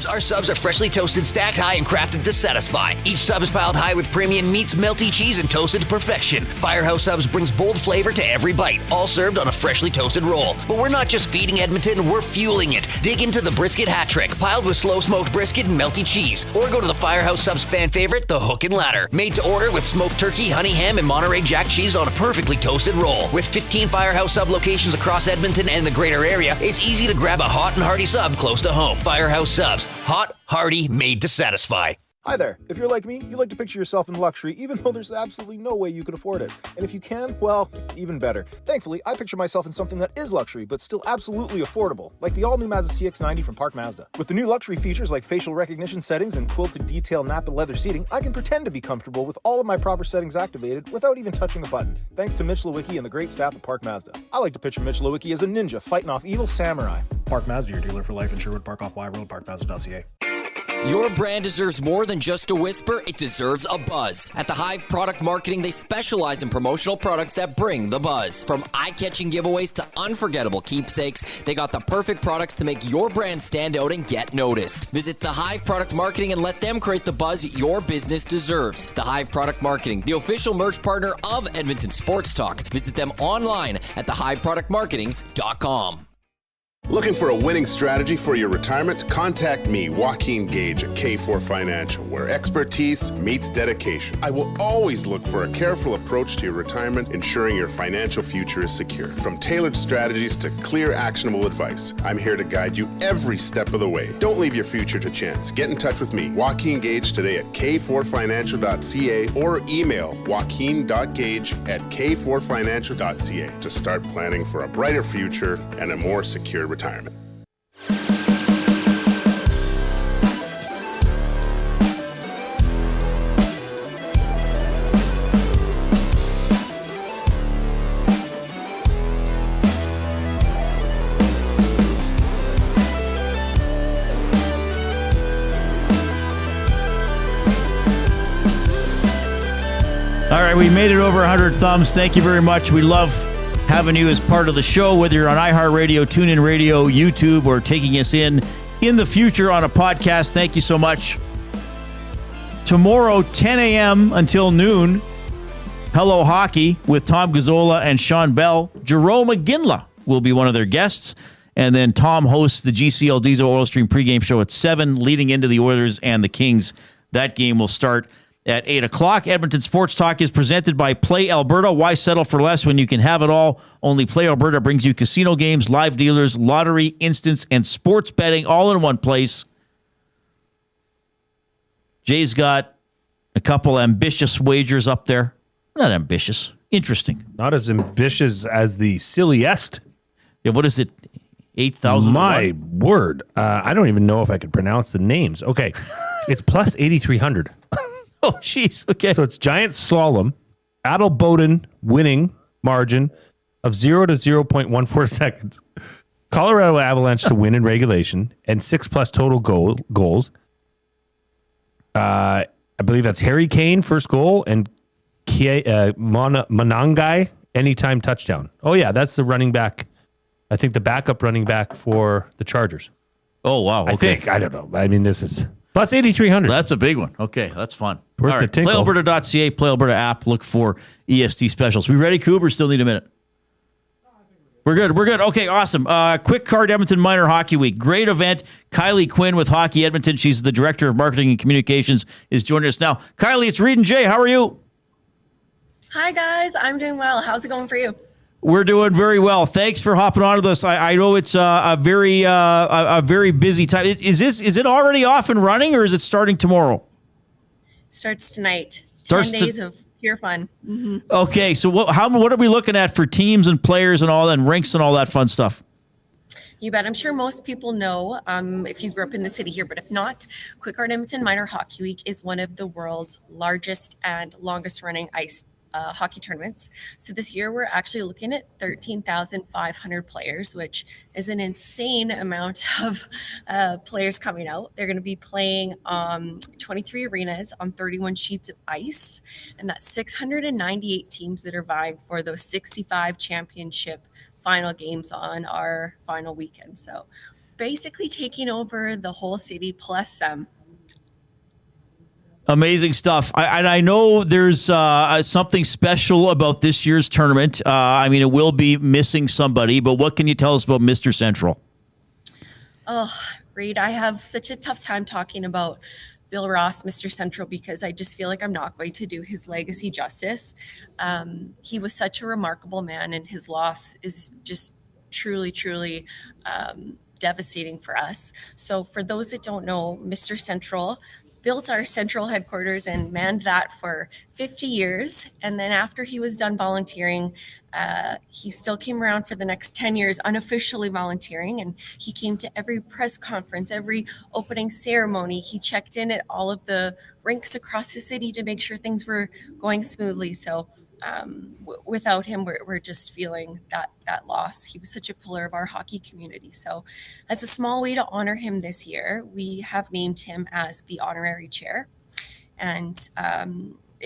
Our subs are freshly toasted, stacked high, and crafted to satisfy. Each sub is piled high with premium meats, melty cheese, and toasted to perfection. Firehouse Subs brings bold flavor to every bite, all served on a freshly toasted roll. But we're not just feeding Edmonton, we're fueling it. Dig into the brisket hat trick, piled with slow-smoked brisket and melty cheese. Or go to the Firehouse Subs fan favorite, the Hook and Ladder. Made to order with smoked turkey, honey ham, and Monterey Jack cheese on a perfectly toasted roll. With 15 Firehouse Sub locations across Edmonton and the greater area, it's easy to grab a hot and hearty sub close to home. Firehouse Subs. Hot, hearty, made to satisfy. Hi there. If you're like me, you like to picture yourself in luxury, even though there's absolutely no way you can afford it. And if you can, well, even better. Thankfully, I picture myself in something that is luxury, but still absolutely affordable, like the all-new Mazda CX-90 from Park Mazda. With the new luxury features like facial recognition settings and quilted detail Napa leather seating, I can pretend to be comfortable with all of my proper settings activated without even touching a button, thanks to Mitch Lewicki and the great staff at Park Mazda. I like to picture Mitch Lewicki as a ninja fighting off evil samurai. Park Mazda, your dealer for life in Sherwood Park off Y Road, parkmazda.ca. Your brand deserves more than just a whisper, it deserves a buzz. At the Hive Product Marketing, they specialize in promotional products that bring the buzz. From eye-catching giveaways to unforgettable keepsakes, they got the perfect products to make your brand stand out and get noticed. Visit the Hive Product Marketing and let them create the buzz your business deserves. The Hive Product Marketing, the official merch partner of Edmonton Sports Talk. Visit them online at thehiveproductmarketing.com. Looking for a winning strategy for your retirement? Contact me, Joaquin Gage at K4 Financial, where expertise meets dedication. I will always look for a careful approach to your retirement, ensuring your financial future is secure. From tailored strategies to clear, actionable advice, I'm here to guide you every step of the way. Don't leave your future to chance. Get in touch with me, Joaquin Gage, today at k4financial.ca or email joaquin.gage@k4financial.ca to start planning for a brighter future and a more secure retirement. All right, we made it over 100 thumbs. Thank you very much. We love having you as part of the show, whether you're on iHeartRadio, TuneIn Radio, YouTube, or taking us in the future on a podcast. Thank you so much. Tomorrow, 10 a.m. until noon, Hello Hockey with Tom Gazzola and Sean Bell. Jerome McGinley will be one of their guests. And then Tom hosts the GCL Diesel Oil Stream pregame show at 7, leading into the Oilers and the Kings. That game will start at 8 o'clock. Edmonton Sports Talk is presented by Play Alberta. Why settle for less when you can have it all? Only Play Alberta brings you casino games, live dealers, lottery, instants, and sports betting all in one place. Jay's got a couple ambitious wagers up there. Not ambitious. Interesting. Not as ambitious as the silliest. Yeah, what is it? 8,000? My word. I don't even know if I could pronounce the names. Okay. It's plus 8,300. Oh, jeez. Okay. So it's Giant Slalom, Adel Bowden winning margin of 0 to 0.14 seconds. Colorado Avalanche to win in regulation and 6+ total goals. I believe that's Harry Kane, first goal, and Monangai, anytime touchdown. Oh, yeah, that's the running back. I think the backup running back for the Chargers. Oh, wow. Okay. I don't know. I mean, this is plus 8,300. That's a big one. Okay, that's fun. Worth All the right, tinkle. PlayAlberta.ca, Play Alberta app. Look for EST specials. We ready, Cooper? Still need a minute. We're good. Okay, awesome. Quick card Edmonton Minor Hockey Week. Great event. Kylie Quinn with Hockey Edmonton. She's the Director of Marketing and Communications, is joining us now. Kylie, it's Reid and Jay. How are you? Hi, guys. I'm doing well. How's it going for you? We're doing very well. Thanks for hopping on with us. I know it's a very busy time. Is it already off and running, or is it starting tomorrow? Starts tonight. Starts 10 days of pure fun. Mm-hmm. Okay, so what are we looking at for teams and players and all that, and rinks and all that fun stuff? You bet. I'm sure most people know if you grew up in the city here, but if not, Quick Card Edmonton Minor Hockey Week is one of the world's largest and longest running ice hockey tournaments. So this year we're actually looking at 13,500 players, which is an insane amount of players coming out. They're going to be playing 23 arenas on 31 sheets of ice, and that's 698 teams that are vying for those 65 championship final games on our final weekend. So basically taking over the whole city plus some. Amazing stuff. I know there's something special about this year's tournament. I mean, it will be missing somebody, but what can you tell us about Mr. Central? Oh, Reid, I have such a tough time talking about Bill Ross, Mr. Central, because I just feel like I'm not going to do his legacy justice. He was such a remarkable man, and his loss is just truly devastating for us. So for those that don't know, Mr. Central built our central headquarters and manned that for 50 years. And then after he was done volunteering, he still came around for the next 10 years unofficially volunteering. And he came to every press conference, every opening ceremony. He checked in at all of the rinks across the city to make sure things were going smoothly. So without him, we're just feeling that loss. He was such a pillar of our hockey community. So as a small way to honor him this year, we have named him as the honorary chair. And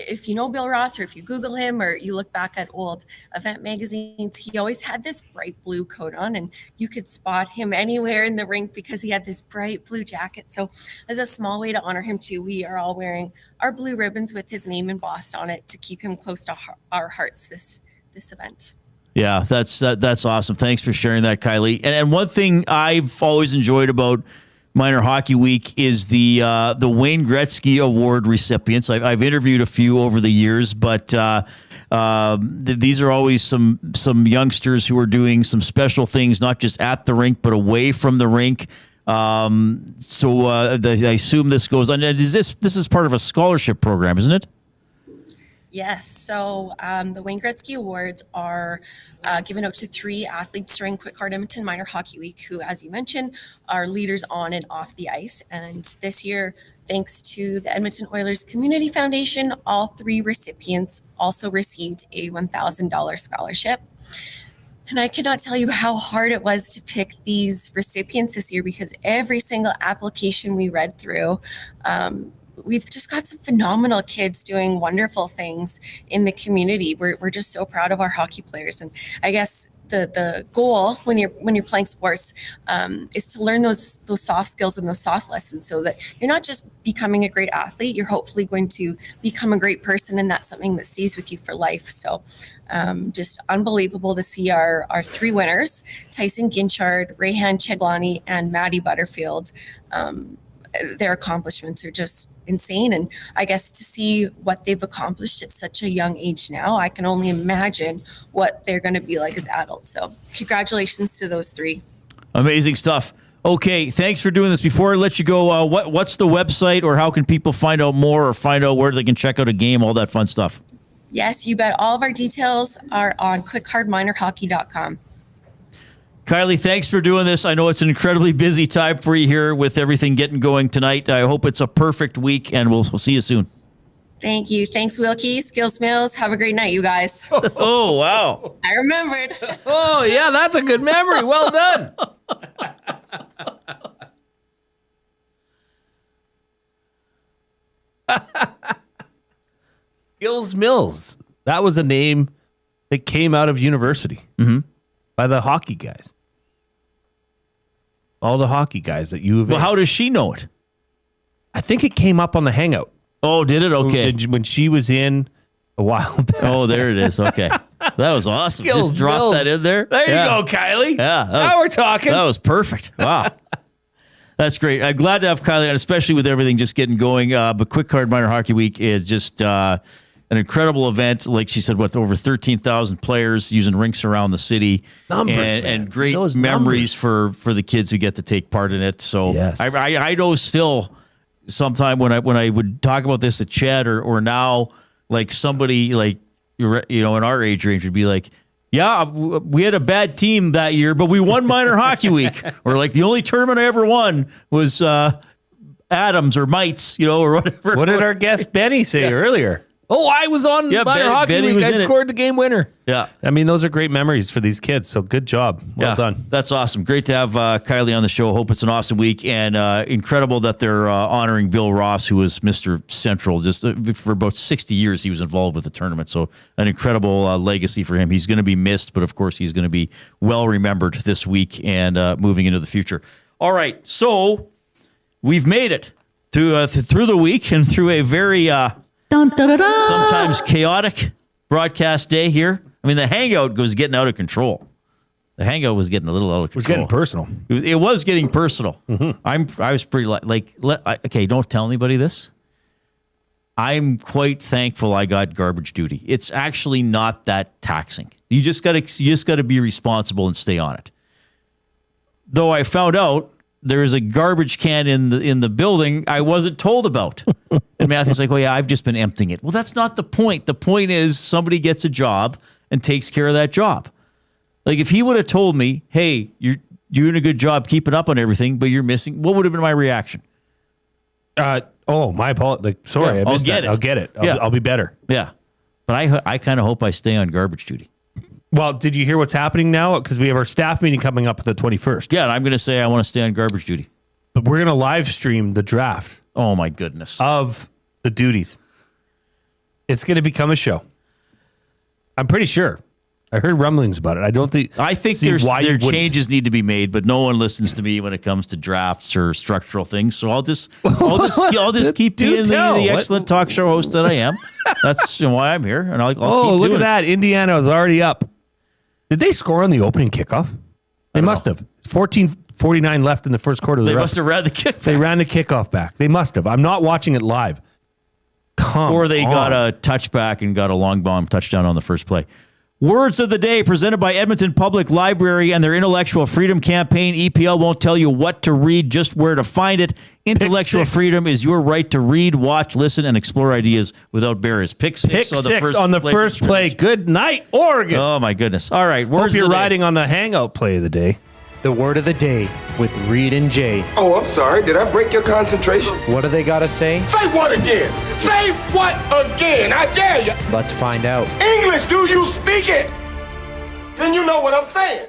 if you know Bill Ross, or if you Google him, or you look back at old event magazines, he always had this bright blue coat on, and you could spot him anywhere in the rink because he had this bright blue jacket. So as a small way to honor him too, we are all wearing our blue ribbons with his name embossed on it to keep him close to our hearts this event. Yeah, that's awesome. Thanks for sharing that, Kylie. And one thing I've always enjoyed about Minor Hockey Week is the Wayne Gretzky Award recipients. I've interviewed a few over the years, but these are always some youngsters who are doing some special things, not just at the rink, but away from the rink. So I assume this goes on. This is part of a scholarship program, isn't it? Yes. So the Wayne Gretzky Awards are given out to 3 athletes during Quick Hard Edmonton Minor Hockey Week who, as you mentioned, are leaders on and off the ice. And this year, thanks to the Edmonton Oilers Community Foundation, all 3 recipients also received a $1,000 scholarship. And I cannot tell you how hard it was to pick these recipients this year, because every single application we read through, we've just got some phenomenal kids doing wonderful things in the community. We're just so proud of our hockey players. And I guess the goal when you're playing sports is to learn those soft skills and those soft lessons, so that you're not just becoming a great athlete, you're hopefully going to become a great person, and that's something that stays with you for life. So just unbelievable to see our 3 winners, Tyson Ginchard, Rayhan Cheglani, and Maddie Butterfield. Their accomplishments are just insane. And I guess to see what they've accomplished at such a young age now, I can only imagine what they're going to be like as adults. So congratulations to those 3. Amazing stuff. Okay, thanks for doing this. Before I let you go, what's the website, or how can people find out more, or find out where they can check out a game, all that fun stuff? Yes, you bet. All of our details are on quickhardminorhockey.com. Kylie, thanks for doing this. I know it's an incredibly busy time for you here with everything getting going tonight. I hope it's a perfect week, and we'll see you soon. Thank you. Thanks, Wilkie. Skills Mills. Have a great night, you guys. Oh, wow. I remembered. Oh, yeah, that's a good memory. Well done. Skills Mills. That was a name that came out of university by the hockey guys. All the hockey guys at UofA. Well, how does she know it? I think it came up on the Hangout. Oh, did it? Okay. When she was in a while back. Oh, there it is. Okay. That was awesome. Skills Just drop Mills. that in there. There you go, Kylie. Yeah. Now we're talking. That was perfect. Wow. That's great. I'm glad to have Kylie on, especially with everything just getting going. But Quick Card Minor Hockey Week is just an incredible event. Like she said, with over 13,000 players using rinks around the city. And great memories for the kids who get to take part in it. So yes. I know still sometime when I would talk about this at Chad or now, like somebody like, in our age range would be like, yeah, we had a bad team that year, but we won Minor Hockey Week. Or like the only tournament I ever won was Adams or Mites, or whatever. What did our guest Benny say earlier? Oh, I was on Minor Hockey Benny Week. was I in it. scored the game winner. Yeah. I mean, those are great memories for these kids. So good job. Well done. That's awesome. Great to have Kylie on the show. Hope it's an awesome week. And incredible that they're honoring Bill Ross, who was Mr. Central. Just for about 60 years, he was involved with the tournament. So an incredible legacy for him. He's going to be missed, but of course, he's going to be well remembered this week and moving into the future. All right. So we've made it through the week and through a very sometimes chaotic broadcast day here. I mean, the hangout was getting out of control. The hangout was getting a little out of control. It was getting personal. It was getting personal. Mm-hmm. I was pretty okay, don't tell anybody this. I'm quite thankful I got garbage duty. It's actually not that taxing. You just got to be responsible and stay on it. Though I found out there is a garbage can in the building I wasn't told about. And Matthew's like, "Oh yeah, I've just been emptying it." Well, that's not the point. The point is somebody gets a job and takes care of that job. Like if he would have told me, "Hey, you're doing a good job keeping up on everything, but you're missing," what would have been my reaction? My apologies. Like, sorry, Yeah, I missed that. I'll get it. I'll be better. Yeah, but I kind of hope I stay on garbage duty. Well, did you hear what's happening now? Because we have our staff meeting coming up the 21st. Yeah, and I'm going to say I want to stay on garbage duty. But we're going to live stream the draft. Oh, my goodness. Of the duties. It's going to become a show. I'm pretty sure. I heard rumblings about it. I think there changes need to be made, but no one listens to me when it comes to drafts or structural things. So I'll just keep being the excellent talk show host that I am. That's why I'm here. And I'll look at that. Indiana is already up. Did they score on the opening kickoff? They must have. 14:49 left in the first quarter. They must have ran the kickoff. They ran the kickoff back. They must have. I'm not watching it live. Or they got a touchback and got a long bomb touchdown on the first play. Words of the day presented by Edmonton Public Library and their Intellectual Freedom Campaign. EPL won't tell you what to read, just where to find it. Intellectual freedom is your right to read, watch, listen, and explore ideas without barriers. Pick six on the first play. Good night, Oregon. Oh, my goodness. All right. Hope you're riding on the hangout play of the day. The word of the day with Reid and Jay. Oh, I'm sorry. Did I break your concentration? What do they got to say? Say what again? Say what again? I dare you. Let's find out. English, do you speak it? Then you know what I'm saying.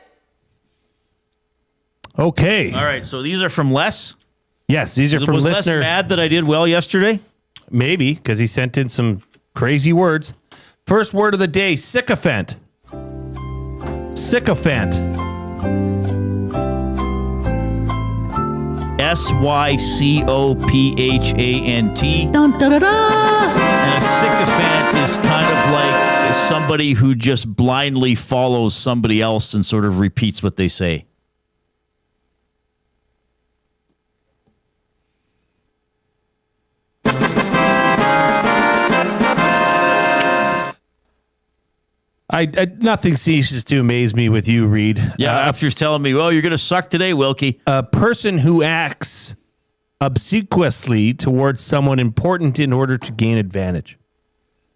Okay. All right. So these are from Les? Yes, these are from Was listener. Les mad that I did well yesterday? Maybe, because he sent in some crazy words. First word of the day, sycophant. Sycophant. Sycophant. And a sycophant is kind of like somebody who just blindly follows somebody else and sort of repeats what they say. Nothing ceases to amaze me with you, Reid. Yeah, after you're telling me, well, you're going to suck today, Wilkie. A person who acts obsequiously towards someone important in order to gain advantage.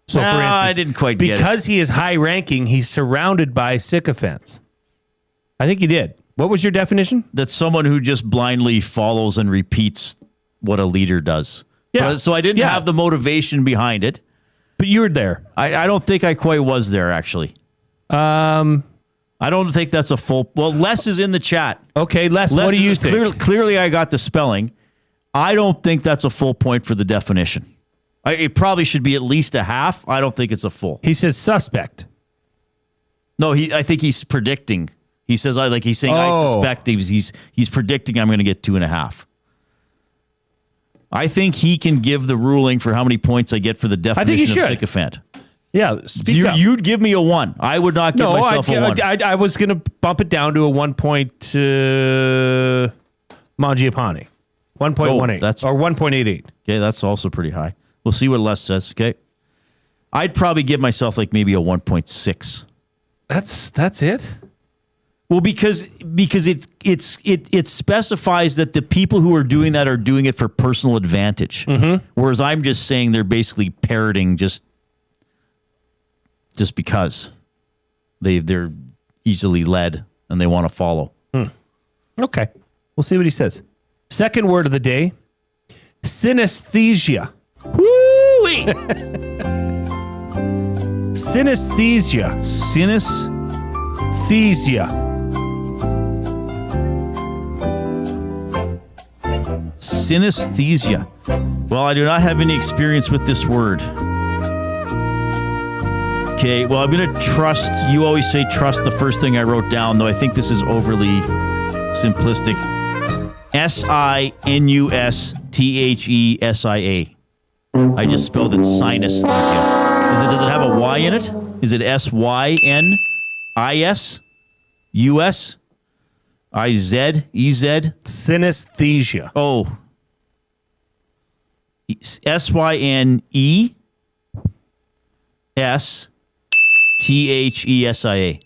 So, for instance, I didn't quite get it. Because he is high-ranking, he's surrounded by sycophants. I think you did. What was your definition? That's someone who just blindly follows and repeats what a leader does. Yeah. So I didn't have the motivation behind it. But you were there. I don't think I quite was there, actually. I don't think that's a full... Well, Les is in the chat. Okay, Les what do you think? Clearly, I got the spelling. I don't think that's a full point for the definition. It probably should be at least a half. I don't think it's a full. He says suspect. No, I think he's predicting. He says, he's saying, I suspect. He's predicting I'm going to get 2.5. I think he can give the ruling for how many points I get for the definition of sycophant. Yeah, you'd give me a 1. I would not give myself a 1. I was going to bump it down to a 1 point Mangiapane. 1.18. Or 1.88. Okay, that's also pretty high. We'll see what Les says, okay? I'd probably give myself maybe a 1.6. That's it? Well, because it specifies that the people who are doing that are doing it for personal advantage, whereas I'm just saying they're basically parroting just because they're easily led and they want to follow. Okay, we'll see what he says. Second word of the day: synesthesia. Woo-wee! Synesthesia. Synesthesia. Well, I do not have any experience with this word. Okay, well, I'm going to trust. You always say trust the first thing I wrote down, though I think this is overly simplistic. Sinusthehsia. I just spelled it synesthesia. Does it have a Y in it? Is it SYNISUSIZEZ? Synesthesia. Oh. SYNESTHESIA.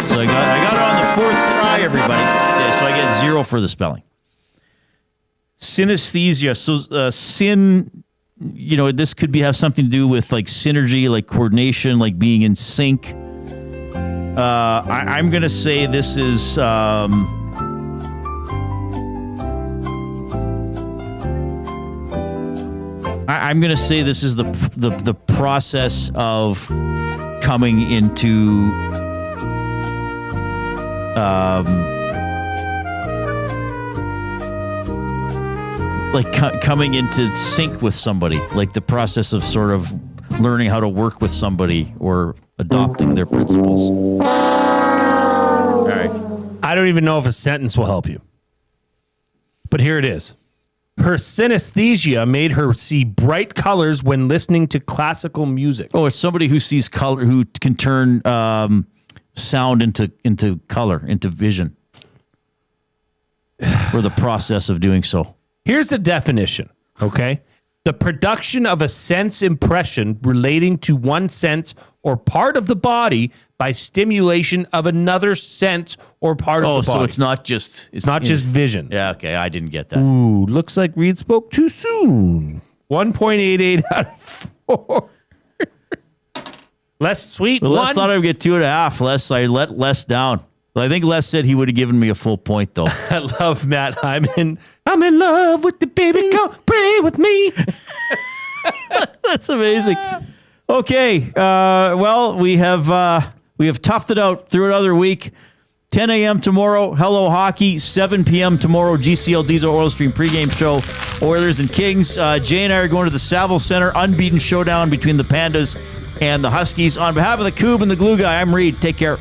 So I got it on the fourth try, everybody. Yeah, so I get 0 for the spelling. Synesthesia. So this could have something to do with like synergy, like coordination, like being in sync. I'm going to say this is... I'm going to say this is the process of coming into coming into sync with somebody, like the process of sort of learning how to work with somebody or adopting their principles. All right. I don't even know if a sentence will help you, but here it is. Her synesthesia made her see bright colors when listening to classical music. Oh, it's somebody who sees color, who can turn sound into color, into vision, or the process of doing so. Here's the definition, okay? The production of a sense impression relating to one sense or part of the body by stimulation of another sense or part of the body. Oh, so it's not just vision. Yeah, okay, I didn't get that. Ooh, looks like Reid spoke too soon. 1.88 out of 4. Les sweet. Well, Les thought I would get 2.5. Les, I let Les down. I think Les said he would have given me a full point, though. I love Matt Hyman. I'm in love with the baby. Come pray with me. That's amazing. Okay. Well, we have toughed it out through another week. 10 a.m. tomorrow, Hello Hockey. 7 p.m. tomorrow, GCL Diesel Oil Stream pregame show, Oilers and Kings. Jay and I are going to the Saville Center, unbeaten showdown between the Pandas and the Huskies. On behalf of the Coob and the Glue Guy, I'm Reid. Take care.